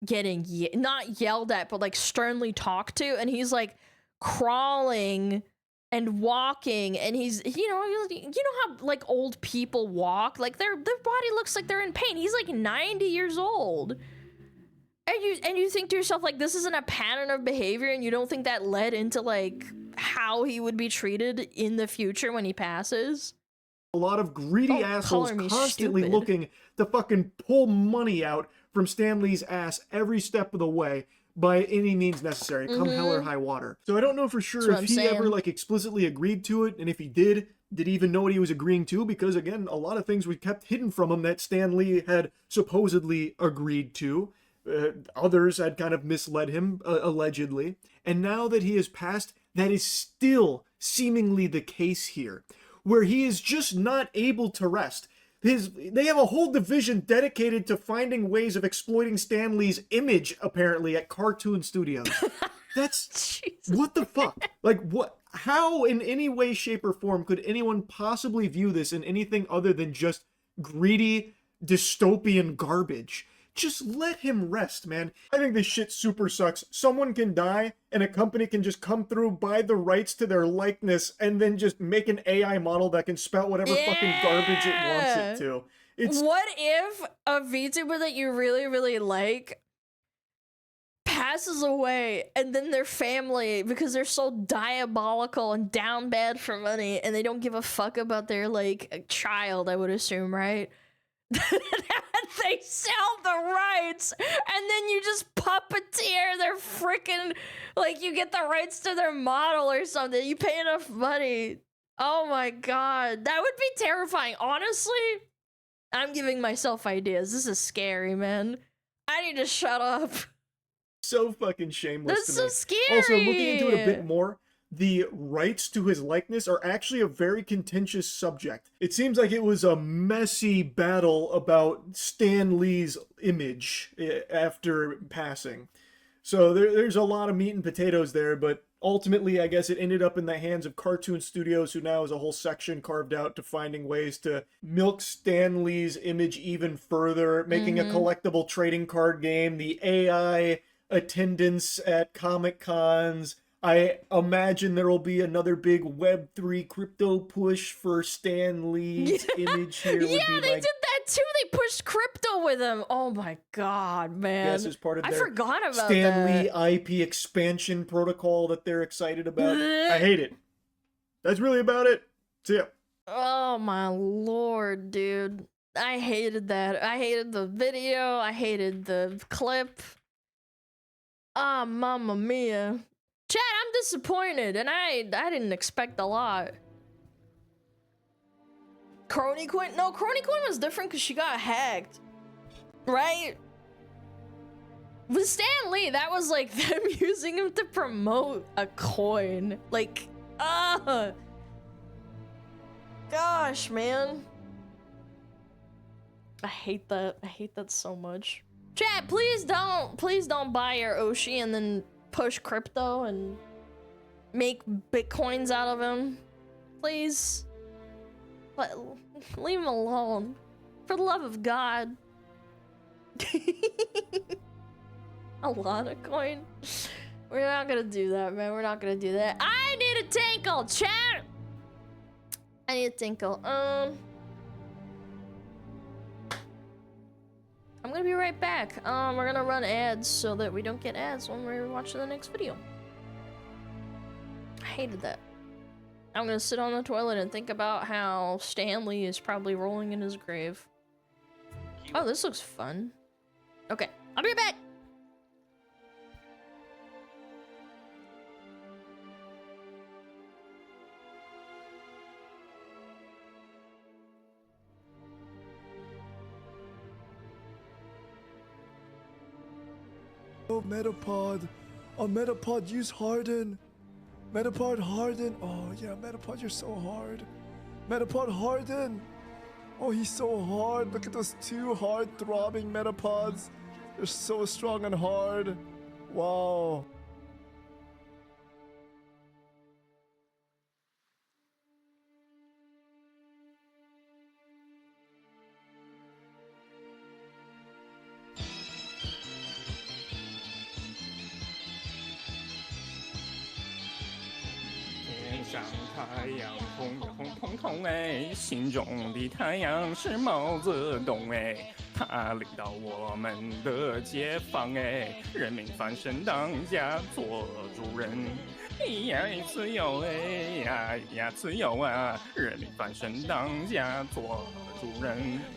getting not yelled at, but like sternly talked to, and he's like crawling and walking, and he's, you know how like old people walk, like their body looks like they're in pain. He's like 90 years old, and you think to yourself like, this isn't a pattern of behavior, and you don't think that led into like how he would be treated in the future when he passes. A lot of greedy assholes constantly stupid. looking to fucking pull money out from Stan Lee's ass every step of the way by any means necessary, come hell or high water. So I don't know for sure if he ever like explicitly agreed to it, and if he did he even know what he was agreeing to? Because again, a lot of things were kept hidden from him that Stan Lee had supposedly agreed to. Others had kind of misled him, allegedly. And now that he has passed, that is still seemingly the case here, where he is just not able to rest. They have a whole division dedicated to finding ways of exploiting Stan Lee's image, apparently, at cartoon studios. That's... what the fuck? Like, what? How, in any way, shape, or form, could anyone possibly view this in anything other than just greedy, dystopian garbage? Just let him rest, man. I think this shit super sucks. Someone can die, and a company can just come through, buy the rights to their likeness, and then just make an AI model that can spout whatever fucking garbage it wants it to. What if a VTuber that you really, really like passes away, and then their family, because they're so diabolical and down bad for money, and they don't give a fuck about their, like, child, I would assume, right? They sell the rights, and then you just puppeteer their freaking, like, you get the rights to their model or something. You pay enough money. Oh my god, that would be terrifying. Honestly, I'm giving myself ideas. This is scary, man. I need to shut up. So fucking shameless. That's to me. so scary. Also, looking into it a bit more, the rights to his likeness are actually a very contentious subject. It seems like it was a messy battle about Stan Lee's image after passing. So there's a lot of meat and potatoes there, but ultimately, I guess it ended up in the hands of Cartoon Studios, who now has a whole section carved out to finding ways to milk Stan Lee's image even further, making a collectible trading card game, the AI attendance at Comic Cons. I imagine there will be another big Web3 crypto push for Stan Lee's image here. Yeah, they did that too. They pushed crypto with him. Oh my god, man. Yes, as part of their forgot about Stan that. Lee IP expansion protocol that they're excited about. I hate it. That's really about it. See ya. Oh my lord, dude. I hated that. I hated the video. I hated the clip. Ah, mamma mia. Chat, I'm disappointed, and I didn't expect a lot. Crony Quinn? No, Crony Quinn was different because she got hacked. Right? With Stan Lee, that was like them using him to promote a coin. Like, gosh, man. I hate that. I hate that so much. Chat, please don't buy your Oshi and then push crypto and make bitcoins out of him. Please. But leave him alone. For the love of God. I Alana coin. We're not gonna do that, man. We're not gonna do that. I need a tinkle, chat. I need a tinkle. I'm gonna be right back. We're gonna run ads so that we don't get ads when we're watching the next video. I hated that. I'm gonna sit on the toilet and think about how Stanley is probably rolling in his grave. Oh, this looks fun. Okay, I'll be right back. Oh, Metapod. Oh, Metapod, use Harden. Metapod Harden. Oh, yeah, Metapod, you're so hard. Metapod Harden. Oh, he's so hard. Look at those two hard throbbing Metapods. They're so strong and hard. Wow.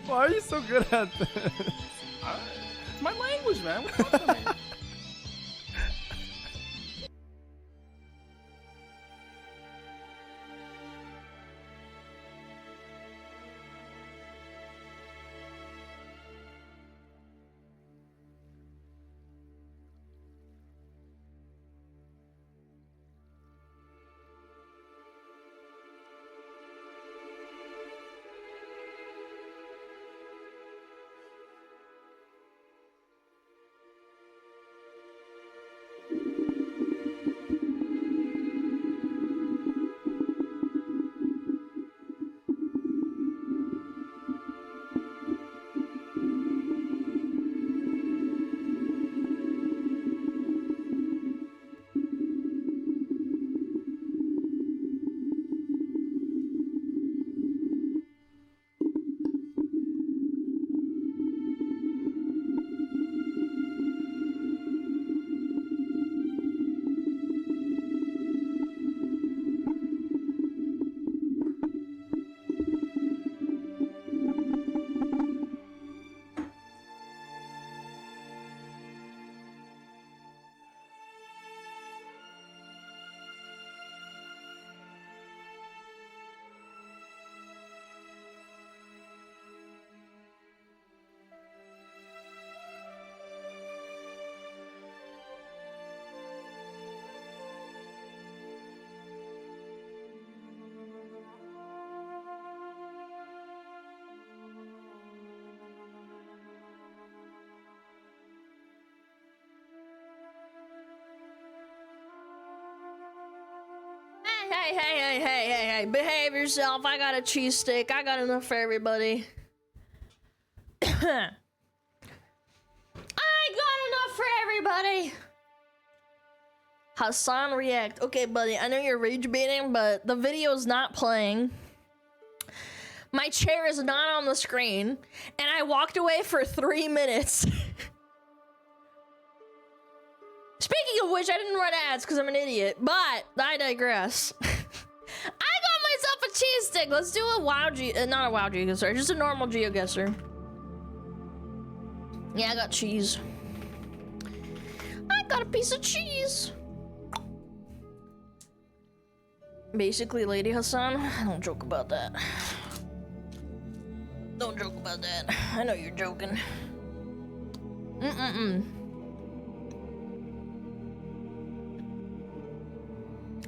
Why are you so good at this? My language, man. What's up with me? Hey, behave yourself. I got a cheese steak. I got enough for everybody. I got enough for everybody. Hassan react. Okay, buddy, I know you're rage baiting, but the video's not playing. My chair is not on the screen, and I walked away for 3 minutes. Speaking of which, I didn't run ads because I'm an idiot, but I digress. I got myself a cheese stick. Let's do a WoW not a WoW GeoGuessr, just a normal GeoGuessr. Yeah, I got cheese. I got a piece of cheese. Basically, Lady Hassan, don't joke about that. Don't joke about that. I know you're joking.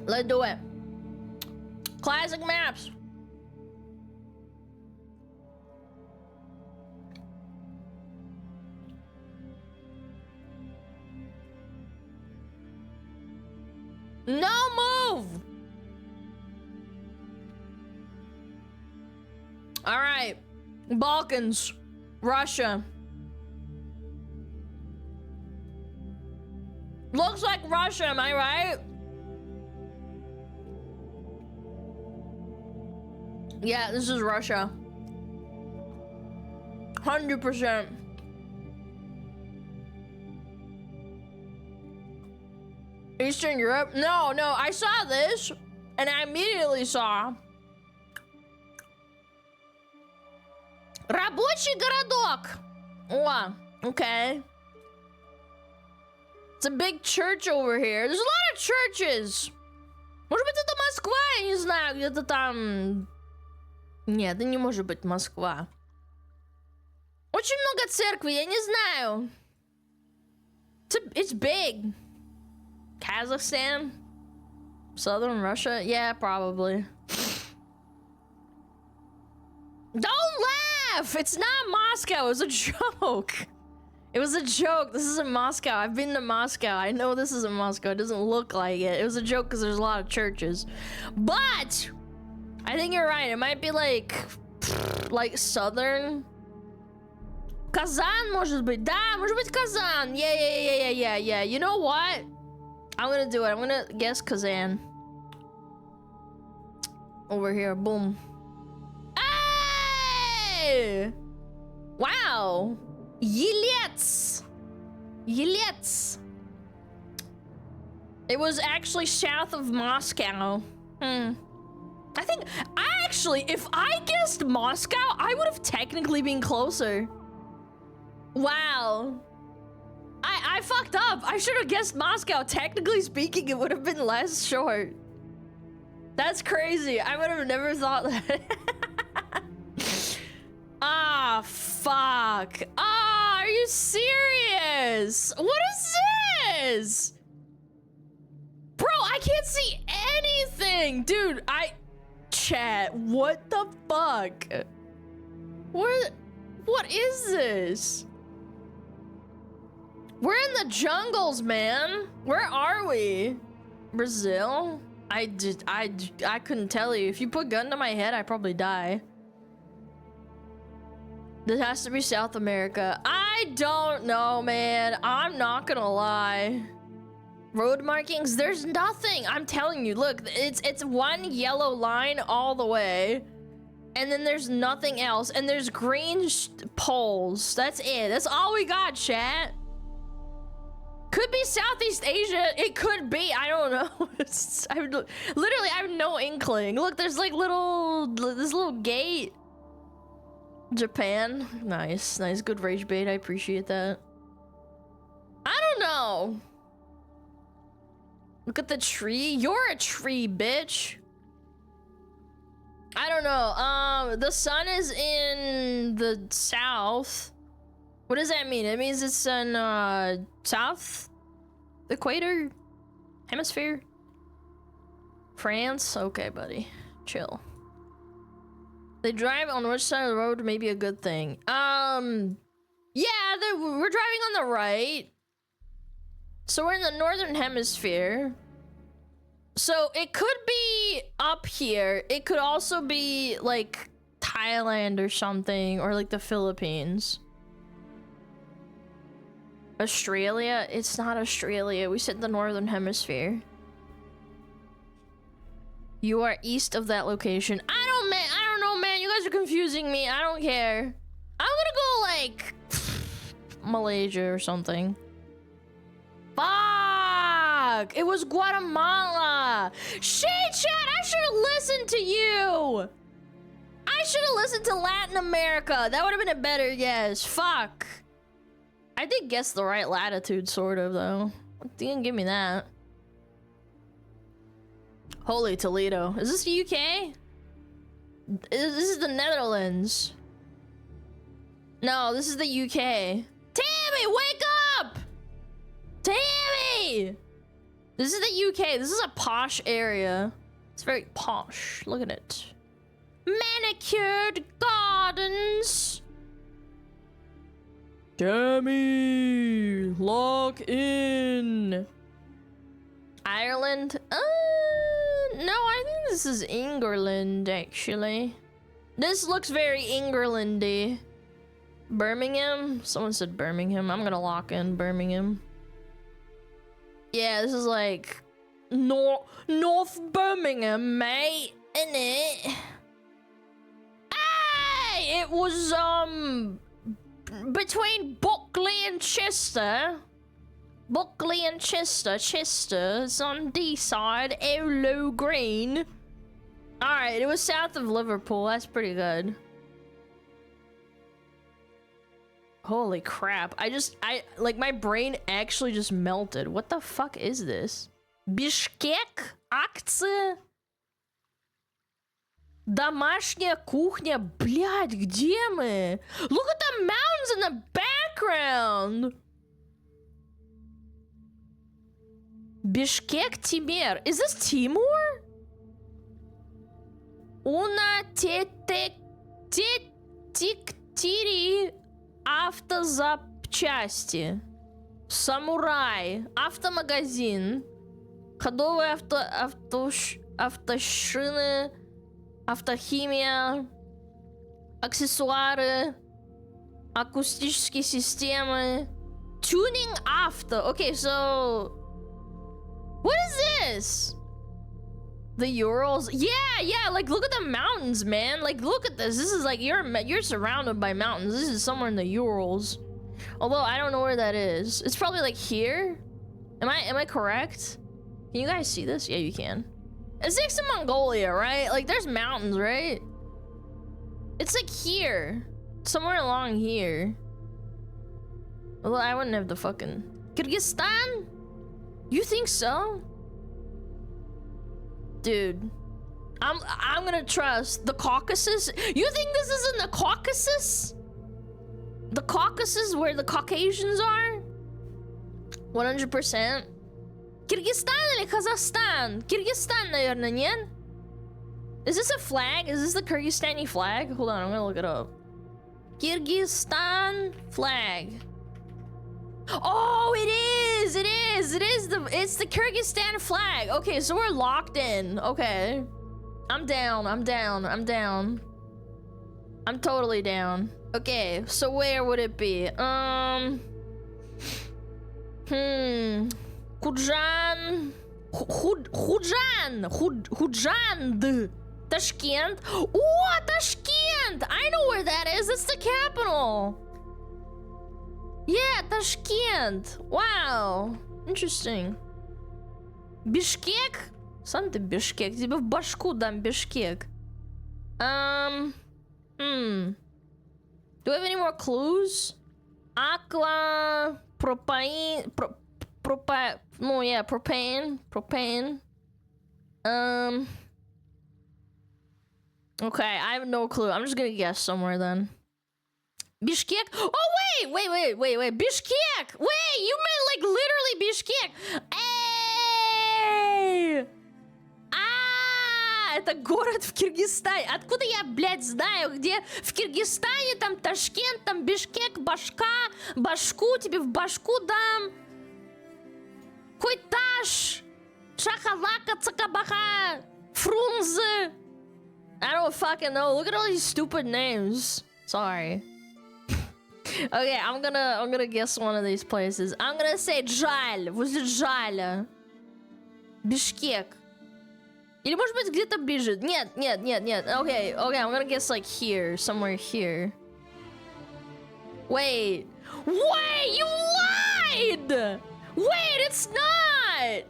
Let's do it. Classic maps. No move. All right. Balkans. Russia. Looks like Russia, am I right? Yeah, this is Russia. 100%. Eastern Europe? No, I saw this and I immediately saw Рабочий городок. Oh, okay. It's a big church over here. There's a lot of churches. Может быть, это Москва? Я не знаю, где-то там... Нет, это не может быть Москва. Очень много церквей, я не знаю. It's big. Kazakhstan? Southern Russia? Yeah, probably. Don't laugh! It's not Moscow, it was a joke. It was a joke. This isn't Moscow. I've been to Moscow. I know this isn't Moscow. It doesn't look like it. It was a joke because there's a lot of churches. But I think you're right. It might be like southern. Kazan, может быть. Да, может быть Kazan. Yeah. You know what? I'm gonna do it. I'm gonna guess Kazan. Over here. Boom. Hey! Wow. Yelets. It was actually south of Moscow. I think, if I guessed Moscow, I would have technically been closer. Wow. I fucked up. I should have guessed Moscow. Technically speaking, it would have been less short. That's crazy. I would have never thought that. Ah, fuck. Ah, are you serious? What is this? Bro, I can't see anything. Dude, Chat, what the fuck? What is this? We're in the jungles, man. Where are we? Brazil? I couldn't tell you. If you put a gun to my head, I'd probably die. This has to be South America. I don't know, man. I'm not gonna lie. Road markings, there's nothing. I'm telling you, look, it's one yellow line all the way. And then there's nothing else. And there's green poles. That's it. That's all we got, chat. Could be Southeast Asia. It could be. I don't know. Literally, I have no inkling. Look, there's like this little gate. Japan. Nice. Good rage bait. I appreciate that. I don't know. Look at the tree. You're a tree, bitch. I don't know. The sun is in the south. What does that mean? It means it's in south equator hemisphere. France? Okay, buddy. Chill. They drive on which side of the road may be a good thing. Yeah, we're driving on the right. So we're in the northern hemisphere. So it could be up here. It could also be like Thailand or something, or like the Philippines. Australia? It's not Australia. We said the northern hemisphere. You are east of that location. I don't know, man. You guys are confusing me. I don't care. I'm gonna go like Malaysia or something. Fuck! It was Guatemala. Shit, chat! I should have listened to you. I should have listened to Latin America. That would have been a better guess. Fuck. I did guess the right latitude, sort of, though. You didn't give me that. Holy Toledo. Is this the UK? This is the Netherlands. No, this is the UK. Tammy, wake up! Tammy! This is the UK. This is a posh area. It's very posh. Look at it. Manicured gardens. Tammy, lock in. Ireland? No, I think this is England, actually. This looks very Englandy. Birmingham? Someone said Birmingham. I'm gonna lock in Birmingham. Yeah, this is like North Birmingham, mate, innit? Hey, it was between Buckley and Chester. Buckley and Chester. Chester's on D side. Low Green. Alright, it was south of Liverpool. That's pretty good. Holy crap. Like, my brain actually just melted. What the fuck is this? Бишкек? Акция? Домашняя кухня? Блядь, где мы? Look at the mountains in the background! Бишкек, Timur. Is this Timur? Una тиктири автозапчасти. Самурай. Автомагазин. Ходовые автошины. Автохимия. Аксессуары. Акустические системы. Tuning авто. Okay, so... What is this? The Urals? Yeah, like, look at the mountains, man. Like, look at this. This is like, you're surrounded by mountains. This is somewhere in the Urals. Although, I don't know where that is. It's probably, like, here? Am I correct? Can you guys see this? Yeah, you can. It's next to Mongolia, right? Like, there's mountains, right? It's, like, here. Somewhere along here. Although, I wouldn't have the fucking... Kyrgyzstan? You think so? Dude, I'm gonna trust the Caucasus. You think this is in the Caucasus? The Caucasus, where the Caucasians are? 100%. Kyrgyzstan или Kazakhstan? Kyrgyzstan, наверное, нет? Is this a flag? Is this the Kyrgyzstani flag? Hold on, I'm gonna look it up. Kyrgyzstan flag. Oh, it's the Kyrgyzstan flag. Okay, so we're locked in. Okay. I'm down. I'm totally down. Okay, so where would it be? Khujand. Tashkent. Oh, Tashkent! I know where that is. It's the capital. Yeah, Tashkent. Wow. Interesting. Бишкек? Сам ты Бишкек. Тебе в башку дам Бишкек. Do we have any more clues? Aqua, propane, propane. Okay, I have no clue. I'm just gonna guess somewhere then. Bishkek? Oh, wait! Bishkek! Wait, you meant like literally Bishkek! Эй! Это город в Киргизстане. Откуда я, блядь, знаю, где в Киргизстане, там Ташкент, там Бишкек, башку тебе в башку дам. Хуйташ, шахалака, цакабаха, Фрунзе. I don't fucking know. Look at all these stupid names. Sorry. Okay, I'm gonna guess one of these places. I'm gonna say Джаль, возле Джаля. Бишкек. Или может быть где-то ближе. Нет. Okay, I'm gonna guess like here, somewhere here. Wait, you lied! Wait, it's not!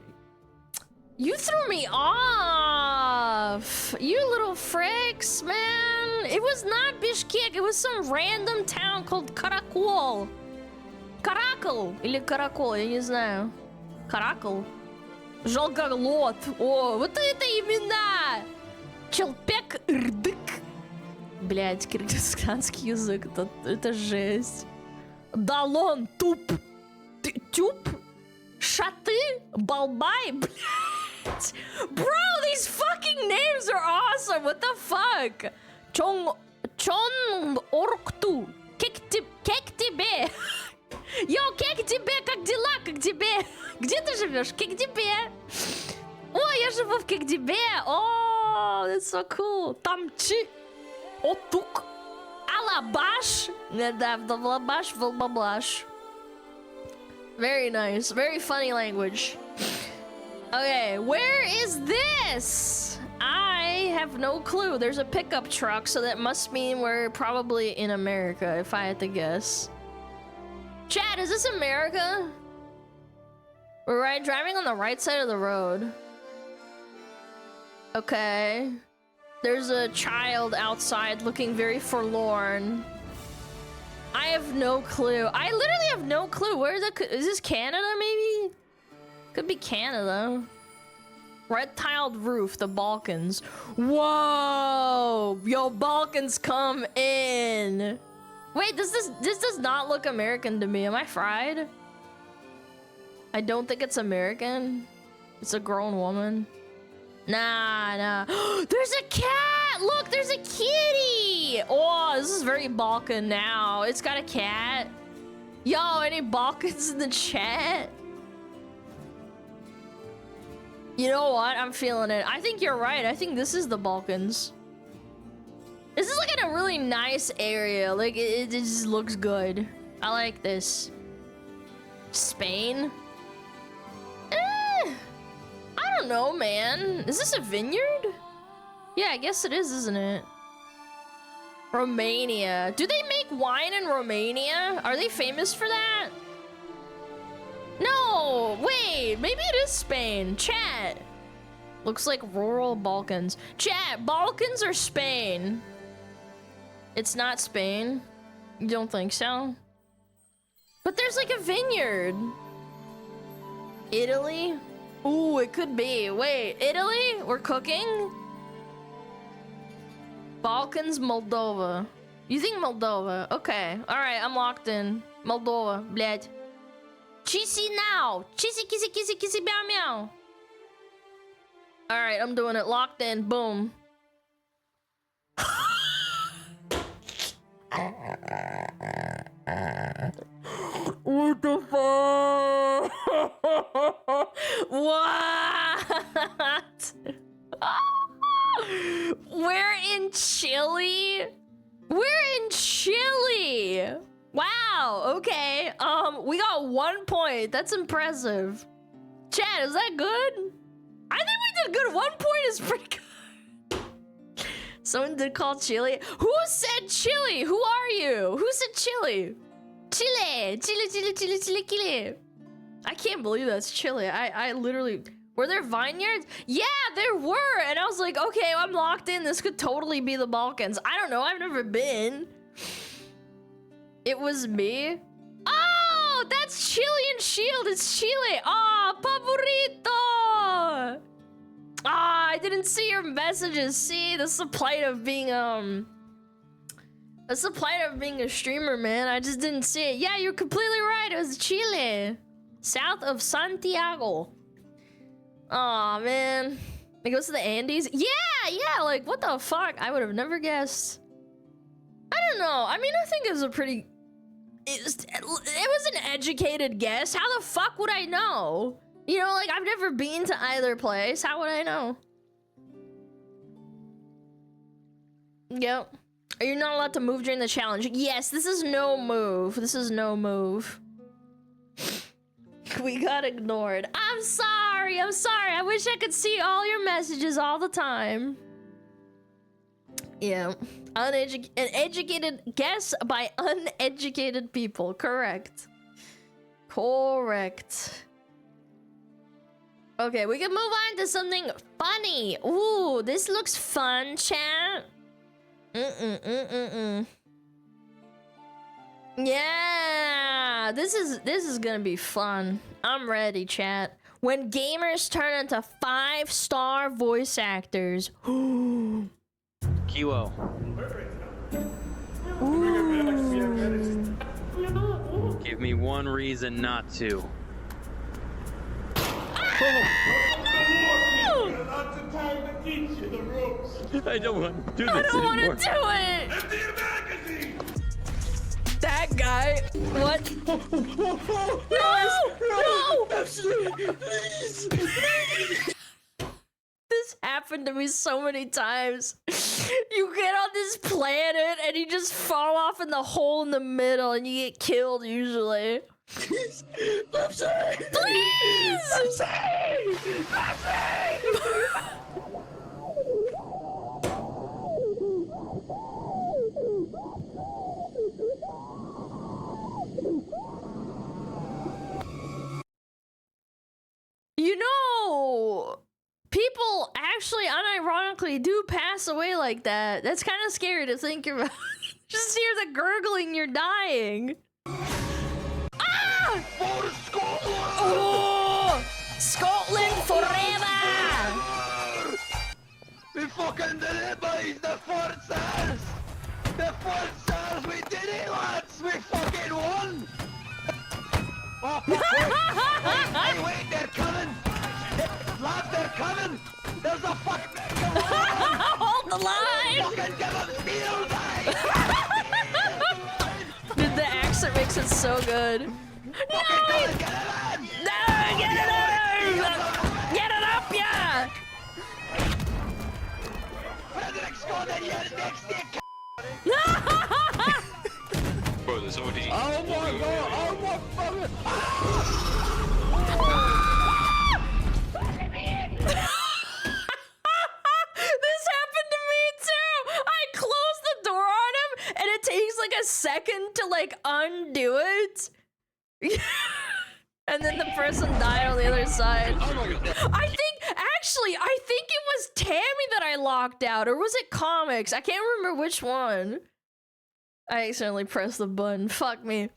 You threw me off! You little fricks, man! It was not Bishkek, it was some random town called Karakol. Каракол или Каракол, я не знаю. Каракол. Жалгарлот. О, вот это имена! Челпек Рдык. Блять, киргизстанский язык, это жесть. Далон, туп. Тюп? Шаты? Балбай? Блять. Bro, these fucking names are awesome. What the fuck? Чон Оркту. Как тебе? Йоу, как тебе? Как дела? Как тебе? Где ты живешь? Как тебе? О, я живу в Кагдебе. О, that's so cool. Тамчи. Отук. Алабаш. Да, Вдавлабаш, Волбаблаш. Very nice. Very funny language. Okay, where is this? I have no clue. There's a pickup truck, so that must mean we're probably in America, if I had to guess. Chad, is this America? We're driving on the right side of the road. Okay. There's a child outside looking very forlorn. I have no clue. I literally have no clue. Where is this Canada, maybe? Could be Canada. Red tiled roof, the Balkans. Whoa! Yo, Balkans come in. Wait, this does not look American to me. Am I fried? I don't think it's American. It's a grown woman. Nah. There's a cat! Look, there's a kitty! Oh, this is very Balkan now. It's got a cat. Yo, any Balkans in the chat? You know what? I'm feeling it. I think you're right. I think this is the Balkans. This is like in a really nice area. Like, it just looks good. I like this. Spain? I don't know, man. Is this a vineyard? Yeah, I guess it is, isn't it? Romania. Do they make wine in Romania? Are they famous for that? No, wait, maybe it is Spain. Chat. Looks like rural Balkans. Chat, Balkans or Spain? It's not Spain. You don't think so? But there's like a vineyard. Italy? Ooh, it could be. Wait, Italy? We're cooking? Balkans, Moldova. You think Moldova? Okay. Alright, I'm locked in. Moldova, blядь. Cheesy now! Cheesy, kissy, kissy, kissy, meow, meow. Alright, I'm doing it. Locked in. Boom. What the fuck? What? We're in Chile? We're in Chile! Wow, okay. We got 1 point. That's impressive. Chad, is that good? I think we did good. 1 point is pretty good. Someone did call Chile. Who said Chile? Who are you? Who said Chile? Chile. Chile. I can't believe that's Chile. I literally... Were there vineyards? Yeah, there were. And I was like, okay, I'm locked in. This could totally be the Balkans. I don't know. I've never been. It was me. Oh, that's Chilean Shield. It's Chile. Oh, Pavorito. Ah, I didn't see your messages. See, that's the plight of being that's the plight of being a streamer, man. I just didn't see it. Yeah, you're completely right. It was Chile, south of Santiago. Aw, man. It goes to the Andes. Yeah. Like, what the fuck? I would have never guessed. I don't know. I mean, I think it was a pretty. It was an educated guess. How the fuck would I know? You know, like, I've never been to either place. How would I know? Yep. You're not allowed to move during the challenge. Yes, this is no move. This is no move. We got ignored. I'm sorry. I wish I could see all your messages all the time. Yeah. An educated guess by uneducated people. Correct. Okay, we can move on to something funny. Ooh, this looks fun, chat. Yeah, this is gonna be fun. I'm ready, chat. When gamers turn into 5-star voice actors. Kiwo. Give me one reason not to. I don't want to do this anymore. I don't want to do it. Empty your magazine. That guy. What? No! Please. This happened to me so many times. You get on this planet and you just fall off in the hole in the middle and you get killed usually. I'm sorry. Please! I'm sorry! You know, people actually unironically do pass away like that. That's kind of scary to think about. Just hear the gurgling, you're dying. Ah! Oh! Scotland forever! We fucking did it, boys! The forces! The forces! We did it, lads! We fucking won! Oh, wait, they're coming! Lads, they're coming! There's a fucking... Hold the line! Fucking give them field, Dude, the accent makes it so good. No! No, get it in! Get it up, yeah! Bro, there's OD. Oh my god! Oh my fucking... This happened to me too! I closed the door on him and it takes like a second to like undo it. And then the person died on the other side. I think it was Tammy that I locked out, or was it Comics? I can't remember which one. I accidentally pressed the button. Fuck me.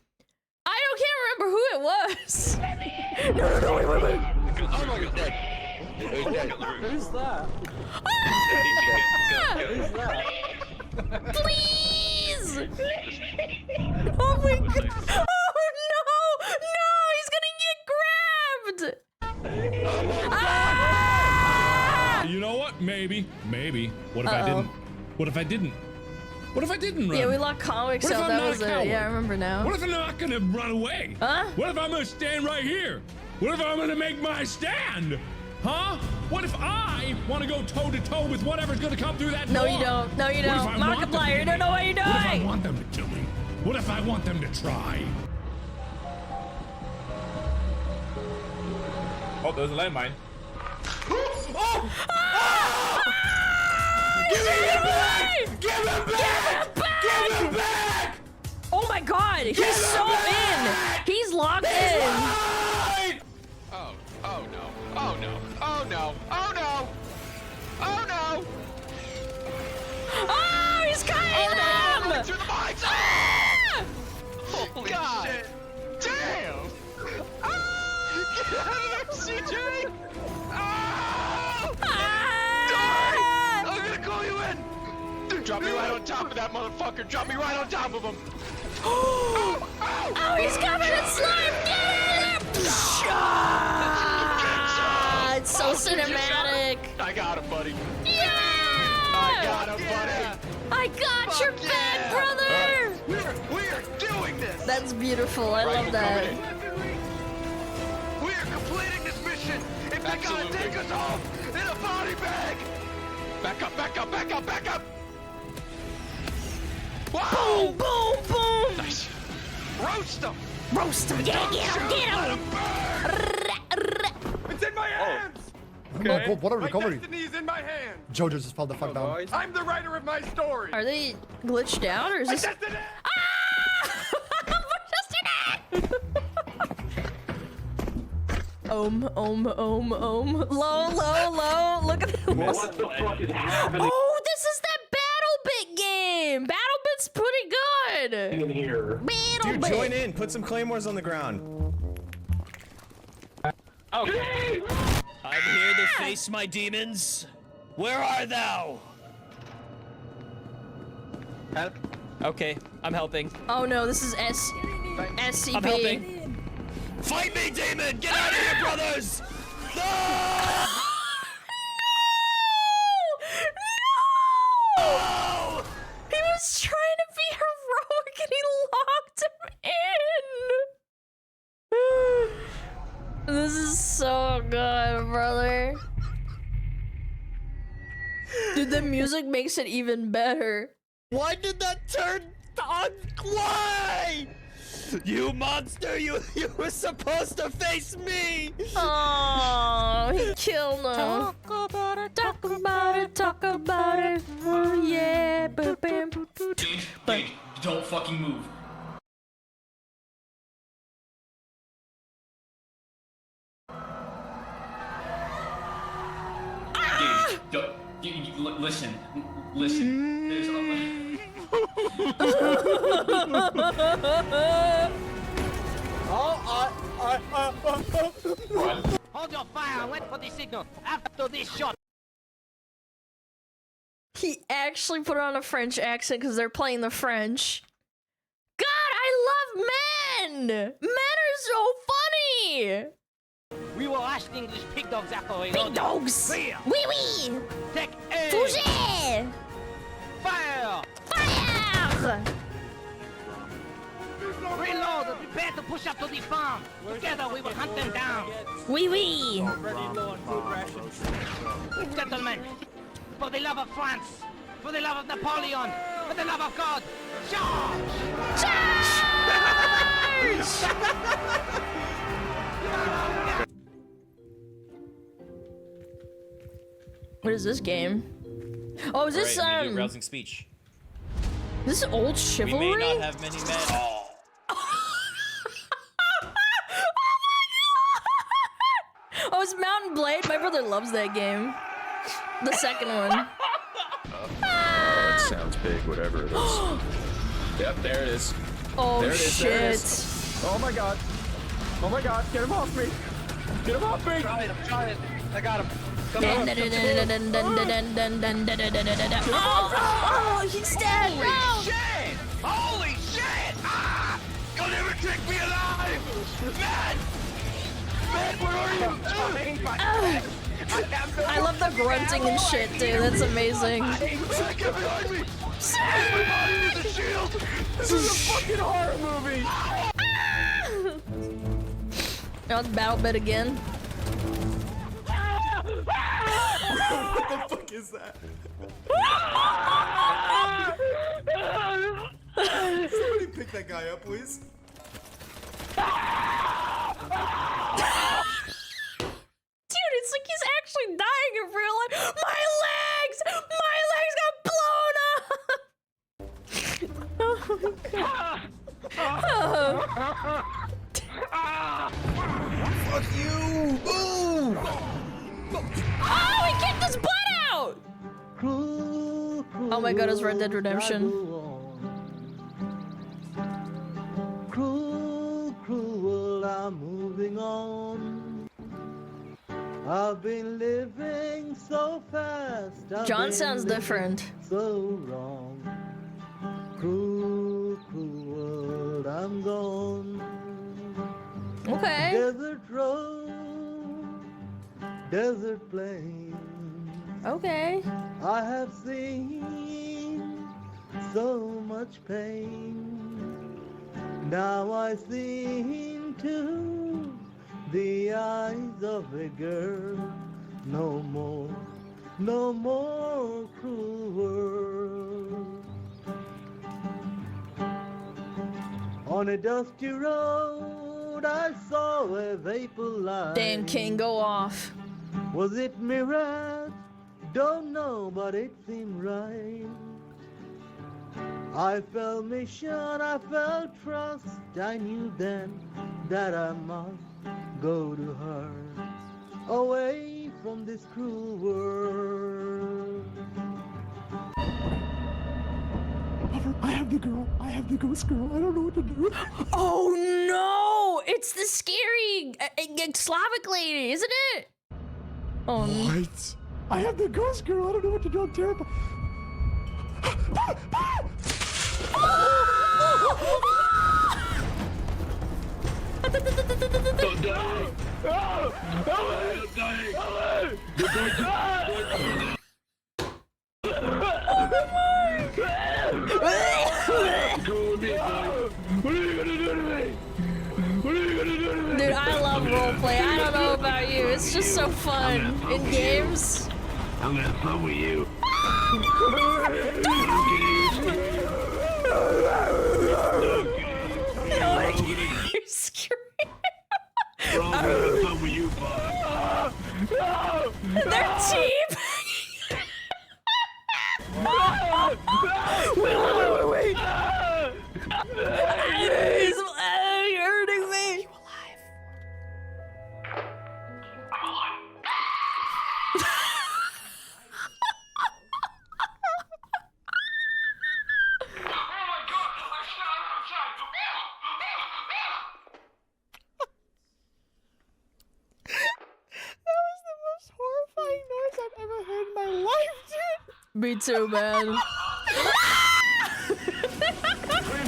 Can't remember who it was. No, wait. Oh my god. Who's that? Who's that? Please! Oh my god! Oh no! No! He's gonna get grabbed! Ah! You know what? Maybe. What if I didn't? What if I didn't? What if I didn't run? Yeah, we locked Comics out. That was it. Yeah, I remember now. What if I'm not gonna run away? Huh? What if I'm gonna stand right here? What if I'm gonna make my stand? Huh? What if I want to go toe to toe with whatever's gonna come through that door? No, you don't. No, you don't. Markiplier, you don't know what you're doing. What if I want them to kill me? What if I want them to try? Oh, there's a landmine. Oh! Give him back! Give him back! Oh my god, he's so in! He's locked in! Oh no. Oh no. Oh no. Oh no. Oh no. Oh, he's cutting them! Through the mines! Ah! Holy shit! Damn! Ah! Get out of there, CJ! Ah! I'm gonna call you in! Dude, drop me right on top of that motherfucker! Drop me right on top of him! Oh, he's coming in slime! Get him! It's so cinematic! I got him, buddy! Yeah! I got him, buddy! I got your back, brother! Right, we're doing this! That's beautiful, I love that. We're completing this mission! If they gotta take us home in a body bag! Back up, back up, back up, back up! Boom, boom, boom! Nice! Roast them! Roast them! Get him! It's in my hands! Okay. What a my recovery. destiny's in my hands! Jojo just fell the fuck down. I'm the writer of my story! Are they glitched out, or is this... Low. Look at the... What the fuck is happening? Oh, this is that BattleBit game! BattleBit's pretty good! In here. Dude, join in. Put some claymores on the ground. Okay. I'm here to face my demons. Where are thou? Help. Okay, I'm helping. Oh no, this is SCP. I'm helping. Fight me, demon! Get out of here, brothers! No! No! He was trying to be heroic and he locked him in. This is so good, brother. Dude, the music makes it even better. Why did that turn on Clay? You monster! You were supposed to face me! Oh, he kill now. Talk about it, talk about it, talk about it. Oh yeah, bam. Dude, don't fucking move. Dude, don't, listen. There's Hold your fire and wait for the signal. After this shot. He actually put on a French accent because they're playing the French. God, I love men! Men are so funny! We will ask the English pig dogs after we Pig dogs! Clear. Oui, oui! Take aim! Fouget! Fire! Fire! Reload and prepare to push up to the farm. Together we will hunt them down. Oui, oui! Already low on food rations. Gentlemen, for the love of France, for the love of Napoleon, for the love of God, charge! What is this game? Oh, is this rousing speech. This is old chivalry? We may not have many men. Oh, it's Mountain Blade? My brother loves that game. The second one. Oh, it sounds big, whatever it is. Yep, there it is. Oh, there it is, shit. there it is. Oh my god. Oh my god, get him off me. Get him off me. I'm trying. I got him. Come on. Oh, he's dead. Holy shit! Holy shit! Ah! You'll never take me alive! Man! Man, where are you? I love the grunting and shit, dude. That's amazing. Get behind me! Everybody needs a shield! This is a fucking horror movie! Now it's battle bit again. What the fuck is that? Somebody pick that guy up, please. Dude, it's like he's actually dying in real life. My legs! My legs got blown up! Fuck you! Ooh! Oh, he kicked his butt out! Oh my god, it's Red Dead Redemption. Cruel, I'm moving on. I've been living so fast. John sounds different. So wrong. Cruel, I'm gone. Okay. Desert road, desert plain. Okay. I have seen so much pain. Now I see into the eyes of a girl. No more cruel world. On a dusty road, I saw a vapor light. Damn, King, go off. Was it mirage? Don't know, but it seemed right. I felt mission, I felt trust. I knew then that I must go to her, away from this cruel world. I have the girl. I have the ghost girl. I don't know what to do. Oh no! It's the scary Slavic lady, isn't it? Oh no. What? I have the ghost girl. I don't know what to do. I'm terrified. Don't die. What are you gonna do to me? What are you gonna do to me? Dude, I love roleplay. I don't know about you. It's just so fun in games. I'm gonna fun with you. You're screaming. I'm gonna fun with you, bud. They're cheap! Wait. You're hurting me! Me too, man. Team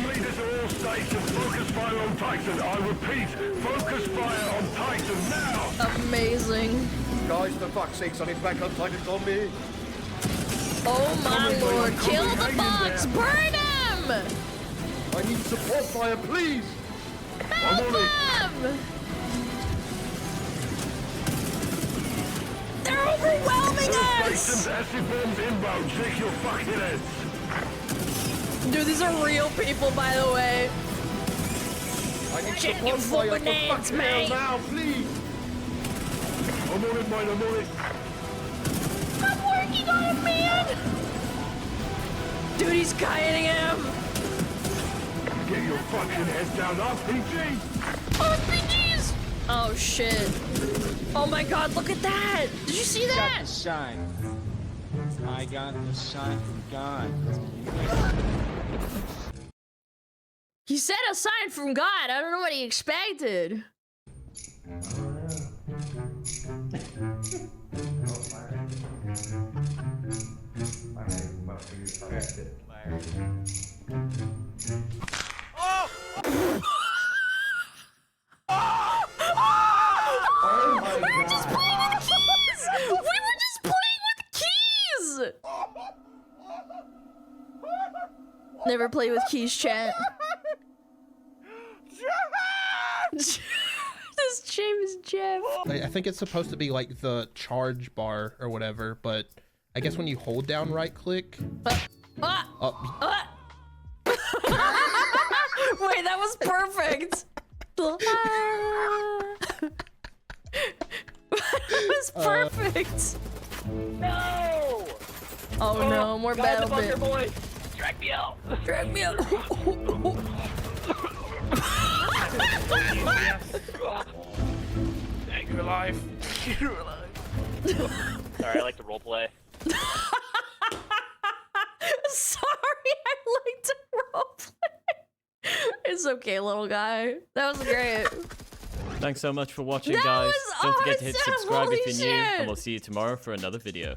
leaders are all stations. Focus fire on Titan. I repeat, focus fire on Titan now. Amazing. Guys, for fuck's sakes, I need back on Titan's on me. Oh my lord, kill the bugs! Burn them! I need support fire, please! Help them! They're overwhelming us! Shake your fucking heads. Dude, these are real people, by the way. I need Shake your fucking hands, mate! Now, please! I'm on it, mate, I'm on it. I'm working on it, man! Dude, he's kiting him! Get your fucking head down, RPG! RPGs! Oh shit. Oh my god, look at that! Did you see that? Got the sign. I got the sign from God. He said a sign from God. I don't know what he expected. We were just playing with keys! We were just playing with keys! Never play with keys, chat. This James Jeff. I think it's supposed to be like the charge bar or whatever, but I guess when you hold down right click. Wait, that was perfect. That was perfect. No! Oh no, more battle bit. Boy. Drag me out. Drag me out. Dang, you're alive. You're alive. Sorry, I like to roleplay. Sorry, I like to roleplay. It's okay, little guy. That was great. Thanks so much for watching, That guys. was Don't forget to hit awesome. subscribe Holy if you're new, shit. and we'll see you tomorrow for another video.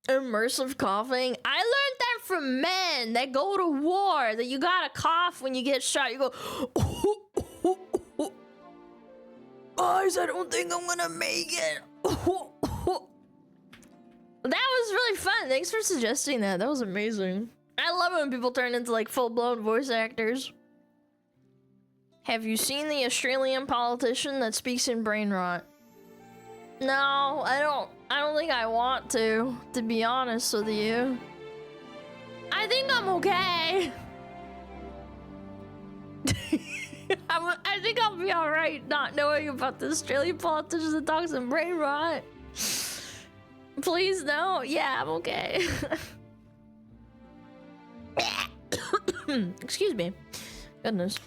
Immersive coughing. I learned that from men that go to war. That you gotta cough when you get shot. You go. Guys, I don't think I'm gonna make it. That was really fun. Thanks for suggesting that. That was amazing. I love it when people turn into like full-blown voice actors. Have you seen the Australian politician that speaks in brain rot? No, I don't think I want to be honest with you. I think I'm okay. I think I'll be alright not knowing about the Australian politician that talks in brain rot. Please no. Yeah, I'm okay. Excuse me. Goodness.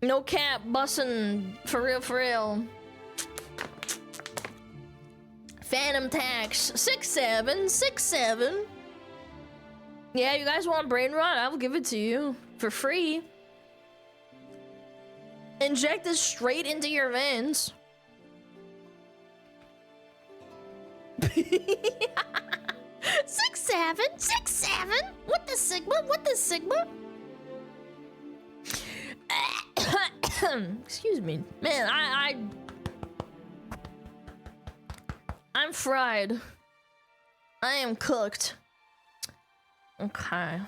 No cap, bussin', for real. Phantom Tax, 6767. Yeah, you guys want brain rot? I will give it to you for free. Inject this straight into your veins. 6767. What the Sigma? What the Sigma? Excuse me, man. I'm fried. I am cooked. Okay.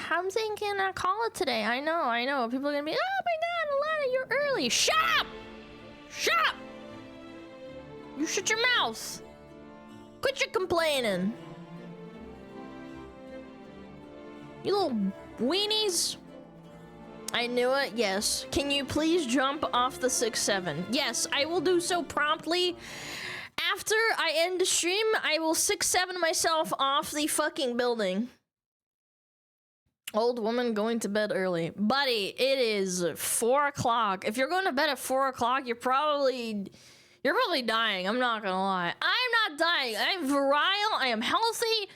I'm thinking I call it today. I know. People are gonna be, oh my god, Alana, you're early. Shut up! You shut your mouth. Quit your complaining. You little weenies. I knew it, yes. Can you please jump off the 6-7? Yes, I will do so promptly. After I end the stream, I will 6-7 myself off the fucking building. Old woman going to bed early. Buddy, it is 4 o'clock. If you're going to bed at 4 o'clock, you're probably dying. I'm not gonna lie. I'm not dying. I'm virile. I am healthy.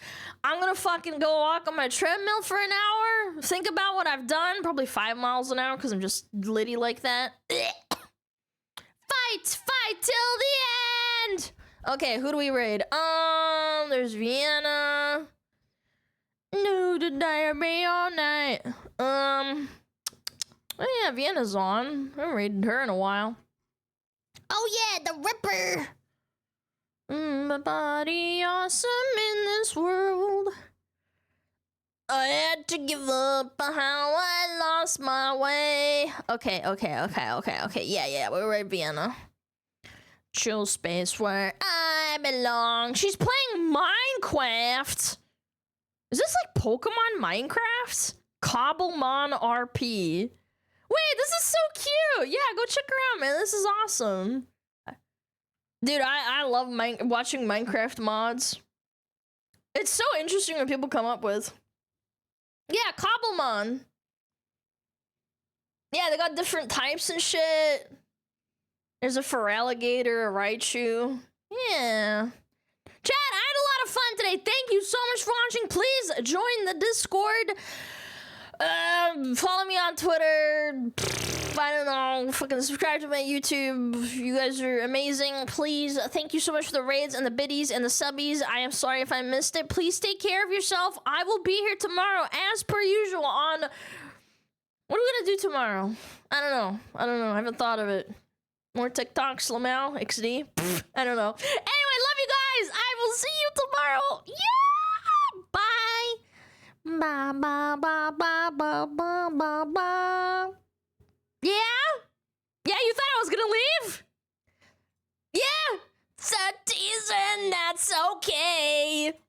I'm gonna fucking go walk on my treadmill for an hour. Think about what I've done. Probably 5 miles an hour because I'm just litty like that. Fight till the end. Okay, who do we raid? There's Vienna. No, the diarrhea all night. Oh yeah, Vienna's on. I haven't raided her in a while. Oh yeah, the Ripper. My body awesome in this world. I had to give up on how I lost my way. Okay. Yeah, we're at Vienna. Chill space where I belong. She's playing Minecraft. Is this like Pokemon Minecraft? Cobblemon RP. Wait, this is so cute. Yeah, go check her out, man. This is awesome. Dude, I love watching Minecraft mods. It's so interesting what people come up with. Yeah, Cobblemon. Yeah, they got different types and shit. There's a Feraligatr, a Raichu. Yeah. Chat, I had a lot of fun today. Thank you so much for watching. Please join the Discord. Follow me on Twitter. I don't know. Fucking subscribe to my YouTube. You guys are amazing. Please, thank you so much for the raids and the biddies and the subbies. I am sorry if I missed it. Please take care of yourself. I will be here tomorrow as per usual on... What are we gonna do tomorrow? I don't know. I haven't thought of it. More TikTok, Slamau, XD. I don't know. Anyway, love you guys. I will see you tomorrow. Yeah! Bye. Bye, bye, bye, bye, bye, bye, bye, bye.